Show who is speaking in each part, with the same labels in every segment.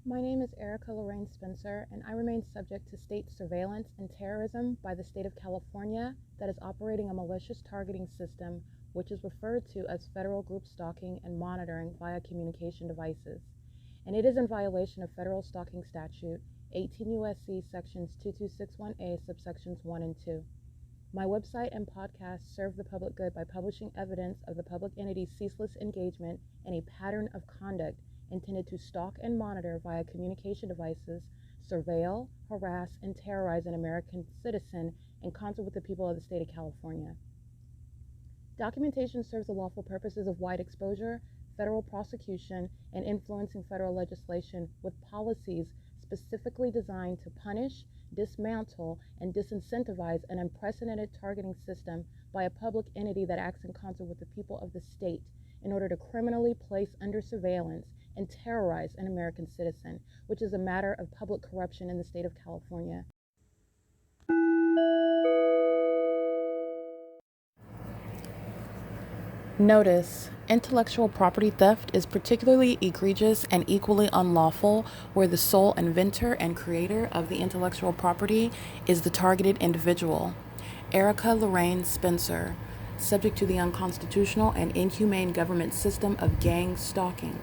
Speaker 1: My name is Erica Lorraine Spencer, and I remain subject to state surveillance and terrorism by the state of California that is operating a malicious targeting system which is referred to as federal group stalking and monitoring via communication devices. And it is in violation of federal stalking statute 18 U.S.C. sections 2261A subsections 1 and 2. My website and podcast serve the public good by publishing evidence of the public entity's ceaseless engagement in a pattern of conduct intended to stalk and monitor via communication devices, surveil, harass, and terrorize an American citizen in concert with the people of the state of California. Documentation serves the lawful purposes of wide exposure, federal prosecution, and influencing federal legislation with policies specifically designed to punish, dismantle, and disincentivize an unprecedented targeting system by a public entity that acts in concert with the people of the state in order to criminally place under surveillance and terrorize an American citizen, which is a matter of public corruption in the state of California. Notice: intellectual property theft is particularly egregious and equally unlawful where the sole inventor and creator of the intellectual property is the targeted individual. Erica Lorraine Spencer, subject to the unconstitutional and inhumane government system of gang stalking,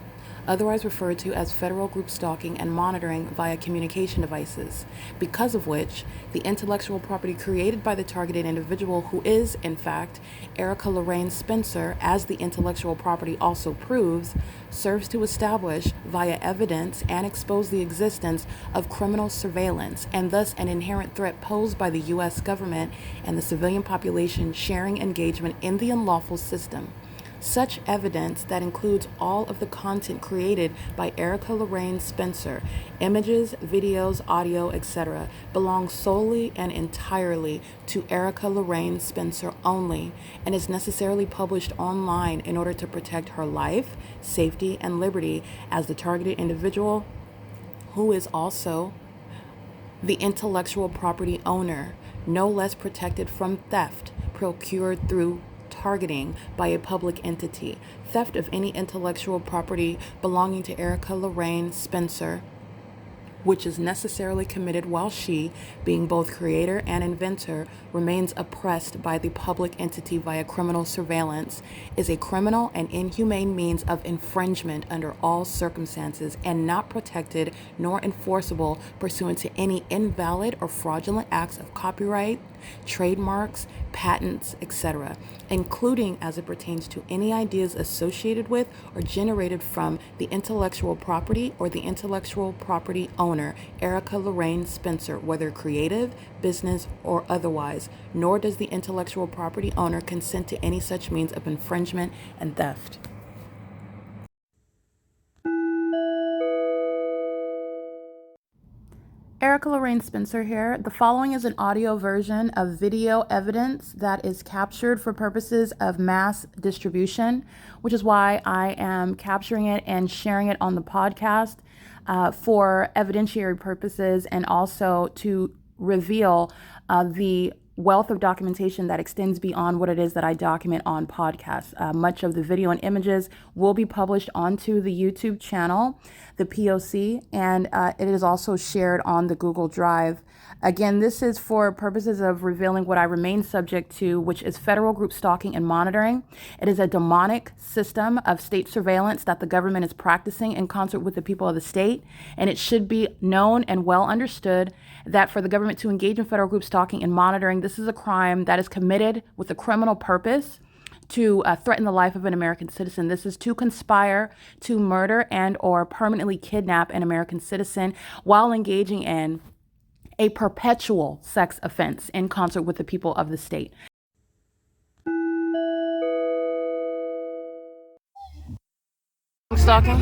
Speaker 1: otherwise referred to as federal group stalking and monitoring via communication devices, because of which the intellectual property created by the targeted individual, who is, in fact, Erica Lorraine Spencer, as the intellectual property also proves, serves to establish via evidence and expose the existence of criminal surveillance and thus an inherent threat posed by the U.S. government and the civilian population sharing engagement in the unlawful system. Such evidence that includes all of the content created by Erica Lorraine Spencer, images, videos, audio, etc., belongs solely and entirely to Erica Lorraine Spencer only and is necessarily published online in order to protect her life, safety, and liberty as the targeted individual, who is also the intellectual property owner, no less protected from theft procured through targeting by a public entity. Theft of any intellectual property belonging to Erica Lorraine Spencer, which is necessarily committed while she, being both creator and inventor, remains oppressed by the public entity via criminal surveillance, is a criminal and inhumane means of infringement under all circumstances and not protected nor enforceable pursuant to any invalid or fraudulent acts of copyright, trademarks, patents, etc., including as it pertains to any ideas associated with or generated from the intellectual property or the intellectual property owner, Erica Lorraine Spencer, whether creative, business, or otherwise, nor does the intellectual property owner consent to any such means of infringement and theft. Erica Lorraine Spencer here. The following is an audio version of video evidence that is captured for purposes of mass distribution, which is why I am capturing it and sharing it on the podcast for evidentiary purposes and also to reveal the wealth of documentation that extends beyond what it is that I document on podcasts. Much of the video and images will be published onto the YouTube channel, the P.O.C, and it is also shared on the Google Drive. Again, this is for purposes of revealing what I remain subject to, which is federal group stalking and monitoring. It is a demonic system of state surveillance that the government is practicing in concert with the people of the state, and it should be known and well understood that for the government to engage in federal group stalking and monitoring, this is a crime that is committed with a criminal purpose to threaten the life of an American citizen. This is to conspire to murder and or permanently kidnap an American citizen while engaging in a perpetual sex offense in concert with the people of the state. Stalking.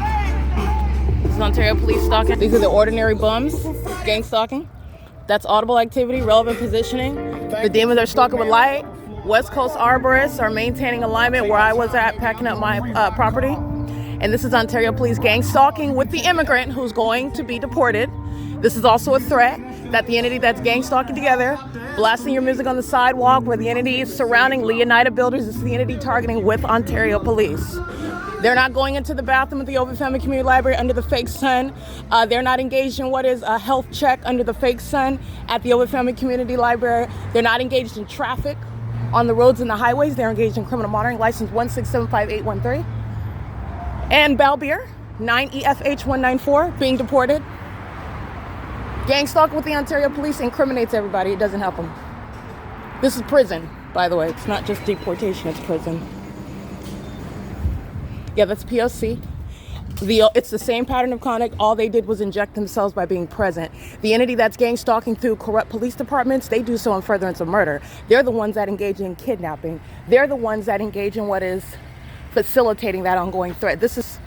Speaker 1: This is Ontario Police stalking. These are the ordinary bums. Gang stalking. That's audible activity, relevant positioning. The demons are stalking with light. West Coast arborists are maintaining alignment where I was at, packing up my property. And this is Ontario Police gang stalking with the immigrant who's going to be deported. This is also a threat that the entity that's gang stalking together, blasting your music on the sidewalk where the entity is surrounding Leonida Builders. This is the entity targeting with Ontario Police. They're not going into the bathroom at the OVITT Family Community Library under the fake sun. They're not engaged in what is a health check under the fake sun at the OVITT Family Community Library. They're not engaged in traffic on the roads and the highways. They're engaged in criminal monitoring, license 1675813. And Balbier, 9EFH194, being deported. Gang stalking with the Ontario Police incriminates everybody. It doesn't help them. This is prison, by the way. It's not just deportation, it's prison. Yeah, that's P.O.C. It's the same pattern of conduct. All they did was inject themselves by being present. The entity that's gang stalking through corrupt police departments, they do so in furtherance of murder. They're the ones that engage in kidnapping. They're the ones that engage in what is facilitating that ongoing threat. This is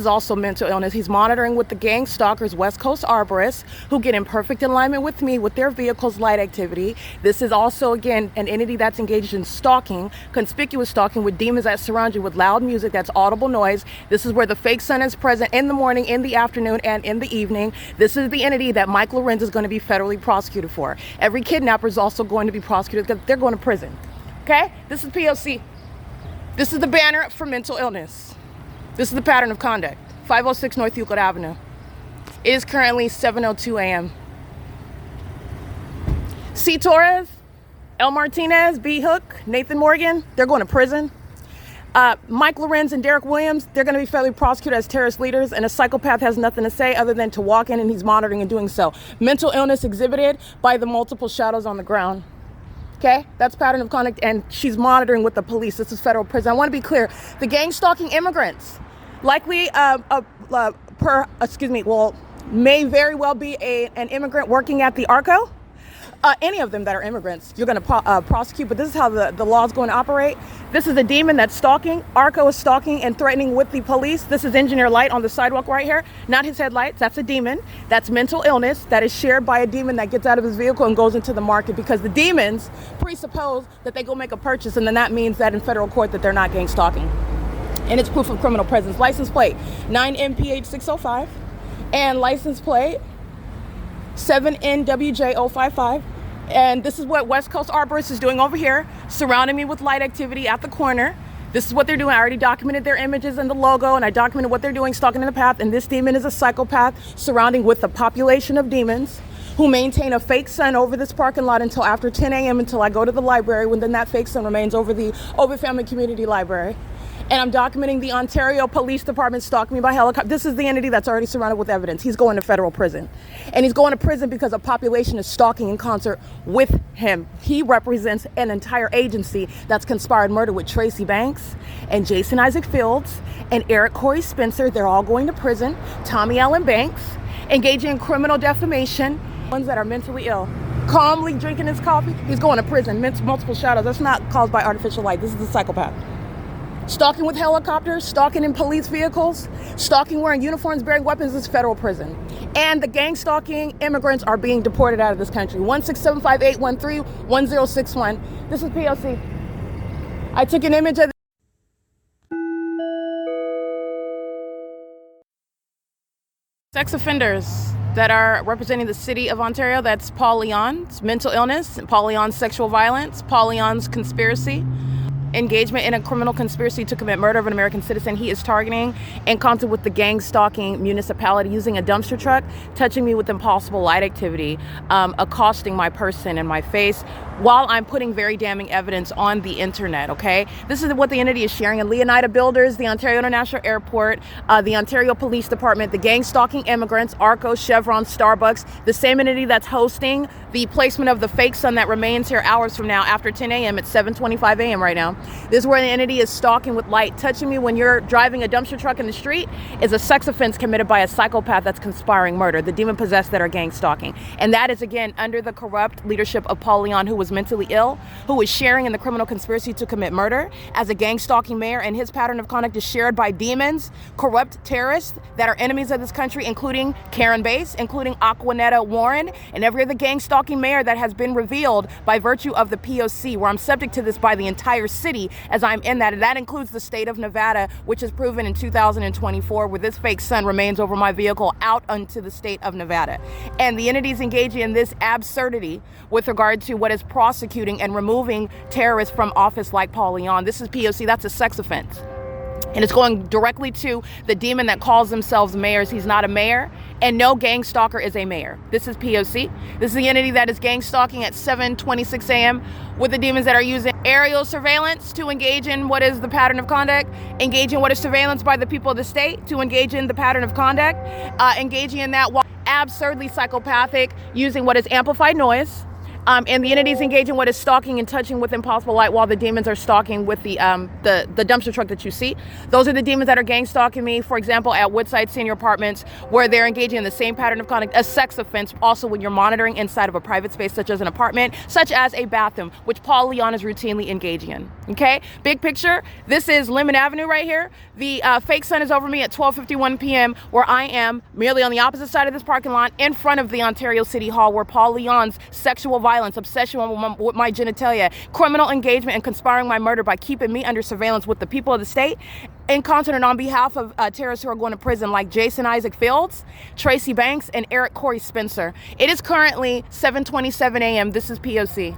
Speaker 1: also mental illness. He's monitoring with the gang stalkers, West Coast arborists, who get in perfect alignment with me with their vehicles' light activity. This is also, again, an entity that's engaged in stalking, conspicuous stalking with demons that surround you with loud music that's audible noise. This is where the fake sun is present in the morning, in the afternoon, and in the evening. This is the entity that Mike LORENZ is going to be federally prosecuted for. Every kidnapper is also going to be prosecuted because they're going to prison. Okay? This is P.O.C. This is the banner for mental illness. This is the pattern of conduct. 506 North Euclid Avenue. It is currently 7:02 a.m. C. Torres, L. Martinez, B. Hook, Nathan Morgan, they're going to prison. Mike LORENZ and Derek Williams, they're going to be federally prosecuted as terrorist leaders, and a psychopath has nothing to say other than to walk in, and he's monitoring and doing so. Mental illness exhibited by the multiple shadows on the ground. Okay, that's pattern of conduct, and she's monitoring with the police. This is federal prison. I want to be clear. The gang stalking immigrants, likely, may very well be an immigrant working at the ARCO. Any of them that are immigrants, you're going to prosecute, but this is how the law is going to operate. This is a demon that's stalking. ARCO is stalking and threatening with the police. This is Engineer Light on the sidewalk right here, not his headlights. That's a demon. That's mental illness that is shared by a demon that gets out of his vehicle and goes into the market, because the demons presuppose that they go make a purchase, and then that means that in federal court that they're not gang stalking. And it's proof of criminal presence. License plate 9MPH605 and license plate 7NWJ055. And this is what West Coast Arborist is doing over here, surrounding me with light activity at the corner. This is what they're doing. I already documented their images and the logo, and I documented what they're doing, stalking in the path. And this demon is a psychopath surrounding with a population of demons who maintain a fake sun over this parking lot until after 10 a.m. until I go to the library, when then that fake sun remains over the OVITT Family Community Library. And I'm documenting the Ontario Police Department stalking me by helicopter. This is the entity that's already surrounded with evidence. He's going to federal prison. And he's going to prison because a population is stalking in concert with him. He represents an entire agency that's conspired murder with Tracy Banks and Jason Isaac Fields and Eric Corey Spencer. They're all going to prison. Tommy Allen Banks, engaging in criminal defamation. Ones that are mentally ill, calmly drinking his coffee. He's going to prison. Multiple shadows. That's not caused by artificial light. This is a psychopath. Stalking with helicopters, stalking in police vehicles, stalking wearing uniforms, bearing weapons is federal prison. And the gang stalking immigrants are being deported out of this country. 16758131061. This is P.O.C. I took an image of sex offenders that are representing the city of Ontario. That's Paul Leon's mental illness, Paul Leon's sexual violence, Paul Leon's conspiracy, engagement in a criminal conspiracy to commit murder of an American citizen. He is targeting and contact with the gang stalking municipality using a dumpster truck, touching me with impossible light activity, accosting my person and my face while I'm putting very damning evidence on the internet, okay? This is what the entity is sharing. And Leonida Builders, the Ontario International Airport, the Ontario Police Department, the gang stalking immigrants, ARCO, Chevron, Starbucks, the same entity that's hosting the placement of the fake sun that remains here hours from now after 10 a.m. It's 7:25 a.m. right now. This is where the entity is stalking with light. Touching me when you're driving a dumpster truck in the street is a sex offense committed by a psychopath that's conspiring murder, the demon possessed that are gang stalking. And that is, again, under the corrupt leadership of Paul Leon, who was mentally ill, who was sharing in the criminal conspiracy to commit murder as a gang stalking mayor. And his pattern of conduct is shared by demons, corrupt terrorists that are enemies of this country, including Karen Bass, including Aquanetta Warren, and every other gang stalking mayor that has been revealed by virtue of the P.O.C., where I'm subject to this by the entire city as I'm in that. And that includes the state of Nevada, which is proven in 2024, where this fake sun remains over my vehicle out unto the state of Nevada. And the entities engaging in this absurdity with regard to what is prosecuting and removing terrorists from office like Paul Leon. This is P.O.C. That's a sex offense. And it's going directly to the demon that calls themselves mayors. He's not a mayor, and no gang stalker is a mayor. This is P.O.C. This is the entity that is gang stalking at 7:26 a.m. with the demons that are using aerial surveillance to engage in what is the pattern of conduct, engage in what is surveillance by the people of the state to engage in the pattern of conduct, engaging in that while absurdly psychopathic, using what is amplified noise. And the entities engage in what is stalking and touching with impossible light while the demons are stalking with the dumpster truck that you see. Those are the demons that are gang stalking me, for example, at Woodside Senior Apartments, where they're engaging in the same pattern of conduct, a sex offense, also when you're monitoring inside of a private space, such as an apartment, such as a bathroom, which Paul Leon is routinely engaging in. Okay, big picture. This is Lemon Avenue right here. The fake sun is over me at 12:51 p.m., where I am merely on the opposite side of this parking lot in front of the Ontario City Hall, where Paul Leon's sexual violence, obsession with my genitalia, criminal engagement, and conspiring my murder by keeping me under surveillance with the people of the state, in concert and on behalf of terrorists who are going to prison like Jason Isaac Fields, Tracy Banks, and Eric Corey Spencer. It is currently 7:27 a.m. This is P.O.C.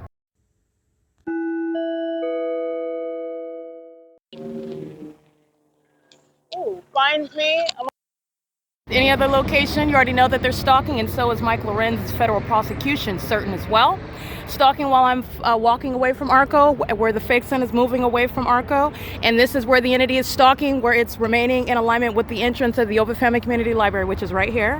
Speaker 1: Oh, find me any other location. You already know that they're stalking, and so is Mike Lorenz's federal prosecution certain as well. Stalking while I'm walking away from ARCO, where the fake sun is moving away from ARCO, and this is where the entity is stalking, where it's remaining in alignment with the entrance of the OVITT Family Community Library, which is right here,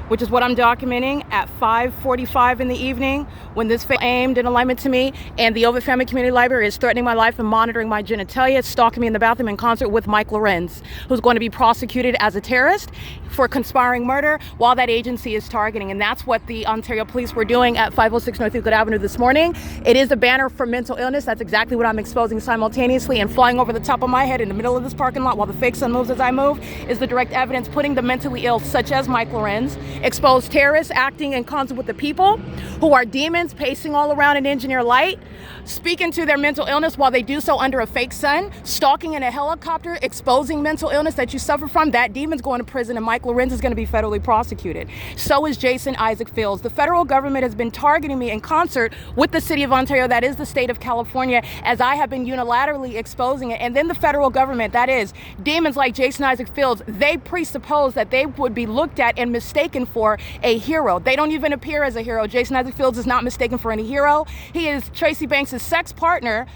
Speaker 1: which is what I'm documenting at 5:45 in the evening when this aimed in alignment to me, and the OVITT Family Community Library is threatening my life and monitoring my genitalia, stalking me in the bathroom in concert with Mike Lorenz, who's going to be prosecuted as a terrorist for conspiring murder while that agency is targeting. And that's what the Ontario Police were doing at 506 North Euclid Avenue this morning. It is a banner for mental illness. That's exactly what I'm exposing simultaneously, and flying over the top of my head in the middle of this parking lot while the fake sun moves as I move is the direct evidence putting the mentally ill, such as Mike Lorenz, exposed terrorists acting in concert with the people who are demons pacing all around in engineer light, speaking to their mental illness while they do so under a fake sun, stalking in a helicopter, exposing mental illness that you suffer from. That demon's going to prison, and Mike Lorenz is going to be federally prosecuted. So is Jason Isaac Fields. The federal government has been targeting me in concert with the city of Ontario, that is the state of California, as I have been unilaterally exposing it. And then the federal government, that is demons like Jason Isaac Fields, they presuppose that they would be looked at and mistaken for a hero. They don't even appear as a hero. Jason Isaac Fields is not mistaken for any hero. He is Tracy Banks' sex partner,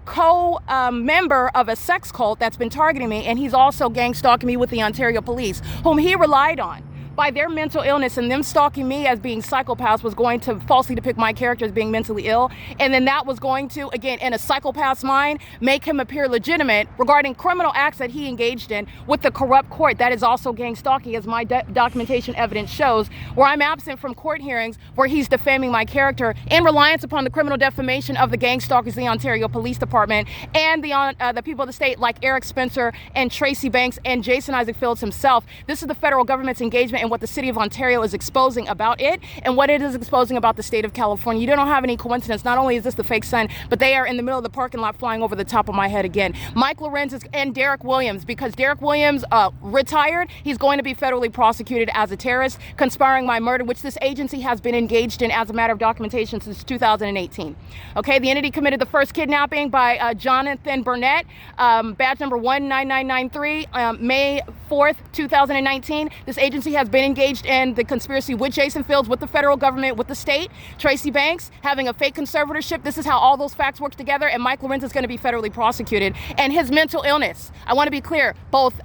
Speaker 1: co-member of a sex cult that's been targeting me, and he's also gang stalking me with the Ontario Police, whom he relied on by their mental illness, and them stalking me as being psychopaths was going to falsely depict my character as being mentally ill. And then that was going to, again, in a psychopath's mind, make him appear legitimate regarding criminal acts that he engaged in with the corrupt court that is also gang stalking, as my documentation evidence shows, where I'm absent from court hearings where he's defaming my character in reliance upon the criminal defamation of the gang stalkers, the Ontario Police Department, and the people of the state like Eric Spencer and Tracy Banks and Jason Isaac Fields himself. This is the federal government's engagement and what the city of Ontario is exposing about it and what it is exposing about the state of California. You don't have any coincidence. Not only is this the fake sun, but they are in the middle of the parking lot flying over the top of my head again. Mike Lorenz and Derek Williams, because Derek Williams retired, he's going to be federally prosecuted as a terrorist, conspiring my murder, which this agency has been engaged in as a matter of documentation since 2018. Okay, the entity committed the first kidnapping by Jonathan Burnett, badge number 19993, May 4th, 2019. This agency has been engaged in the conspiracy with Jason Fields, with the federal government, with the state, Tracy Banks having a fake conservatorship. This is how all those facts work together, and Mike Lorenz is going to be federally prosecuted. And his mental illness, I want to be clear, both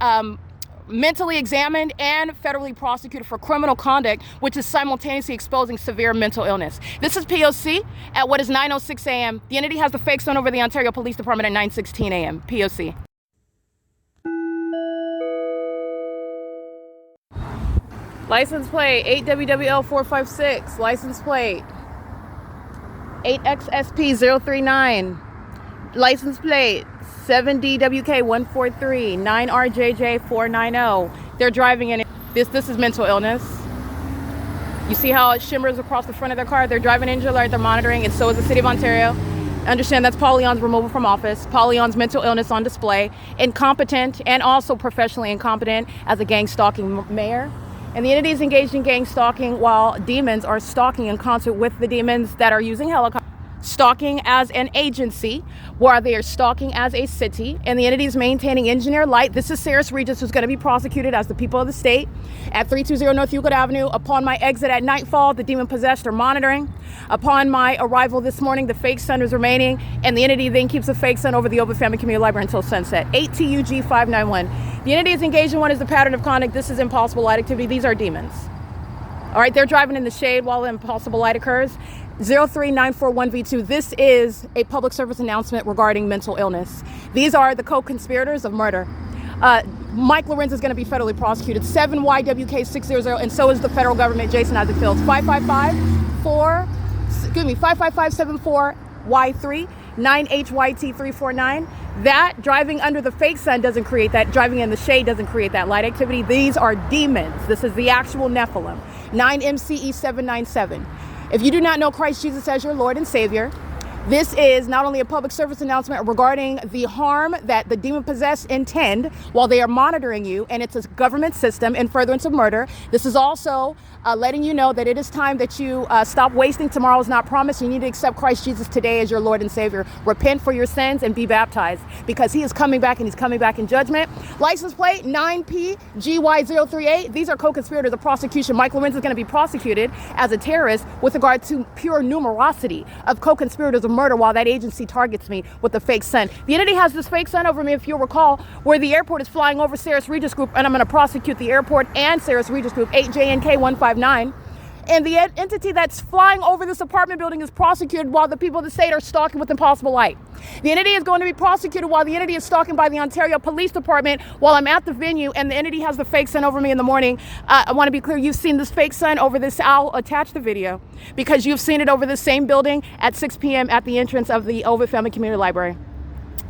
Speaker 1: mentally examined and federally prosecuted for criminal conduct, which is simultaneously exposing severe mental illness. This is P.O.C. at what is 9:06 a.m. The entity has the fake sun over the Ontario Police Department at 9:16 a.m. P.O.C. License plate 8WWL456. License plate 8XSP039. License plate 7DWK143. 9RJJ490. They're driving in. This is mental illness. You see how it shimmers across the front of their car? They're driving engine light, they're monitoring, and so is the city of Ontario. Understand that's Paul Leon's removal from office, Paul Leon's mental illness on display, incompetent and also professionally incompetent as a gang stalking mayor. And the entity is engaged in gang stalking while demons are stalking in concert with the demons that are using helicopters. stalking as an agency, while they are stalking as a city, and the entity is maintaining engineer light. This is Sarah Regis, who's going to be prosecuted as the people of the state at 320 North Euclid Avenue. Upon my exit at nightfall, the demon-possessed are monitoring. Upon my arrival this morning, the fake sun is remaining, and the entity then keeps a fake sun over the OVITT Family Community Library until sunset. 8 TUG 591. The entity is engaged in what is the pattern of conduct. This is impossible light activity. These are demons. All right, they're driving in the shade while the impossible light occurs. 03941V2. This is a public service announcement regarding mental illness. These are the co-conspirators of murder. Mike LORENZ is going to be federally prosecuted. 7YWK600, and so is the federal government. Jason Isaac Fields. 555-74Y3, 9HYT349. That driving under the fake sun doesn't create that. Driving in the shade doesn't create that light activity. These are demons. This is the actual Nephilim. 9MCE797. If you do not know Christ Jesus as your Lord and Savior, this is not only a public service announcement regarding the harm that the demon-possessed intend while they are monitoring you, and it's a government system in furtherance of murder. This is also letting you know that it is time that you stop wasting. Tomorrow is not promised. You need to accept Christ Jesus today as your Lord and Savior. Repent for your sins and be baptized, because he is coming back, and he's coming back in judgment. License plate 9PGY038. These are co-conspirators of prosecution. Mike LORENZ is going to be prosecuted as a terrorist with regard to pure numerosity of co-conspirators of murder while that agency targets me with the fake sun. The entity has this fake sun over me, if you'll recall, where the airport is flying over Sarah Regis Group, and I'm going to prosecute the airport and Sarah Regis Group, 8JNK159. And the entity that's flying over this apartment building is prosecuted while the people of the state are stalking with impossible light. The entity is going to be prosecuted while the entity is stalking by the Ontario Police Department while I'm at the venue, and the entity has the fake sun over me in the morning. I want to be clear, you've seen this fake sun over this. I'll attach the video because you've seen it over the same building at 6 p.m. at the entrance of the OVITT Family Community Library.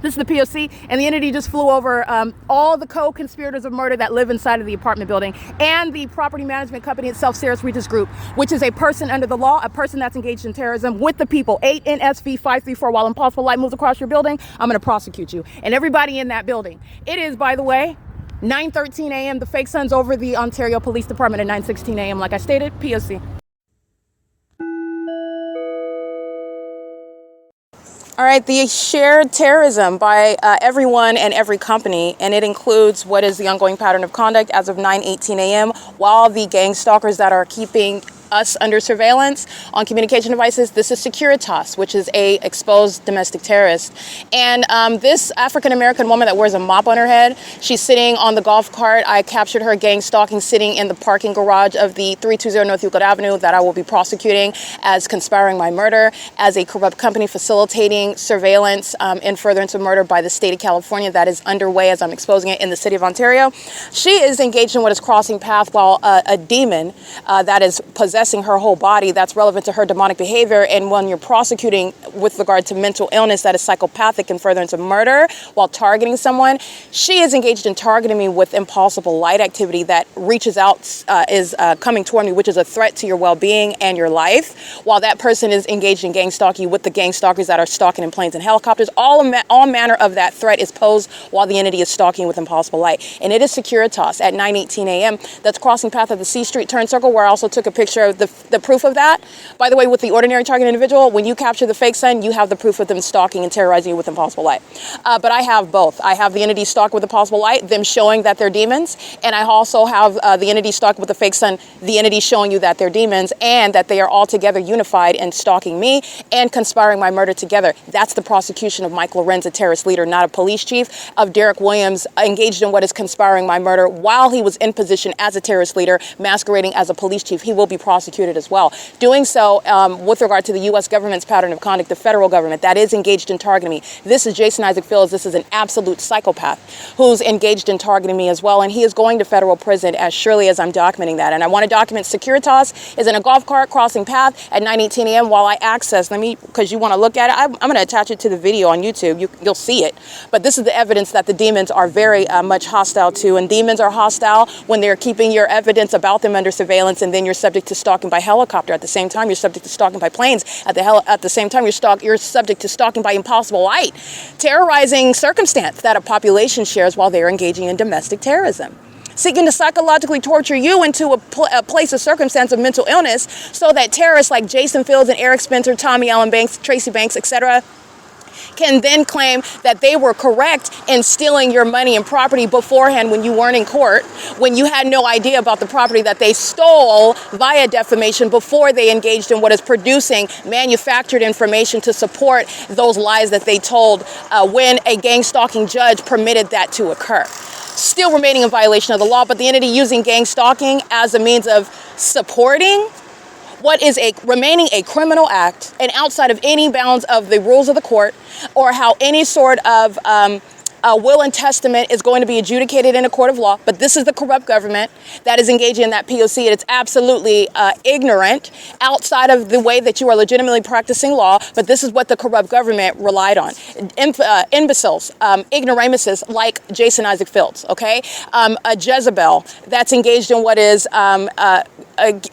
Speaker 1: This is the P.O.C, and the entity just flew over all the co-conspirators of murder that live inside of the apartment building, and the property management company itself, Sarah Regis Group, which is a person under the law, a person that's engaged in terrorism with the people. 8NSV534. While impossible light moves across your building, I'm going to prosecute you and everybody in that building. It is, by the way, 9:13 a.m. The fake sun's over the Ontario Police Department at 9:16 a.m. Like I stated, P.O.C. All right, the shared terrorism by everyone and every company, and it includes what is the ongoing pattern of conduct as of 9:18 a.m. while the gang stalkers that are keeping us under surveillance on communication devices. This is Securitas, which is a exposed domestic terrorist. And this African-American woman that wears a mop on her head, she's sitting on the golf cart. I captured her gang stalking sitting in the parking garage of the 320 North Euclid Avenue that I will be prosecuting as conspiring my murder, as a corrupt company facilitating surveillance in furtherance of murder by the state of California that is underway as I'm exposing it in the city of Ontario. She is engaged in what is crossing path while a demon that is possessing her whole body, that's relevant to her demonic behavior. And when you're prosecuting with regard to mental illness that is psychopathic in furtherance of murder while targeting someone, she is engaged in targeting me with impossible light activity that reaches out, is coming toward me, which is a threat to your well-being and your life, while that person is engaged in gang stalking with the gang stalkers that are stalking in planes and helicopters. All manner of that threat is posed while the entity is stalking with impossible light. And it is Securitas at 9:18 a.m. that's crossing path of the C Street turn circle, where I also took a picture of the proof of that. By the way, with the ordinary target individual, when you capture the fake sun, you have the proof of them stalking and terrorizing you with impossible light. But I have both. I have the entity stalked with impossible light, them showing that they're demons, and I also have the entity stalked with the fake sun, the entity showing you that they're demons and that they are all together unified and stalking me and conspiring my murder together. That's the prosecution of Mike LORENZ, a terrorist leader, not a police chief, of Derek Williams, engaged in what is conspiring my murder while he was in position as a terrorist leader, masquerading as a police chief. He will be prosecuted as well. Doing so with regard to the U.S. government's pattern of conduct, the federal government that is engaged in targeting me. This is Jason Isaac Fields. This is an absolute psychopath who's engaged in targeting me as well, and he is going to federal prison as surely as I'm documenting that. And I want to document Securitas is in a golf cart crossing path at 9:18 a.m. while I access, because you want to look at it, I'm going to attach it to the video on YouTube. You'll see it. But this is the evidence that the demons are very much hostile to, and demons are hostile when they're keeping your evidence about them under surveillance, and then you're subject to stalking by helicopter. At the same time, you're subject to stalking by planes. At the same time, you're subject to stalking by impossible light, terrorizing circumstance that a population shares while they're engaging in domestic terrorism.
Speaker 2: seeking to psychologically torture you into a place, a circumstance of mental illness, so that terrorists like Jason Fields and Eric Spencer, Tommy Allen Banks, Tracy Banks, etc., can then claim that they were correct in stealing your money and property beforehand when you weren't in court, when you had no idea about the property that they stole via defamation before they engaged in what is producing manufactured information to support those lies that they told when a gang stalking judge permitted that to occur. Still remaining in violation of the law, but the entity using gang stalking as a means of supporting what is remaining a criminal act and outside of any bounds of the rules of the court, or how any sort of will and testament is going to be adjudicated in a court of law. But this is the corrupt government that is engaging in that P.O.C. and it's absolutely ignorant outside of the way that you are legitimately practicing law. But this is what the corrupt government relied on. Imbeciles, ignoramuses like Jason Isaac Fields, okay? A Jezebel that's engaged in what is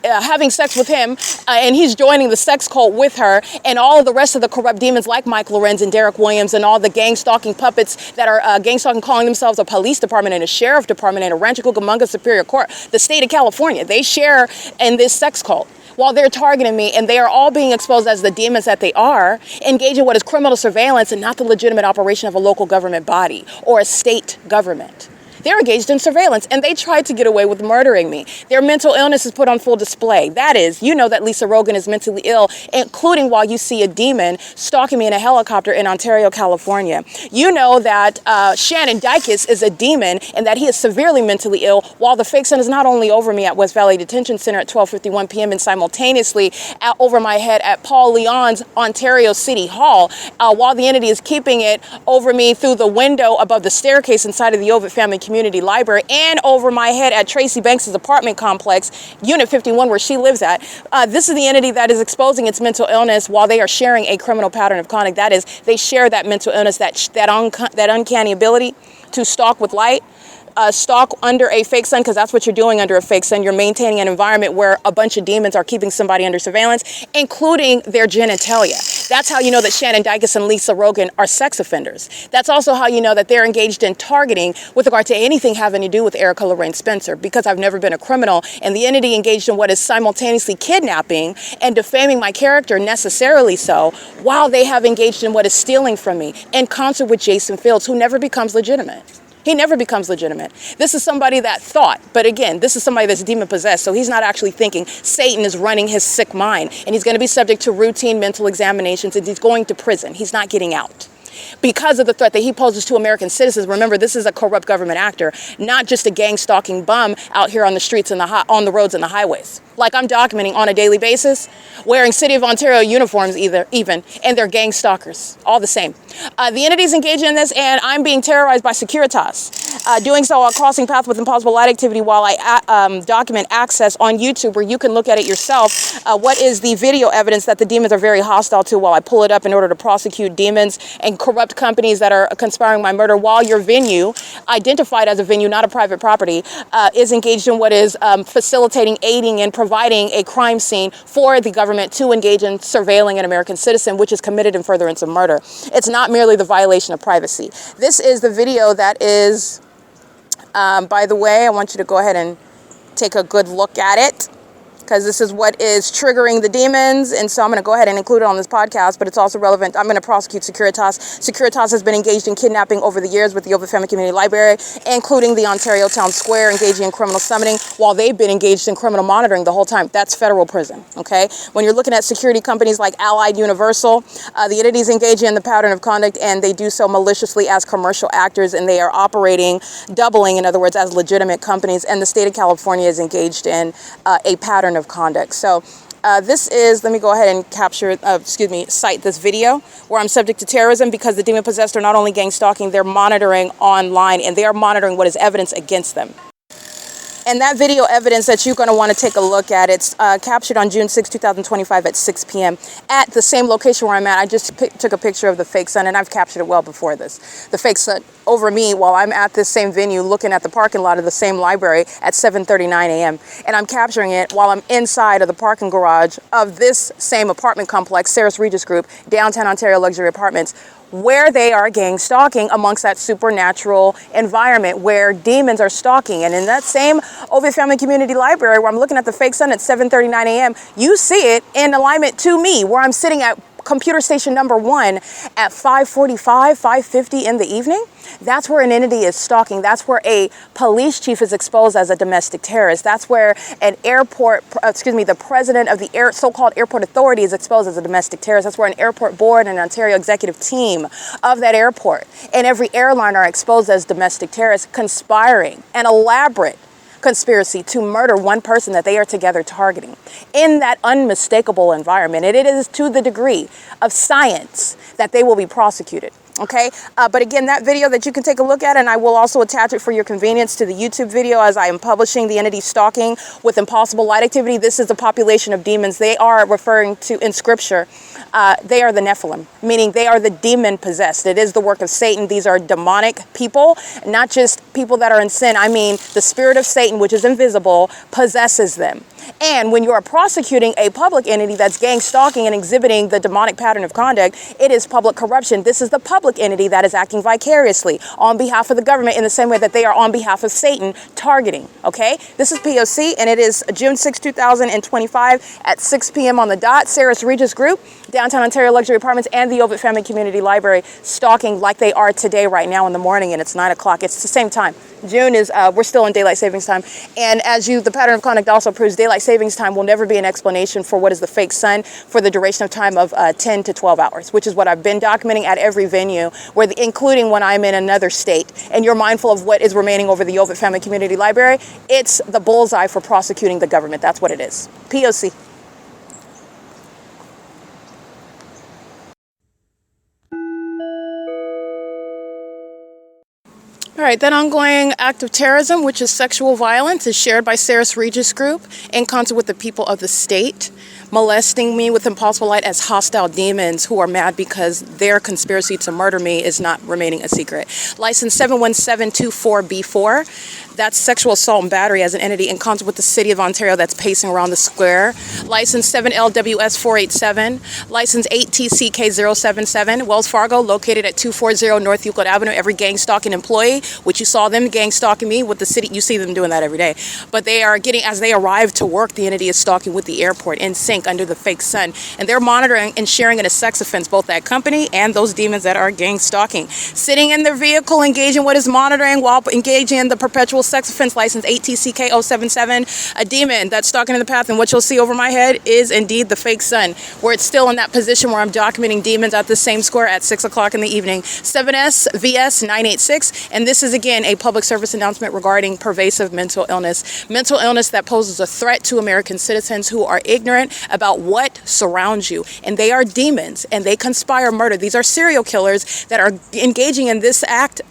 Speaker 2: having sex with him, and he's joining the sex cult with her, and all of the rest of the corrupt demons like Mike Lorenz and Derek Williams and all the gang stalking puppets that are gang stalking, calling themselves a police department and a sheriff department and a Rancho Cucamonga Superior Court, the state of California. They share in this sex cult while they're targeting me, and they are all being exposed as the demons that they are, engaging in what is criminal surveillance and not the legitimate operation of a local government body or a state government. They're engaged in surveillance, and they tried to get away with murdering me. Their mental illness is put on full display. That is, you know that Lisa Rogan is mentally ill, including while you see a demon stalking me in a helicopter in Ontario, California. You know that Shannon Dykes is a demon and that he is severely mentally ill, while the fake sun is not only over me at West Valley Detention Center at 12:51 p.m. and simultaneously over my head at Paul Leon's Ontario City Hall, while the entity is keeping it over me through the window above the staircase inside of the OVITT Family Community Library, and over my head at Tracy Banks' apartment complex, Unit 51, where she lives at. This is the entity that is exposing its mental illness while they are sharing a criminal pattern of conduct. That is, they share that mental illness, that uncanny ability to stalk with light, stalk under a fake sun, because that's what you're doing under a fake sun. You're maintaining an environment where a bunch of demons are keeping somebody under surveillance, including their genitalia. That's how you know that Shannon Dykes and Lisa Rogan are sex offenders. That's also how you know that they're engaged in targeting with regard to anything having to do with Erica Lorraine Spencer, because I've never been a criminal, and the entity engaged in what is simultaneously kidnapping and defaming my character, necessarily so, while they have engaged in what is stealing from me, in concert with Jason Fields, who never becomes legitimate. He never becomes legitimate. This is somebody that thought, but again, this is somebody that's demon possessed, so he's not actually thinking. Satan is running his sick mind, and he's going to be subject to routine mental examinations, and he's going to prison. He's not getting out because of the threat that he poses to American citizens. Remember, this is a corrupt government actor, not just a gang stalking bum out here on the streets and on the roads and the highways, like I'm documenting on a daily basis, wearing City of Ontario uniforms even, and they're gang stalkers, all the same. The entity's engaged in this, and I'm being terrorized by Securitas, doing so while crossing paths with impossible light activity while I document access on YouTube, where you can look at it yourself. What is the video evidence that the demons are very hostile to, while I pull it up in order to prosecute demons and corrupt companies that are conspiring my murder, while your venue, identified as a venue, not a private property, is engaged in what is facilitating, aiding, and providing a crime scene for the government to engage in surveilling an American citizen, which is committed in furtherance of murder. It's not merely the violation of privacy. This is the video that is, by the way, I want you to go ahead and take a good look at it, because this is what is triggering the demons, and so I'm going to go ahead and include it on this podcast, but it's also relevant. I'm going to prosecute Securitas. Securitas has been engaged in kidnapping over the years with the OVITT Family Community Library, including the Ontario Town Square, engaging in criminal summoning, while they've been engaged in criminal monitoring the whole time. That's federal prison, okay? When you're looking at security companies like Allied Universal, the entities engage in the pattern of conduct, and they do so maliciously as commercial actors, and they are operating, doubling, in other words, as legitimate companies, and the state of California is engaged in a pattern of conduct. So this is, let me go ahead and cite this video where I'm subject to terrorism because the demon possessed are not only gang stalking, they're monitoring online, and they are monitoring what is evidence against them. And that video evidence that you're going to want to take a look at, it's captured on June 6, 2025 at 6 p.m. at the same location where I'm at. I just took a picture of the fake sun, and I've captured it well before this. The fake sun over me while I'm at this same venue looking at the parking lot of the same library at 7:39 a.m. And I'm capturing it while I'm inside of the parking garage of this same apartment complex, Sarah's Regis Group, downtown Ontario luxury apartments, where they are gang stalking amongst that supernatural environment where demons are stalking. And in that same OVITT Family Community Library where I'm looking at the fake sun at 7:39 a.m., you see it in alignment to me where I'm sitting at computer station number 1 at 5:45, 5:50 in the evening. That's where an entity is stalking. That's where a police chief is exposed as a domestic terrorist. That's where an the president of the so-called airport authority is exposed as a domestic terrorist. That's where an airport board and an Ontario executive team of that airport and every airline are exposed as domestic terrorists, conspiring an elaborate conspiracy to murder one person that they are together targeting in that unmistakable environment. And it is to the degree of science that they will be prosecuted. Okay, but again, that video that you can take a look at, and I will also attach it for your convenience to the YouTube video as I am publishing the entity stalking with impossible light activity. This is a population of demons. They are referring to, in scripture, they are the Nephilim, meaning they are the demon possessed. It is the work of Satan. These are demonic people, not just people that are in sin. I mean, the spirit of Satan, which is invisible, possesses them. And when you are prosecuting a public entity that's gang stalking and exhibiting the demonic pattern of conduct, it is public corruption. This is the public entity that is acting vicariously on behalf of the government in the same way that they are on behalf of Satan targeting. Okay, this is P.O.C. and it is June 6, 2025 at 6 p.m. on the dot. Sarah's Regis Group, downtown Ontario luxury apartments, and the OVITT Family Community Library stalking like they are today right now in the morning, and it's 9 o'clock. It's the same time. June is, we're still in daylight savings time. And as the pattern of conduct also proves, daylight savings time will never be an explanation for what is the fake sun for the duration of time of 10 to 12 hours, which is what I've been documenting at every venue, including when I'm in another state. And you're mindful of what is remaining over the OVITT Family Community Library. It's the bullseye for prosecuting the government. That's what it is. P.O.C. All right, that ongoing act of terrorism, which is sexual violence, is shared by Sarah's Regis Group in concert with the people of the state, molesting me with impossible light as hostile demons who are mad because their conspiracy to murder me is not remaining a secret. License 71724B4. That's sexual assault and battery as an entity in concert with the City of Ontario that's pacing around the square. License 7LWS487. License 8TCK077. Wells Fargo, located at 240 North Euclid Avenue. Every gang stalking employee, which you saw them gang stalking me with the city, you see them doing that every day. But they are getting, as they arrive to work, the entity is stalking with the airport in sync under the fake sun. And they're monitoring and sharing in a sex offense, both that company and those demons that are gang stalking. Sitting in their vehicle, engaging what is monitoring while engaging in the perpetual sex offense, license 8TCK077, a demon that's stalking in the path. And what you'll see over my head is indeed the fake sun, where it's still in that position where I'm documenting demons at the same square at 6 o'clock in the evening. 7S VS 986. And this is again a public service announcement regarding pervasive mental illness that poses a threat to American citizens who are ignorant about what surrounds you. And they are demons and they conspire murder. These are serial killers that are engaging in this act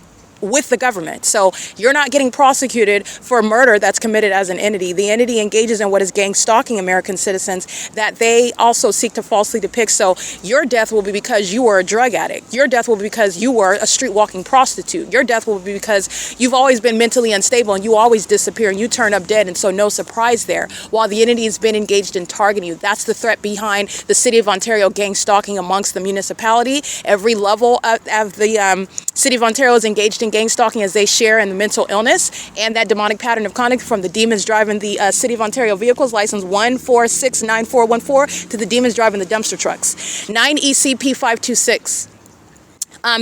Speaker 2: with the government. So you're not getting prosecuted for murder that's committed as an entity. The entity engages in what is gang stalking American citizens that they also seek to falsely depict. So your death will be because you were a drug addict. Your death will be because you were a street walking prostitute. Your death will be because you've always been mentally unstable and you always disappear and you turn up dead. And so no surprise there. While the entity has been engaged in targeting you, that's the threat behind the City of Ontario gang stalking amongst the municipality. Every level of the City of Ontario is engaged in gang stalking as they share in the mental illness and that demonic pattern of conduct, from the demons driving the City of Ontario vehicles, license 1469414, to the demons driving the dumpster trucks. 9ECP526.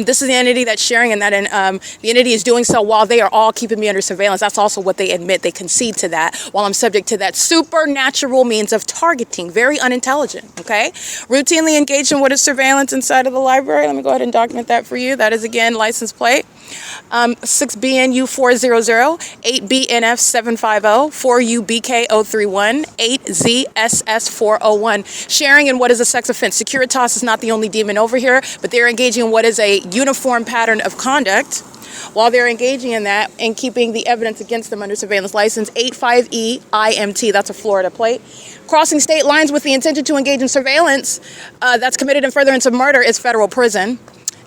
Speaker 2: This is the entity that's sharing, and that the entity is doing so while they are all keeping me under surveillance. That's also what they admit. They concede to that while I'm subject to that supernatural means of targeting. Very unintelligent, okay? Routinely engaged in what is surveillance inside of the library. Let me go ahead and document that for you. That is, again, license plate. 6BNU400, 8BNF750, 4UBK031, 8ZSS401. Sharing in what is a sex offense. Securitas is not the only demon over here, but they're engaging in what is a uniform pattern of conduct. While they're engaging in that and keeping the evidence against them under surveillance, license 85EIMT, that's a Florida plate. Crossing state lines with the intention to engage in surveillance that's committed in furtherance of murder is federal prison.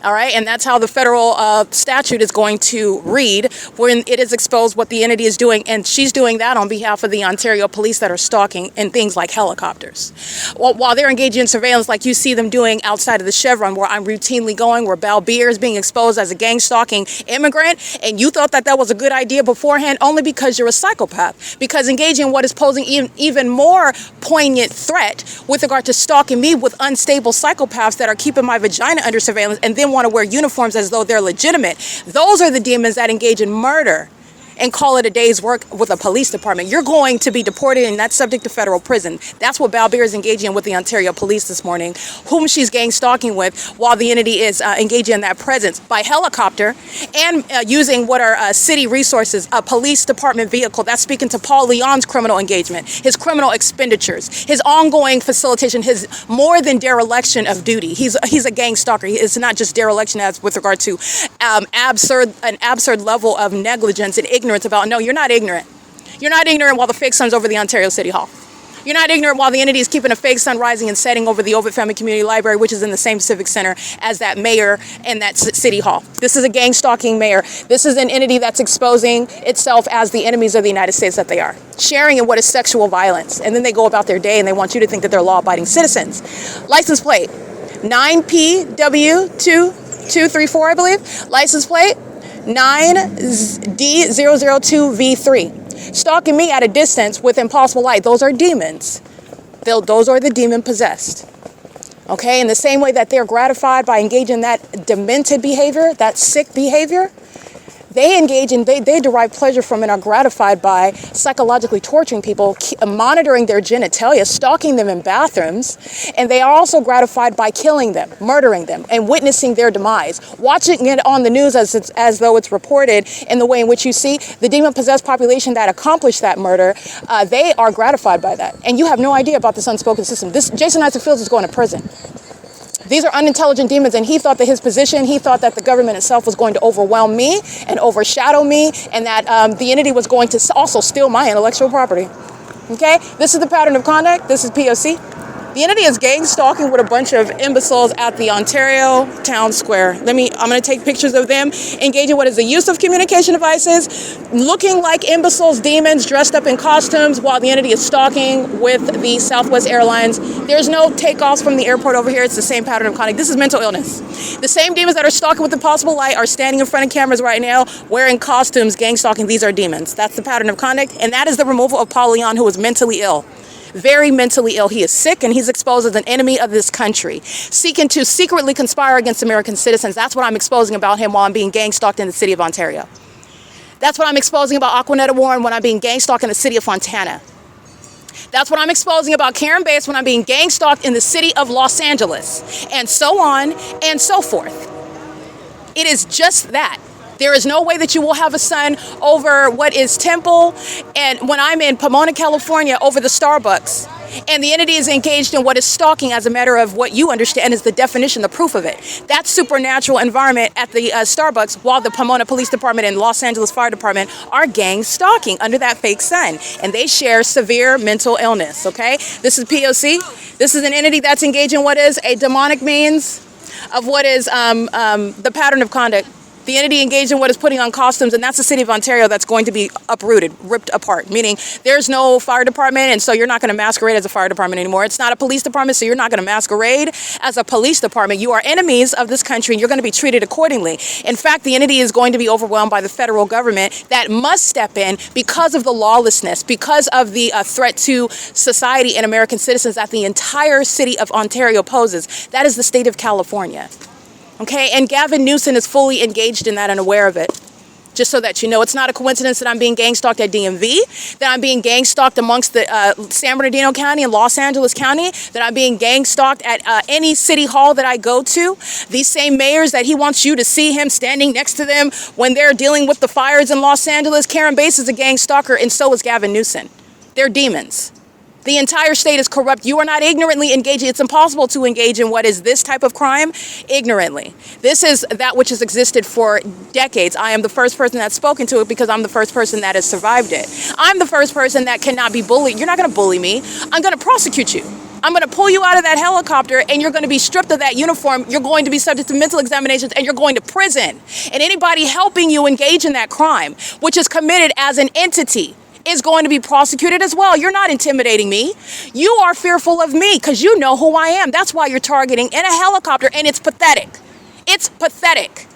Speaker 2: All right, and that's how the federal statute is going to read when it is exposed what the entity is doing, and she's doing that on behalf of the Ontario police that are stalking in things like helicopters. While they're engaging in surveillance like you see them doing outside of the Chevron, where I'm routinely going, where Balbier is being exposed as a gang-stalking immigrant, and you thought that that was a good idea beforehand only because you're a psychopath, because engaging in what is posing even more poignant threat with regard to stalking me with unstable psychopaths that are keeping my vagina under surveillance and then want to wear uniforms as though they're legitimate. Those are the demons that engage in murder and call it a day's work with a police department. You're going to be deported, and that's subject to federal prison. That's what Balbier is engaging in with the Ontario police this morning, whom she's gang stalking with, while the entity is engaging in that presence by helicopter and using what are city resources, a police department vehicle. That's speaking to Paul Leon's criminal engagement, his criminal expenditures, his ongoing facilitation, his more than dereliction of duty. He's a gang stalker. It's not just dereliction as with regard to an absurd level of negligence and ignorance about, no, you're not ignorant. You're not ignorant while the fake sun's over the Ontario City Hall. You're not ignorant while the entity is keeping a fake sun rising and setting over the OVITT Family Community Library, which is in the same civic center as that mayor and that city hall. This is a gang stalking mayor. This is an entity that's exposing itself as the enemies of the United States that they are, sharing in what is sexual violence. And then they go about their day and they want you to think that they're law-abiding citizens. License plate 9PW2234, I believe. License plate 9D002V3. Stalking me at a distance with impossible light. Those are demons. Those are the demon possessed. Okay, in the same way that they're gratified by engaging in that demented behavior, that sick behavior, they engage in, they derive pleasure from and are gratified by psychologically torturing people, monitoring their genitalia, stalking them in bathrooms, and they are also gratified by killing them, murdering them, and witnessing their demise. Watching it on the news as though it's reported in the way in which you see the demon-possessed population that accomplished that murder, they are gratified by that. And you have no idea about this unspoken system. This Jason Isaac Fields is going to prison. These are unintelligent demons, and he thought that his position, he thought that the government itself was going to overwhelm me and overshadow me, and that the entity was going to also steal my intellectual property. Okay, this is the pattern of conduct. This is P.O.C. The entity is gang stalking with a bunch of imbeciles at the Ontario Town Square. I'm going to take pictures of them engaging what is the use of communication devices, looking like imbeciles, demons, dressed up in costumes, while the entity is stalking with the Southwest Airlines. There's no takeoffs from the airport over here. It's the same pattern of conduct. This is mental illness. The same demons that are stalking with impossible light are standing in front of cameras right now wearing costumes, gang stalking. These are demons. That's the pattern of conduct, and that is the removal of Paul Leon, who is mentally ill. Very mentally ill. He is sick, and he's exposed as an enemy of this country, seeking to secretly conspire against American citizens. That's what I'm exposing about him while I'm being gang stalked in the city of Ontario. That's what I'm exposing about Aquanetta Warren when I'm being gang stalked in the city of Fontana. That's what I'm exposing about Karen Bates when I'm being gang stalked in the city of Los Angeles, and so on and so forth. It is just that. There is no way that you will have a son over what is Temple, and when I'm in Pomona, California, over the Starbucks, and the entity is engaged in what is stalking as a matter of what you understand is the definition, the proof of it. That supernatural environment at the Starbucks, while the Pomona Police Department and Los Angeles Fire Department are gang stalking under that fake sun, and they share severe mental illness, okay? This is P.O.C. This is an entity that's engaged in what is a demonic means of what is the pattern of conduct. The entity engaged in what is putting on costumes, and that's the city of Ontario that's going to be uprooted, ripped apart, meaning there's no fire department, and so you're not going to masquerade as a fire department anymore. It's not a police department, so you're not going to masquerade as a police department. You are enemies of this country, and you're going to be treated accordingly. In fact, the entity is going to be overwhelmed by the federal government that must step in because of the lawlessness, because of the threat to society and American citizens that the entire city of Ontario poses. That is the state of California. Okay, and Gavin Newsom is fully engaged in that and aware of it. Just so that you know, it's not a coincidence that I'm being gang stalked at DMV, that I'm being gang stalked amongst the San Bernardino County and Los Angeles County, that I'm being gang stalked at any city hall that I go to. These same mayors that he wants you to see him standing next to them when they're dealing with the fires in Los Angeles. Karen Bates is a gang stalker, and so is Gavin Newsom. They're demons. The entire state is corrupt. You are not ignorantly engaging. It's impossible to engage in what is this type of crime ignorantly. This is that which has existed for decades. I am the first person that's spoken to it because I'm the first person that has survived it. I'm the first person that cannot be bullied. You're not going to bully me. I'm going to prosecute you. I'm going to pull you out of that helicopter and you're going to be stripped of that uniform. You're going to be subject to mental examinations and you're going to prison. And anybody helping you engage in that crime, which is committed as an entity, is going to be prosecuted as well. You're not intimidating me. You are fearful of me because you know who I am. That's why you're targeting in a helicopter, and it's pathetic. It's pathetic.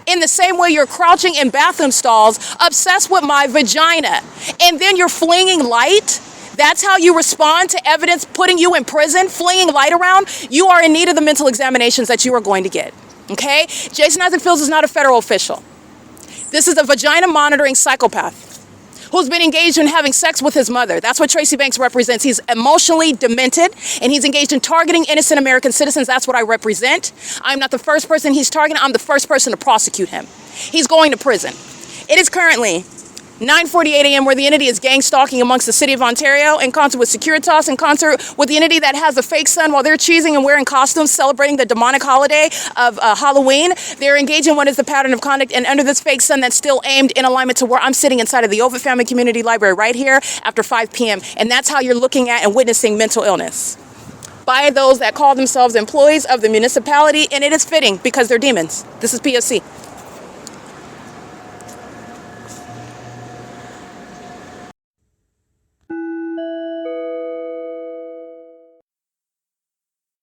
Speaker 2: In the same way you're crouching in bathroom stalls, obsessed with my vagina, and then you're flinging light. That's how you respond to evidence putting you in prison, flinging light around. You are in need of the mental examinations that you are going to get, okay? Jason Isaac Fields is not a federal official. This is a vagina monitoring psychopath who's been engaged in having sex with his mother. That's what Tracy Banks represents. He's emotionally demented, and he's engaged in targeting innocent American citizens. That's what I represent. I'm not the first person he's targeting. I'm the first person to prosecute him. He's going to prison. It is currently 9:48 a.m. where the entity is gang stalking amongst the city of Ontario in concert with Securitas, in concert with the entity that has a fake sun while they're cheesing and wearing costumes celebrating the demonic holiday of Halloween. They're engaging in what is the pattern of conduct, and under this fake sun that's still aimed in alignment to where I'm sitting inside of the OVITT Family Community Library right here after 5 p.m. And that's how you're looking at and witnessing mental illness by those that call themselves employees of the municipality, and it is fitting because they're demons. This is P.O.C.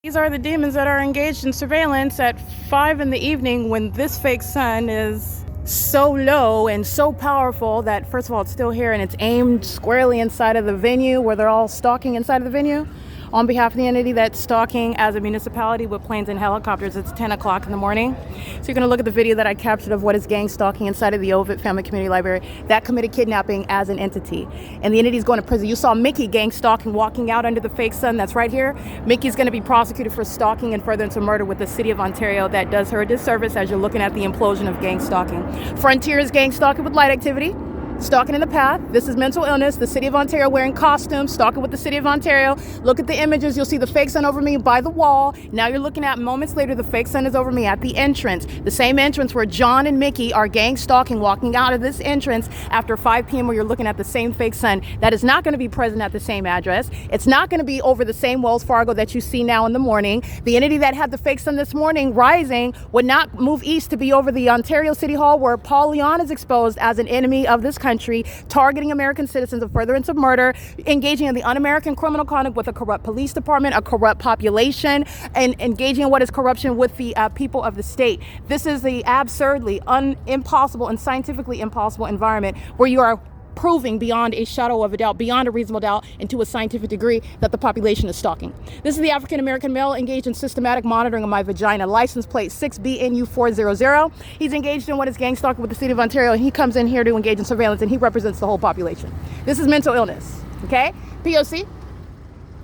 Speaker 1: These are the demons that are engaged in surveillance at 5 in the evening when this fake sun is so low and so powerful that, first of all, it's still here and it's aimed squarely inside of the venue where they're all stalking inside of the venue. On behalf of the entity that's stalking as a municipality with planes and helicopters, it's 10 o'clock in the morning. So you're going to look at the video that I captured of what is gang stalking inside of the OVITT Family Community Library that committed kidnapping as an entity. And the entity is going to prison. You saw Mickey gang stalking walking out under the fake sun that's right here. Mickey's going to be prosecuted for stalking and furtherance of murder with the city of Ontario. That does her a disservice as you're looking at the implosion of gang stalking. Frontier is gang stalking with light activity. Stalking in the path. This is mental illness. The city of Ontario wearing costumes, stalking with the city of Ontario. Look at the images. You'll see the fake sun over me by the wall. Now you're looking at moments later, the fake sun is over me at the entrance. The same entrance where John and Mickey are gang stalking, walking out of this entrance after 5 p.m. where you're looking at the same fake sun. That is not going to be present at the same address. It's not going to be over the same Wells Fargo that you see now in the morning. The entity that had the fake sun this morning rising would not move east to be over the Ontario City Hall where Paul Leon is exposed as an enemy of this country, targeting American citizens of furtherance of murder, engaging in the un-American criminal conduct with a corrupt police department, a corrupt population, and engaging in what is corruption with the people of the state. This is the absurdly impossible and scientifically impossible environment where you are proving beyond a shadow of a doubt, beyond a reasonable doubt, and to a scientific degree that the population is stalking. This is the African-American male engaged in systematic monitoring of my vagina. License plate 6BNU400. He's engaged in what is gang stalking with the city of Ontario, and he comes in here to engage in surveillance, and he represents the whole population. This is mental illness, okay? P.O.C.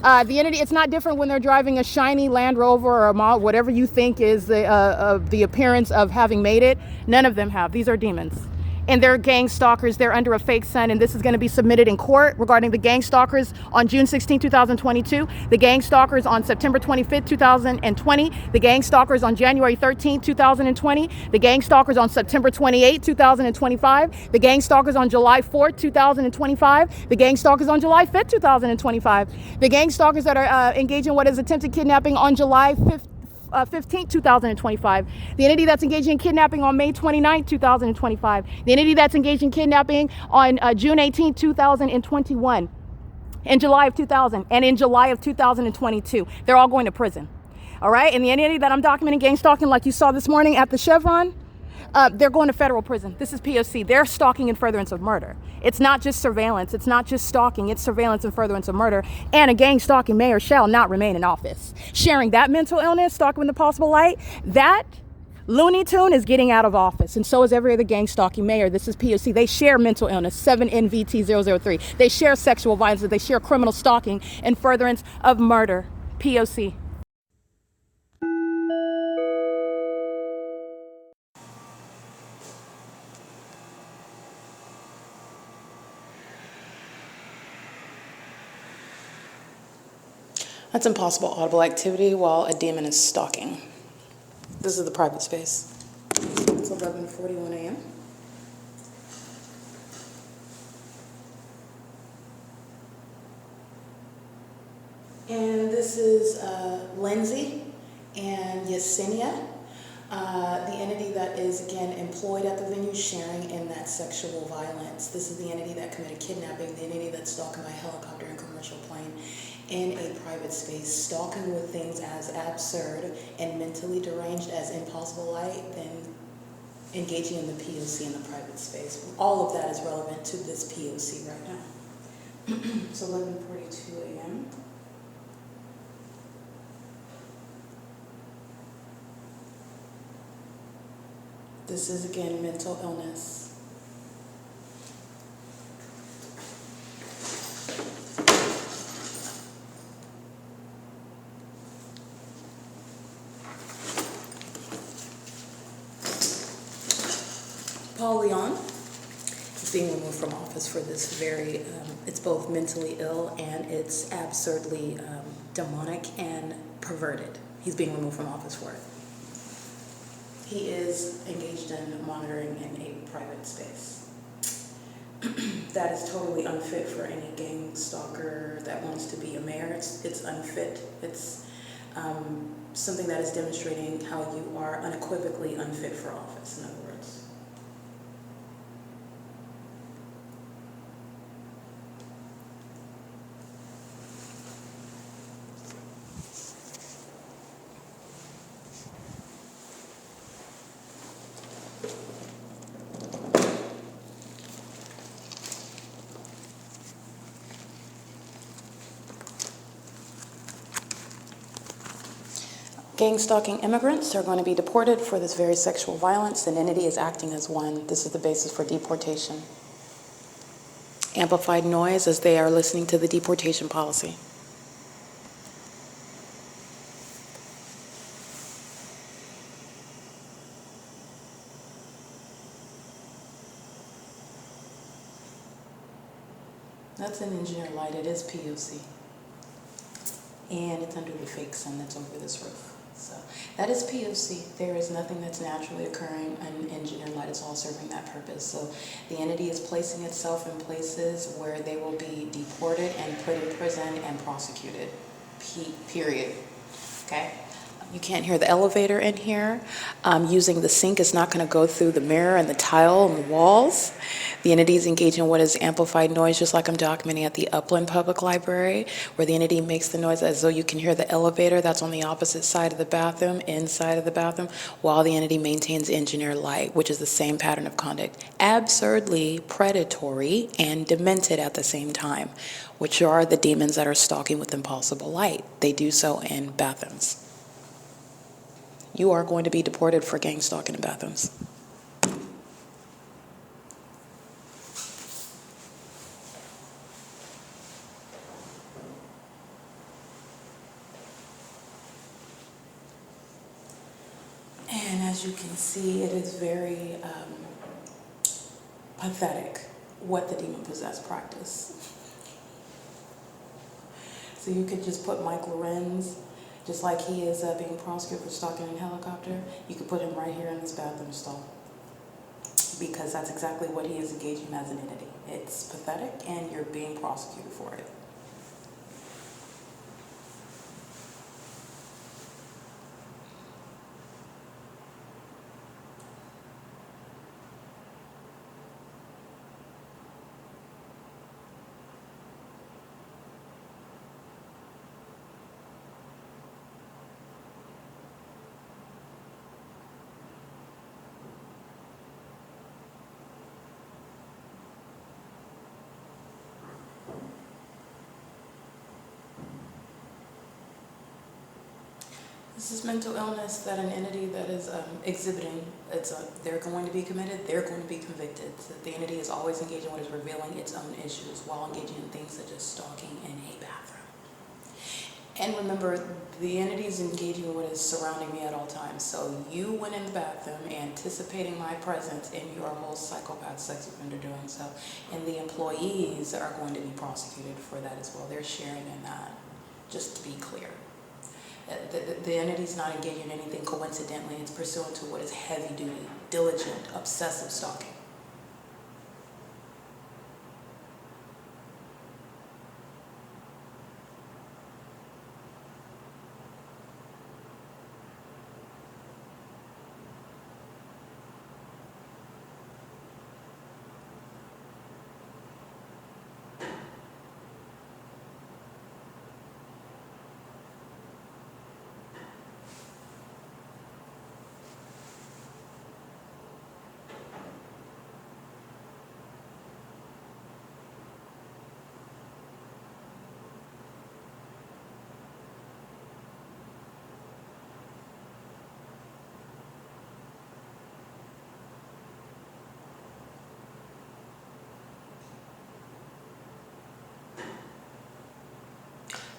Speaker 1: The entity, it's not different when they're driving a shiny Land Rover or a model, whatever you think is the appearance of having made it. None of them have. These are demons. And they're gang stalkers. They're under a fake sun, and this is going to be submitted in court regarding the gang stalkers on June 16, 2022, the gang stalkers on September 25th, 2020, the gang stalkers on January 13th, 2020, the gang stalkers on September 28th, 2025, the gang stalkers on July 4th, 2025, the gang stalkers on July 5th, 2025, the gang stalkers that are engaged in what is attempted kidnapping on July 5th, 15th, 2025. The entity that's engaging in kidnapping on May 29th, 2025. The entity that's engaged in kidnapping on June 18th, 2021. In July of 2000 and in July of 2022. They're all going to prison. All right? And the entity that I'm documenting gang stalking like you saw this morning at the CHEVRON, they're going to federal prison. This is P.O.C. They're stalking in furtherance of murder. It's not just surveillance. It's not just stalking. It's surveillance and furtherance of murder. And a gang stalking mayor shall not remain in office. Sharing that mental illness, stalking in the possible light, that Looney Tune is getting out of office. And so is every other gang stalking mayor. This is P.O.C. They share mental illness, 7NVT003. They share sexual violence. They share criminal stalking and furtherance of murder. P.O.C. That's impossible audible activity while a demon is stalking. This is the private space. It's 11:41 a.m. And this is Lindsay and Yesenia, the entity that is, again, employed at the venue sharing in that sexual violence. This is the entity that committed kidnapping, the entity that's stalking by helicopter and commercial plane in a private space, stalking with things as absurd and mentally deranged as Impossible Light, then engaging in the P.O.C. in the private space. All of that is relevant to this P.O.C. right now. It's 11:42 a.m. This is, again, mental illness. Paul Leon is being removed from office for this very, it's both mentally ill and it's absurdly demonic and perverted. He's being removed from office for it. He is engaged in monitoring in a private space. That is totally unfit for any gang stalker that wants to be a mayor. It's unfit. It's something that is demonstrating how you are unequivocally unfit for office, in other words. Gang stalking immigrants are going to be deported for this very sexual violence. An entity is acting as one. This is the basis for deportation. Amplified noise as they are listening to the deportation policy. That's an engineer light. It is P.O.C. And it's under the fake sun that's over this roof. So that is P.O.C. There is nothing that's naturally occurring in engineer light. It's all serving that purpose. So the entity is placing itself in places where they will be deported and put in prison and prosecuted. Period. Okay? You can't hear the elevator in here. Using the sink is not going to go through the mirror and the tile and the walls. The entity is engaging in what is amplified noise, just like I'm documenting at the Upland Public Library, where the entity makes the noise as though you can hear the elevator that's on the opposite side of the bathroom, inside of the bathroom, while the entity maintains engineer light, which is the same pattern of conduct. Absurdly predatory and demented at the same time, which are the demons that are stalking with impossible light. They do so in bathrooms. You are going to be deported for gang stalking in bathrooms. And as you can see, it is very pathetic what the demon-possessed practice. So you could just put Mike LORENZ, just like he is being prosecuted for stalking in a helicopter, you could put him right here in this bathroom stall. Because that's exactly what he is engaging as an entity. It's pathetic and you're being prosecuted for it. This is mental illness that an entity that is exhibiting, they're going to be committed, they're going to be convicted. So the entity is always engaging in what is revealing its own issues while engaging in things such as stalking in a bathroom. And remember, the entity is engaging in what is surrounding me at all times. So you went in the bathroom anticipating my presence and you are a whole psychopath sex offender doing so. And the employees are going to be prosecuted for that as well. They're sharing in that, just to be clear. The entity's not engaging in anything coincidentally. It's pursuant to what is heavy-duty, diligent, obsessive stalking.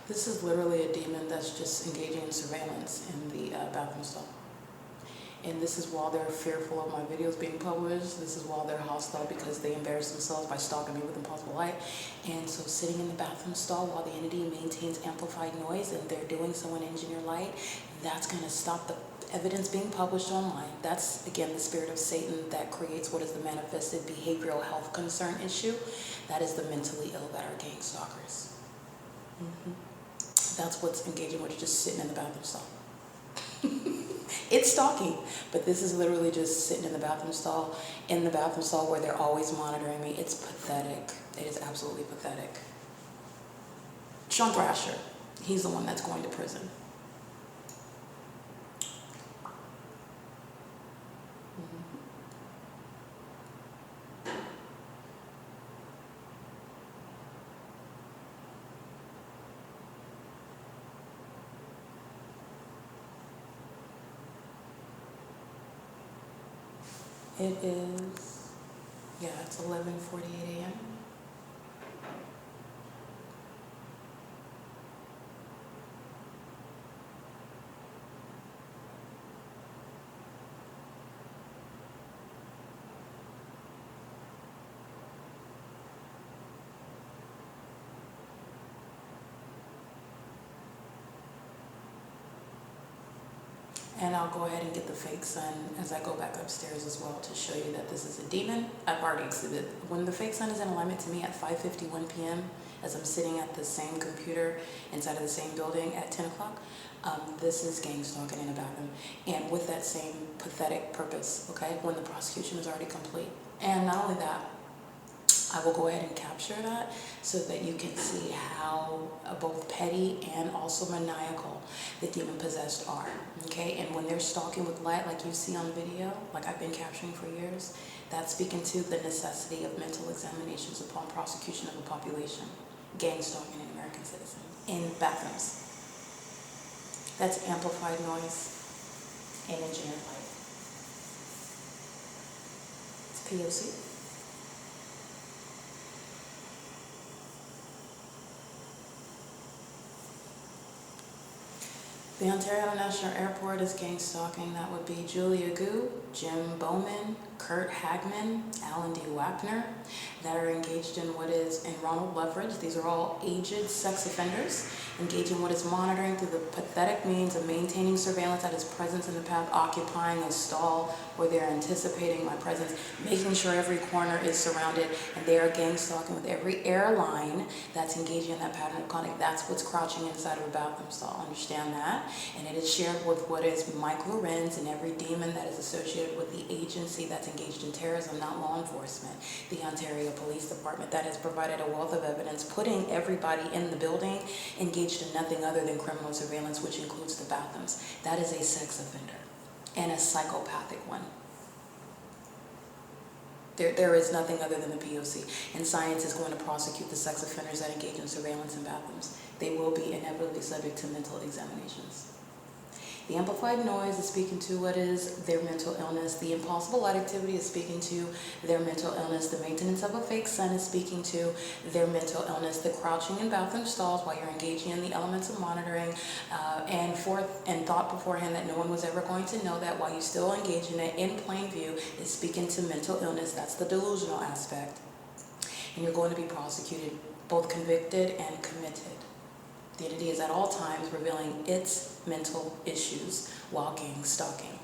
Speaker 1: This is literally a demon that's just engaging in surveillance in the bathroom stall. And this is while they're fearful of my videos being published. This is while they're hostile because they embarrass themselves by stalking me with impossible light. And so sitting in the bathroom stall while the entity maintains amplified noise and they're doing so in engineer light, that's going to stop the evidence being published online. That's, again, the spirit of Satan that creates what is the manifested behavioral health concern issue. That is the mentally ill that are gang stalkers. That's what's engaging with just sitting in the bathroom stall. It's stalking, but this is literally just sitting in the bathroom stall where they're always monitoring me. It's pathetic. It is absolutely pathetic. Sean Thrasher, he's the one that's going to prison. It is, yeah, it's 11:48 a.m. And I'll go ahead and get the fake sun as I go back upstairs as well to show you that this is a demon. I've already exhibited. When the fake sun is in alignment to me at 5:51 p.m. as I'm sitting at the same computer inside of the same building at 10 o'clock, this is gang stalking in a bathroom. And with that same pathetic purpose, okay, when the prosecution is already complete. And not only that, I will go ahead and capture that so that you can see how both petty and also maniacal the demon-possessed are, okay? And when they're stalking with light, like you see on video, like I've been capturing for years, that's speaking to the necessity of mental examinations upon prosecution of the population, gang stalking in American citizens, in bathrooms. That's amplified noise and engineered light. It's P.O.C. The Ontario International Airport is gang stalking. That would be Julia Gu, Jim Bowman, Kurt Hagman, Alan D. Wapner, that are engaged in what is, and Ronald Leverage. These are all aged sex offenders engaged in what is monitoring through the pathetic means of maintaining surveillance at his presence in the path, occupying a stall where they're anticipating my presence, making sure every corner is surrounded, and they are gang stalking with every airline that's engaging in that pattern of conduct. That's what's crouching inside of a bathroom stall. Understand that? And it is shared with what is Mike Lorenz and every demon that is associated with the agency that's engaged in terrorism, not law enforcement, the Ontario Police Department, that has provided a wealth of evidence, putting everybody in the building engaged in nothing other than criminal surveillance, which includes the bathrooms. That is a sex offender, and a psychopathic one. There is nothing other than the P.O.C. And science is going to prosecute the sex offenders that engage in surveillance in bathrooms. They will be inevitably subject to mental examinations. The amplified noise is speaking to what is their mental illness. The impossible light activity is speaking to their mental illness. The maintenance of a fake sun is speaking to their mental illness. The crouching in bathroom stalls while you're engaging in the elements of monitoring and thought beforehand that no one was ever going to know that while you still engage in it in plain view is speaking to mental illness. That's the delusional aspect. And you're going to be prosecuted, both convicted and committed. The entity is at all times revealing its mental issues while gang stalking.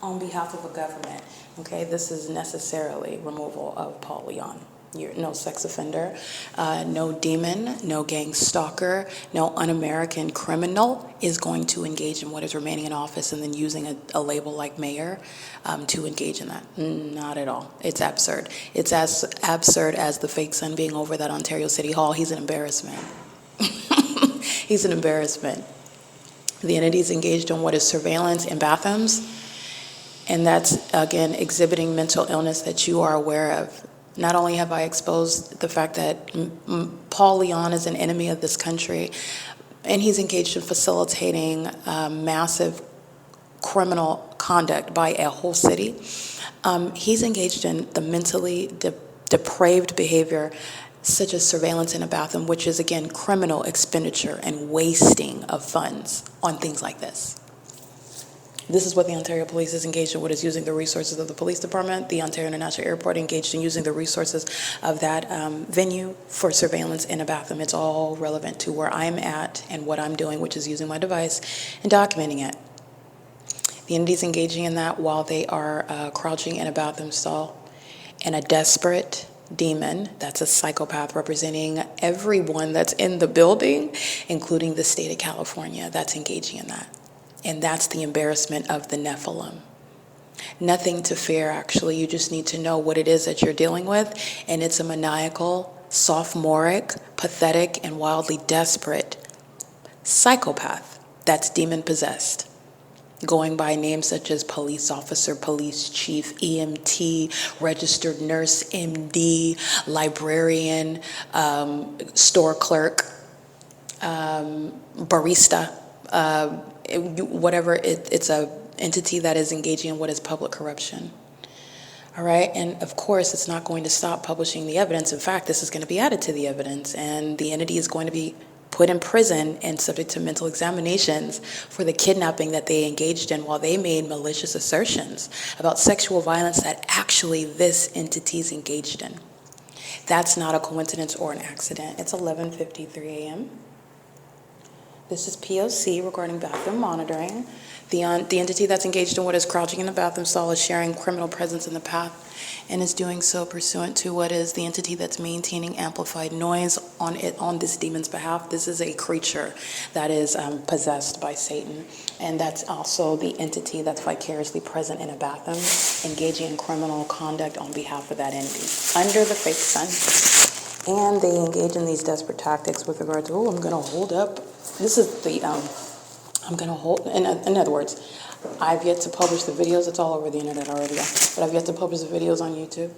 Speaker 1: On behalf of a government, okay, this is necessarily removal of Paul Leon. You're no sex offender, no demon, no gang stalker, no un-American criminal is going to engage in what is remaining in office and then using a label like mayor to engage in that. Not at all. It's absurd. It's as absurd as the fake sun being over that Ontario City Hall. He's an embarrassment. He's an embarrassment. The entity is engaged in what is surveillance in bathrooms, and that's, again, exhibiting mental illness that you are aware of. Not only have I exposed the fact that Paul Leon is an enemy of this country, and he's engaged in facilitating massive criminal conduct by a whole city, he's engaged in the mentally depraved behavior such as surveillance in a bathroom, which is, again, criminal expenditure and wasting of funds on things like this. This is what the Ontario Police is engaged in, what is using the resources of the police department. The Ontario International Airport engaged in using the resources of that venue for surveillance in a bathroom. It's all relevant to where I'm at and what I'm doing, which is using my device and documenting it. The entities engaging in that while they are crouching in a bathroom stall, and a desperate demon, that's a psychopath representing everyone that's in the building, including the state of California, that's engaging in that. And that's the embarrassment of the Nephilim. Nothing to fear, actually. You just need to know what it is that you're dealing with, and it's a maniacal, sophomoric, pathetic, and wildly desperate psychopath that's demon-possessed, going by names such as police officer, police chief, EMT, registered nurse, MD, librarian, store clerk, barista, whatever. It's a entity that is engaging in what is public corruption. All right, and of course, it's not going to stop publishing the evidence. In fact, this is going to be added to the evidence, and the entity is going to be put in prison and subject to mental examinations for the kidnapping that they engaged in while they made malicious assertions about sexual violence that actually this entity is engaged in. That's not a coincidence or an accident. It's 11:53 a.m. This is P.O.C. regarding bathroom monitoring. The entity that's engaged in what is crouching in the bathroom stall is sharing criminal presence in the path and is doing so pursuant to what is the entity that's maintaining amplified noise on this demon's behalf. This is a creature that is possessed by Satan, and that's also the entity that's vicariously present in a bathroom, engaging in criminal conduct on behalf of that entity under the fake sun. And they engage in these desperate tactics with regard to, I'm going to hold up. This is the, I'm going to hold, in other words, I've yet to publish the videos. It's all over the internet already, but I've yet to publish the videos on YouTube.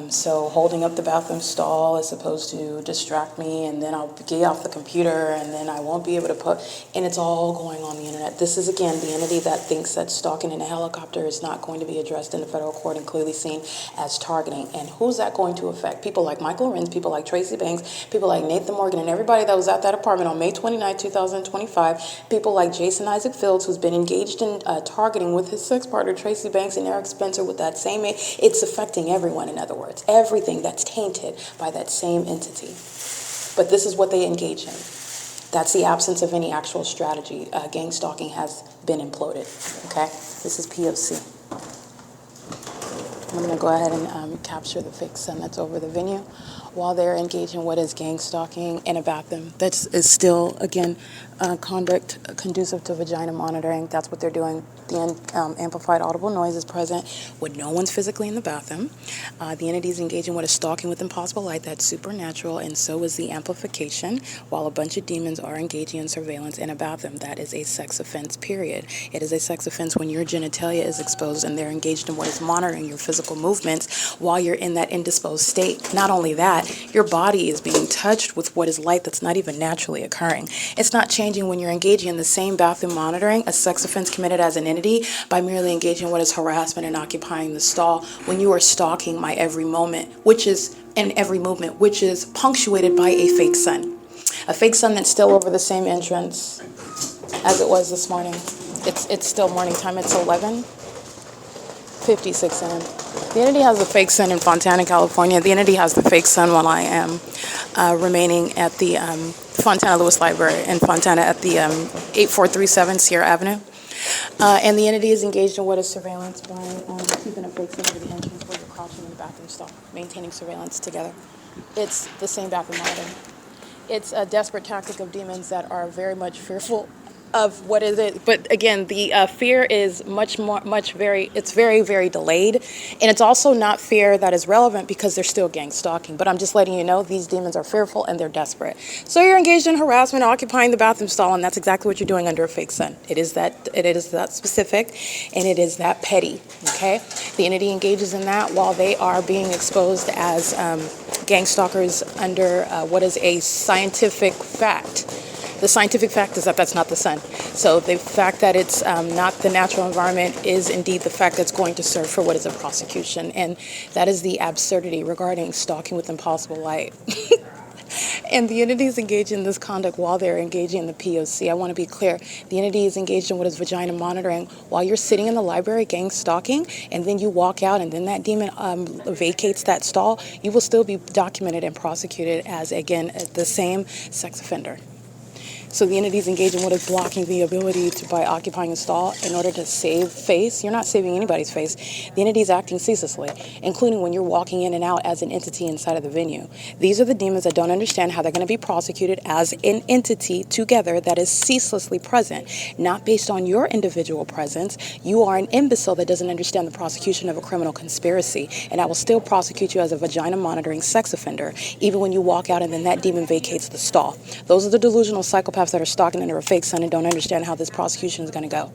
Speaker 1: So holding up the bathroom stall is supposed to distract me, and then I'll get off the computer, and then I won't be able to and it's all going on the internet. This is, again, the entity that thinks that stalking in a helicopter is not going to be addressed in the federal court and clearly seen as targeting. And who's that going to affect? People like Michael Lorenz, people like Tracy Banks, people like Nathan Morgan, and everybody that was at that apartment on May 29, 2025, people like Jason Isaac Fields, who's been engaged in targeting with his sex partner, Tracy Banks, and Eric Spencer with that same, it's affecting everyone, in other words, everything that's tainted by that same entity. But this is what they engage in. That's the absence of any actual strategy. Gang stalking has been imploded, okay? This is P.O.C. I'm going to go ahead and capture the fake sun that's over the venue while they're engaging in what is gang stalking in a bathroom. That is still, again, conduct conducive to vagina monitoring. That's what they're doing. The amplified audible noise is present when no one's physically in the bathroom. The entity is engaging in what is stalking with impossible light. That's supernatural, and so is the amplification, while a bunch of demons are engaging in surveillance in a bathroom. That is a sex offense, period. It is a sex offense when your genitalia is exposed and they're engaged in what is monitoring your physical movements while you're in that indisposed state. Not only that, your body is being touched with what is light that's not even naturally occurring. It's not changing when you're engaging in the same bathroom monitoring, a sex offense committed as an entity, by merely engaging in what is harassment and occupying the stall, when you are stalking my every moment, which is, and every movement, which is punctuated by a fake sun. A fake sun that's still over the same entrance as it was this morning. It's still morning time. It's 11:56 a.m. The entity has the fake sun in Fontana, California. The entity has the fake sun while I am remaining at the Fontana Lewis Library in Fontana at the 8437 Sierra Avenue. And the entity is engaged in what is surveillance by keeping a fake sun over the entrance where you're crouching in the bathroom stall, maintaining surveillance together. It's the same bathroom monitoring. It's a desperate tactic of demons that are very much fearful of what is it. But again, the fear is it's very, very delayed. And it's also not fear that is relevant because they're still gang stalking. But I'm just letting you know these demons are fearful and they're desperate. So you're engaged in harassment, occupying the bathroom stall, and that's exactly what you're doing under a fake sun. It is that specific, and it is that petty, okay? The entity engages in that while they are being exposed as gang stalkers under what is a scientific fact. The scientific fact is that that's not the sun. So the fact that it's not the natural environment is indeed the fact that's going to serve for what is a prosecution. And that is the absurdity regarding stalking with impossible light. And the entities engaged in this conduct while they're engaging in the P.O.C. I want to be clear. The entity is engaged in what is vagina monitoring while you're sitting in the library gang stalking, and then you walk out and then that demon vacates that stall. You will still be documented and prosecuted as, again, the same sex offender. So the entities engaged in what is blocking the ability to, by occupying a stall in order to save face. You're not saving anybody's face. The entity is acting ceaselessly, including when you're walking in and out as an entity inside of the venue. These are the demons that don't understand how they're going to be prosecuted as an entity together that is ceaselessly present, not based on your individual presence. You are an imbecile that doesn't understand the prosecution of a criminal conspiracy, and I will still prosecute you as a vagina monitoring sex offender, even when you walk out and then that demon vacates the stall. Those are the delusional psychopaths that are stalking under a fake sun and don't understand how this prosecution is going to go.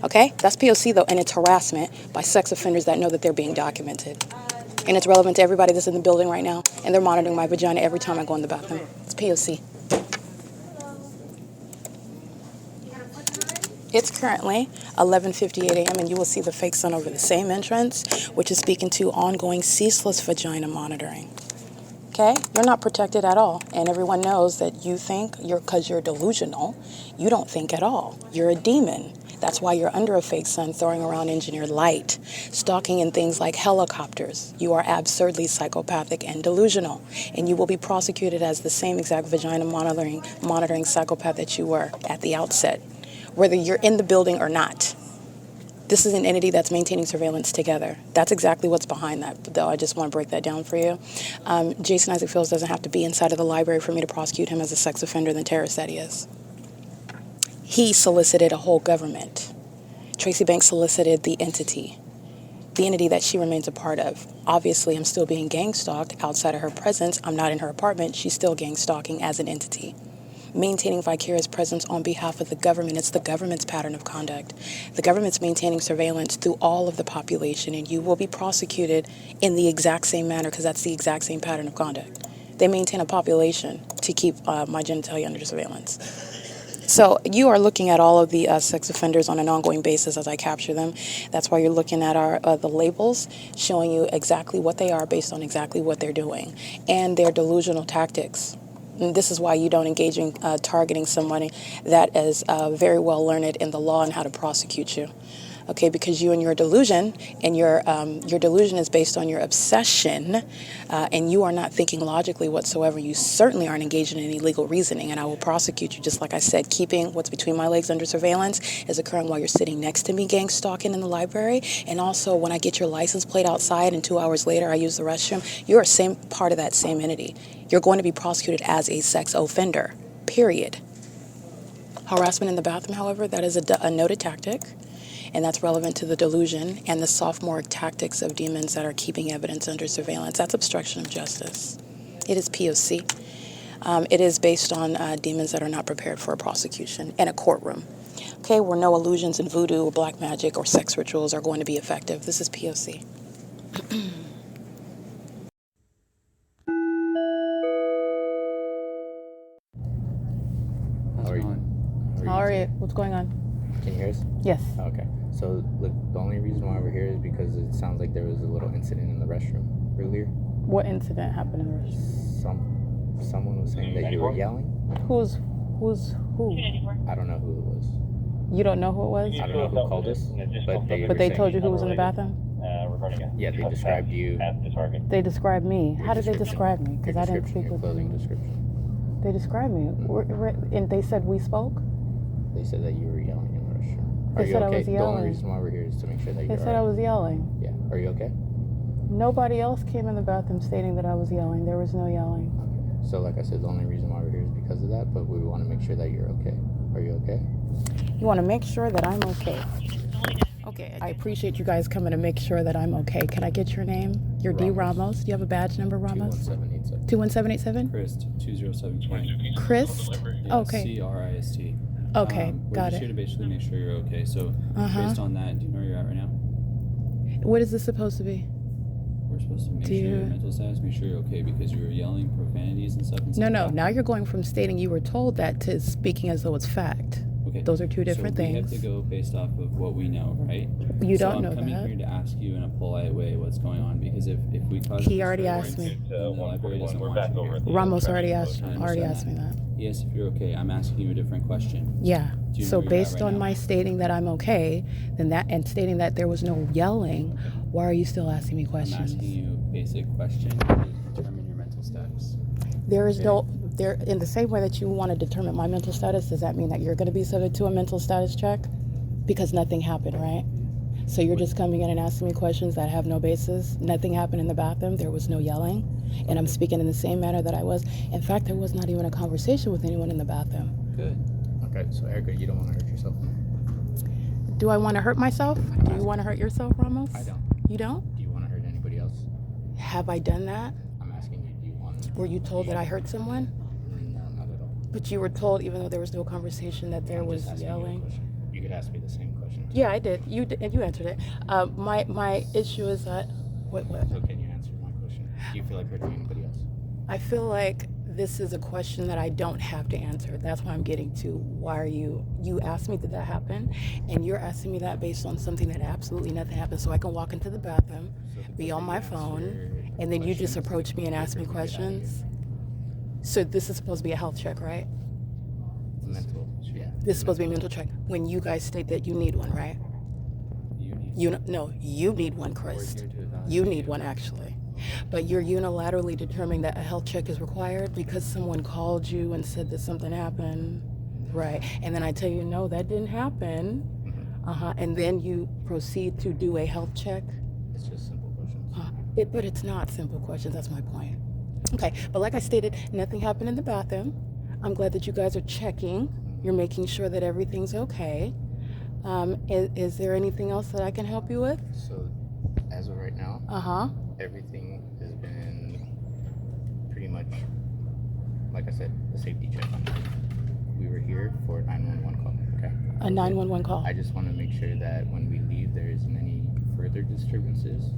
Speaker 1: Okay? That's P.O.C. though, and it's harassment by sex offenders that know that they're being documented. And it's relevant to everybody that's in the building right now, and they're monitoring my vagina every time I go in the bathroom. It's P.O.C. It's currently 11:58 a.m. and you will see the fake sun over the same entrance, which is speaking to ongoing ceaseless vagina monitoring. Okay? You're not protected at all. And everyone knows that you think because you're delusional, you don't think at all. You're a demon. That's why you're under a fake sun throwing around engineered light, stalking in things like helicopters. You are absurdly psychopathic and delusional. And you will be prosecuted as the same exact vagina monitoring psychopath that you were at the outset, whether you're in the building or not. This is an entity that's maintaining surveillance together. That's exactly what's behind that, though. I just want to break that down for you. Jason Isaac Fields doesn't have to be inside of the library for me to prosecute him as a sex offender and the terrorist that he is. He solicited a whole government. Tracy Banks solicited the entity that she remains a part of. Obviously, I'm still being gang stalked outside of her presence. I'm not in her apartment. She's still gang stalking as an entity. Maintaining vicarious presence on behalf of the government. It's the government's pattern of conduct. The government's maintaining surveillance through all of the population, and you will be prosecuted in the exact same manner because that's the exact same pattern of conduct. They maintain a population to keep my genitalia under surveillance. So you are looking at all of the sex offenders on an ongoing basis as I capture them. That's why you're looking at our the labels showing you exactly what they are based on exactly what they're doing and their delusional tactics. And this is why you don't engage in targeting somebody that is very well learned in the law and how to prosecute you. Okay, because you and your delusion, and your delusion is based on your obsession, and you are not thinking logically whatsoever. You certainly aren't engaged in any legal reasoning, and I will prosecute you. Just like I said, keeping what's between my legs under surveillance is occurring while you're sitting next to me gang stalking in the library, and also when I get your license plate outside and 2 hours later I use the restroom, you're a same part of that same entity. You're going to be prosecuted as a sex offender, period. Harassment in the bathroom, however, that is a noted tactic. And that's relevant to the delusion and the sophomoric tactics of demons that are keeping evidence under surveillance. That's obstruction of justice. It is P.O.C. It is based on demons that are not prepared for a prosecution in a courtroom. Okay, where no illusions and voodoo or black magic or sex rituals are going to be effective. This is P.O.C.
Speaker 3: How are you?
Speaker 1: How are you? What's going on?
Speaker 3: Can you hear us?
Speaker 1: Yes.
Speaker 3: Okay. So, look, the only reason why we're here is because it sounds like there was a little incident in the restroom earlier.
Speaker 1: What incident happened in the restroom?
Speaker 3: Someone was saying that you were yelling.
Speaker 1: Who's who?
Speaker 3: I don't know who it was.
Speaker 1: You don't know who it was?
Speaker 3: I don't know who called us,
Speaker 1: But they told you who was in the bathroom?
Speaker 3: Yeah, they described you.
Speaker 1: They described me. How did they describe me? Because I didn't speak
Speaker 3: your
Speaker 1: with
Speaker 3: clothing
Speaker 1: them.
Speaker 3: description.
Speaker 1: They described me. And they said we spoke?
Speaker 3: They said that you were yelling in the restroom. Are
Speaker 1: They
Speaker 3: you
Speaker 1: said I
Speaker 3: okay?
Speaker 1: was
Speaker 3: The only
Speaker 1: yelling.
Speaker 3: reason why we're here is to make sure that you're
Speaker 1: They said I was yelling.
Speaker 3: Yeah. Are you okay?
Speaker 1: Nobody else came in the bathroom stating that I was yelling. There was no yelling.
Speaker 3: Okay. So, like I said, the only reason why we're here is because of that, but we want to make sure that you're okay. Are you okay?
Speaker 1: You want to make sure that I'm okay. Okay. I appreciate you guys coming to make sure that I'm okay. Can I get your name? Your D. Ramos. Do you have a badge number, Ramos?
Speaker 3: 21787.
Speaker 1: 21787?
Speaker 4: Christ, 20720.
Speaker 1: Chris?
Speaker 4: Yeah,
Speaker 1: Okay.
Speaker 4: CRIST.
Speaker 1: Okay,
Speaker 4: We're
Speaker 1: got
Speaker 4: just
Speaker 1: it.
Speaker 4: here to basically make sure you're okay. So,
Speaker 1: Uh-huh.
Speaker 4: based on that, do you know where you're at right now?
Speaker 1: What is this supposed to be?
Speaker 4: We're supposed to make
Speaker 1: Do
Speaker 4: sure your
Speaker 1: you-
Speaker 4: mental status, make sure you're okay because you were yelling profanities and stuff.
Speaker 1: No. Now you're going from stating you were told that to speaking as though it's fact.
Speaker 4: Okay.
Speaker 1: Those are two different
Speaker 4: so we
Speaker 1: things.
Speaker 4: have to go based off of what we know, right?
Speaker 1: You
Speaker 4: so
Speaker 1: don't know
Speaker 4: I'm coming
Speaker 1: that.
Speaker 4: here to ask you in a polite way what's going on, because if we cause
Speaker 1: He
Speaker 4: a
Speaker 1: already
Speaker 4: disturbance,
Speaker 1: asked me.
Speaker 4: then the library doesn't want you here.
Speaker 1: Ramos already asked
Speaker 4: I
Speaker 1: already
Speaker 4: understand
Speaker 1: asked me that.
Speaker 4: Yes, if you're okay. I'm asking you a different question.
Speaker 1: Yeah.
Speaker 4: Do you know
Speaker 1: So
Speaker 4: where you're at
Speaker 1: based
Speaker 4: right
Speaker 1: on
Speaker 4: now?
Speaker 1: my stating that I'm okay, then that and stating that there was no yelling, why are you still asking me
Speaker 4: I'm
Speaker 1: questions?
Speaker 4: asking you a basic question to determine your mental status.
Speaker 1: There is no there in the same way that you want to determine my mental status, does that mean that you're going to be subject to a mental status check? Because nothing happened, right? So you're just coming in and asking me questions that have no basis. Nothing happened in the bathroom. There was no yelling. And I'm speaking in the same manner that I was. In fact, there was not even a conversation with anyone in the bathroom.
Speaker 4: Good.
Speaker 3: Okay, so Erica, you don't want to hurt yourself?
Speaker 1: Do I want to hurt myself? Do you want to hurt yourself, Ramos?
Speaker 3: I don't.
Speaker 1: You don't?
Speaker 3: Do you want to hurt anybody else?
Speaker 1: Have I done that?
Speaker 3: I'm asking you, do you want to?
Speaker 1: Were you told that I hurt someone?
Speaker 3: No, not at all.
Speaker 1: But you were told, even though there was no conversation, that there
Speaker 3: I'm
Speaker 1: was
Speaker 3: just asking you a
Speaker 1: yelling.
Speaker 3: question. You could ask me the same question.
Speaker 1: Yeah, I did. You did, and you answered it. My issue is that what?
Speaker 3: So can you answer my question? Do you feel like hurting anybody else?
Speaker 1: I feel like this is a question that I don't have to answer. That's why I'm getting to why are you asked me did that happen, and you're asking me that based on something that absolutely nothing happened. So I can walk into the bathroom, be on my phone, and then you just approach me and ask me questions. So this is supposed to be a health check, right?
Speaker 3: Mental, yeah.
Speaker 1: This is supposed to be a mental check. When you guys state that you need one, right? You need one, Chris. You need one, actually. But you're unilaterally determining that a health check is required because someone called you and said that something happened, right? And then I tell you, no, that didn't happen. And then you proceed to do a health check.
Speaker 3: It's just simple questions.
Speaker 1: But it's not simple questions. That's my point. Okay, but like I stated, nothing happened in the bathroom. I'm glad that you guys are checking. You're making sure that everything's okay. Is there anything else that I can help you with?
Speaker 3: So, as of right now, everything has been pretty much, like I said, a safety check. We were here for a 911 call, okay?
Speaker 1: A 911 call.
Speaker 3: I just want to make sure that when we leave, there isn't any further disturbances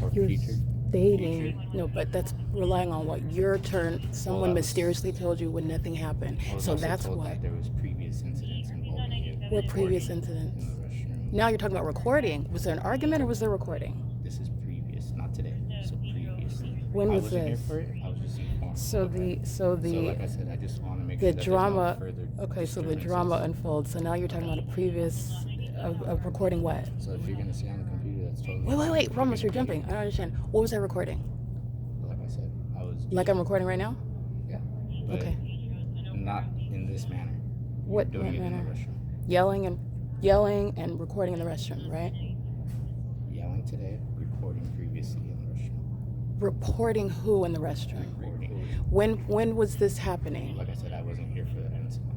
Speaker 3: or
Speaker 1: You're
Speaker 3: future.
Speaker 1: stating, no, but that's relying on what your turn. Someone mysteriously told you when nothing happened.
Speaker 3: I was
Speaker 1: So
Speaker 3: also
Speaker 1: that's
Speaker 3: told
Speaker 1: why.
Speaker 3: that there was previous incidents involving you.
Speaker 1: What previous
Speaker 3: recording
Speaker 1: incidents?
Speaker 3: in the restroom.
Speaker 1: Now you're talking about recording. Was there an argument or was there recording?
Speaker 3: This is previous, not today. So previously.
Speaker 1: When
Speaker 3: I
Speaker 1: was
Speaker 3: wasn't
Speaker 1: this?
Speaker 3: here for it. I was just informed.
Speaker 1: So
Speaker 3: So like I said, I just want to make
Speaker 1: the
Speaker 3: sure that
Speaker 1: drama.
Speaker 3: there's no further
Speaker 1: Okay, so the
Speaker 3: disturbances.
Speaker 1: drama unfolds. So now you're talking about a previous of recording what?
Speaker 3: So if you're gonna see on the computer, that's totally.
Speaker 1: Wait, Ramos, you're jumping. I don't understand. What was I recording?
Speaker 3: Like I said, I was.
Speaker 1: Like I'm recording right now?
Speaker 3: Yeah. But
Speaker 1: Okay.
Speaker 3: Not in this manner.
Speaker 1: What
Speaker 3: You're doing it in
Speaker 1: manner?
Speaker 3: the restroom.
Speaker 1: Yelling and recording in the restroom, right?
Speaker 3: Yelling today, recording previously in the restroom.
Speaker 1: Reporting who in the restroom?
Speaker 3: Recording.
Speaker 1: When was this happening?
Speaker 3: Like I said, I wasn't here for that incident.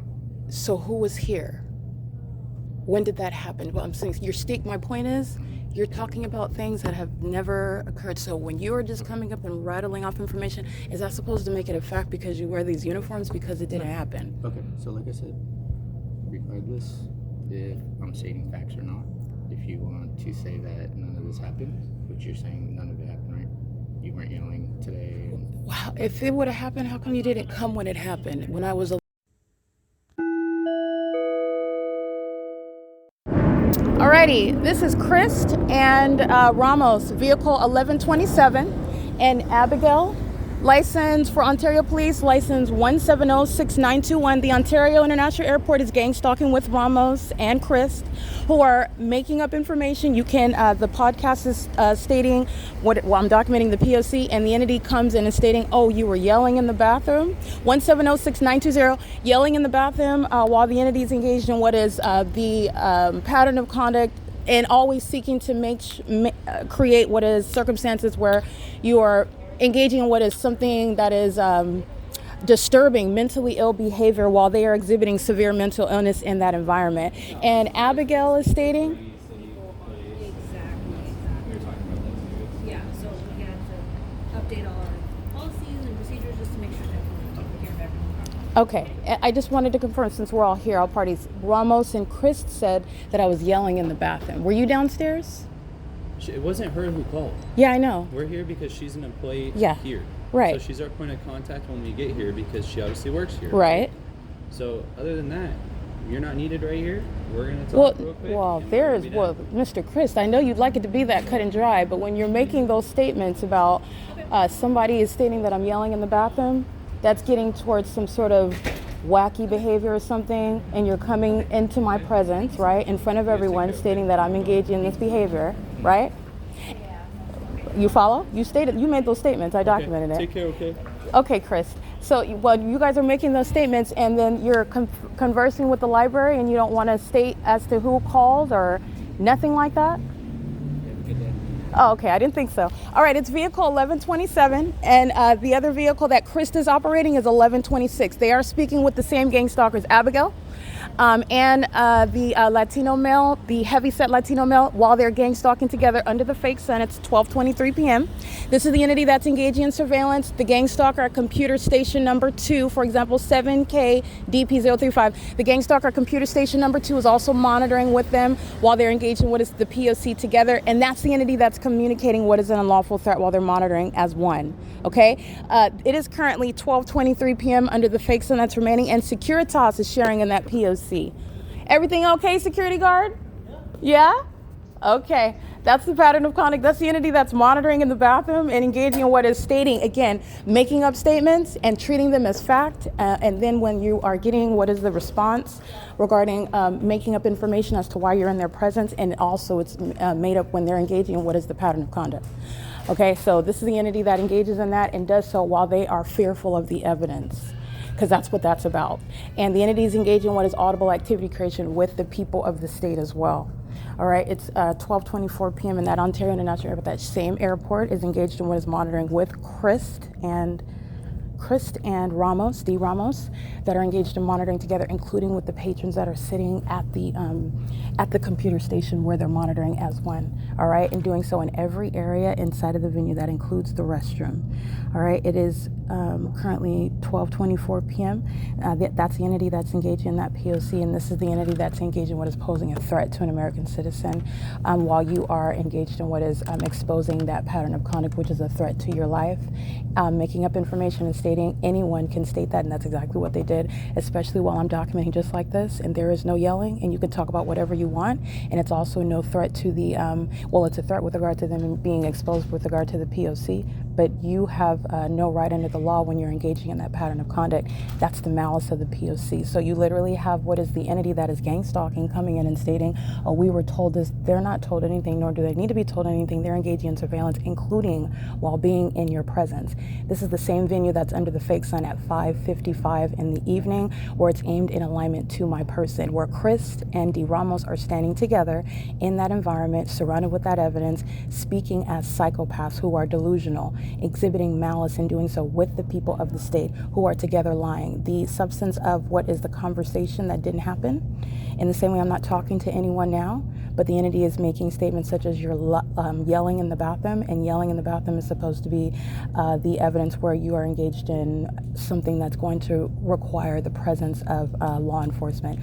Speaker 1: So who was here? When did that happen? Well, I'm saying my point is you're talking about things that have never occurred. So when you're just coming up and rattling off information, is that supposed to make it a fact because you wear these uniforms because it didn't happen?
Speaker 3: Okay, so like I said, regardless if I'm stating facts or not, if you want to say that none of this happened, which you're saying none of it happened, right? You weren't yelling today.
Speaker 1: Wow, if it would have happened, how come you didn't come when it happened? When I was Alrighty, this is Chris and Ramos, vehicle 1127, and Abigail, license for Ontario Police, license 1706921. The Ontario International Airport is gang stalking with Ramos and Chris, who are making up information. You can, the podcast is stating I'm documenting the P.O.C. and the entity comes in and stating, oh, you were yelling in the bathroom. 1706920, yelling in the bathroom while the entity is engaged in what is the pattern of conduct and always seeking to create what is circumstances where you are engaging in what is something that is disturbing mentally ill behavior while they are exhibiting severe mental illness in that environment. And Abigail is stating,
Speaker 5: Yeah, so we had to update all our policies and procedures just to make sure that we take care of everything.
Speaker 1: okay, I just wanted to confirm, since we're all here, all parties, Ramos and Chris said that I was yelling in the bathroom. Were you downstairs?
Speaker 4: It wasn't her who called.
Speaker 1: Yeah, I know.
Speaker 4: We're here because she's an employee here.
Speaker 1: Right.
Speaker 4: So she's our point of contact when we get here because she obviously works here.
Speaker 1: Right.
Speaker 4: So other than that, You're not needed right here. We're gonna talk real quick.
Speaker 2: Mr. Christ, I know you'd like it to be that cut and dry, but when you're making those statements about somebody is stating that I'm yelling in the bathroom, that's getting towards some sort of wacky behavior or something, and you're coming into my presence, right, in front of everyone, stating that I'm engaging in this behavior, right? You follow? You made those statements. I documented it.
Speaker 4: Take care, okay?
Speaker 2: Okay, Chris. So, you guys are making those statements, and then you're conversing with the library, and you don't want to state as to who called or nothing like that? Oh, okay. I didn't think so. All right. It's vehicle 1127, and the other vehicle that Chris is operating is 1126. They are speaking with the same gang stalkers, Abigail, and the Latino male, the heavy-set Latino male, while they're gang stalking together under the fake sun. It's 12:23 p.m. This is the entity that's engaging in surveillance. The gang stalker at computer station number 2, for example, 7KDP035. The gang stalker at computer station number 2 is also monitoring with them while they're engaged in what is the P.O.C. together, and that's the entity that's communicating what is an unlawful threat while they're monitoring as one. Okay? It is currently 12:23 p.m. under the fake sun that's remaining, and Securitas is sharing in that P.O.C. Everything okay, security guard? Yeah? Okay. That's the pattern of conduct. That's the entity that's monitoring in the bathroom and engaging in what is stating, again, making up statements and treating them as fact. And then when you are getting what is the response regarding making up information as to why you're in their presence, and also it's made up when they're engaging in what is the pattern of conduct. Okay, so this is the entity that engages in that and does so while they are fearful of the evidence, because that's what that's about. And the entities engage in what is audible activity creation with the people of the state as well. All right, it's 12:24 p.m. and that Ontario International Airport, that same airport, is engaged in what is monitoring with Christ and Ramos, D. Ramos, that are engaged in monitoring together, including with the patrons that are sitting at the computer station where they're monitoring as one. All right, and doing so in every area inside of the venue. That includes the restroom. All right, it is currently 12:24 p.m. That's the entity that's engaged in that P.O.C., and this is the entity that's engaged in what is posing a threat to an American citizen while you are engaged in what is exposing that pattern of conduct, which is a threat to your life, making up information and stating anyone can state that, and that's exactly what they did, especially while I'm documenting just like this, and there is no yelling, and you can talk about whatever you want, and it's also no threat to the, it's a threat with regard to them being exposed with regard to the P.O.C., but you have no right under the law when you're engaging in that pattern of conduct. That's the malice of the P.O.C. So you literally have what is the entity that is gang stalking coming in and stating, oh, we were told this. They're not told anything, nor do they need to be told anything. They're engaging in surveillance, including while being in your presence. This is the same venue that's under the fake sun at 5:55 in the evening, where it's aimed in alignment to my person, where Chris and D. Ramos are standing together in that environment, surrounded with that evidence, speaking as psychopaths who are delusional, exhibiting malice and doing so with the people of the state who are together lying. The substance of what is the conversation that didn't happen. In the same way, I'm not talking to anyone now, but the entity is making statements such as you're yelling in the bathroom, and yelling in the bathroom is supposed to be the evidence where you are engaged in something that's going to require the presence of law enforcement,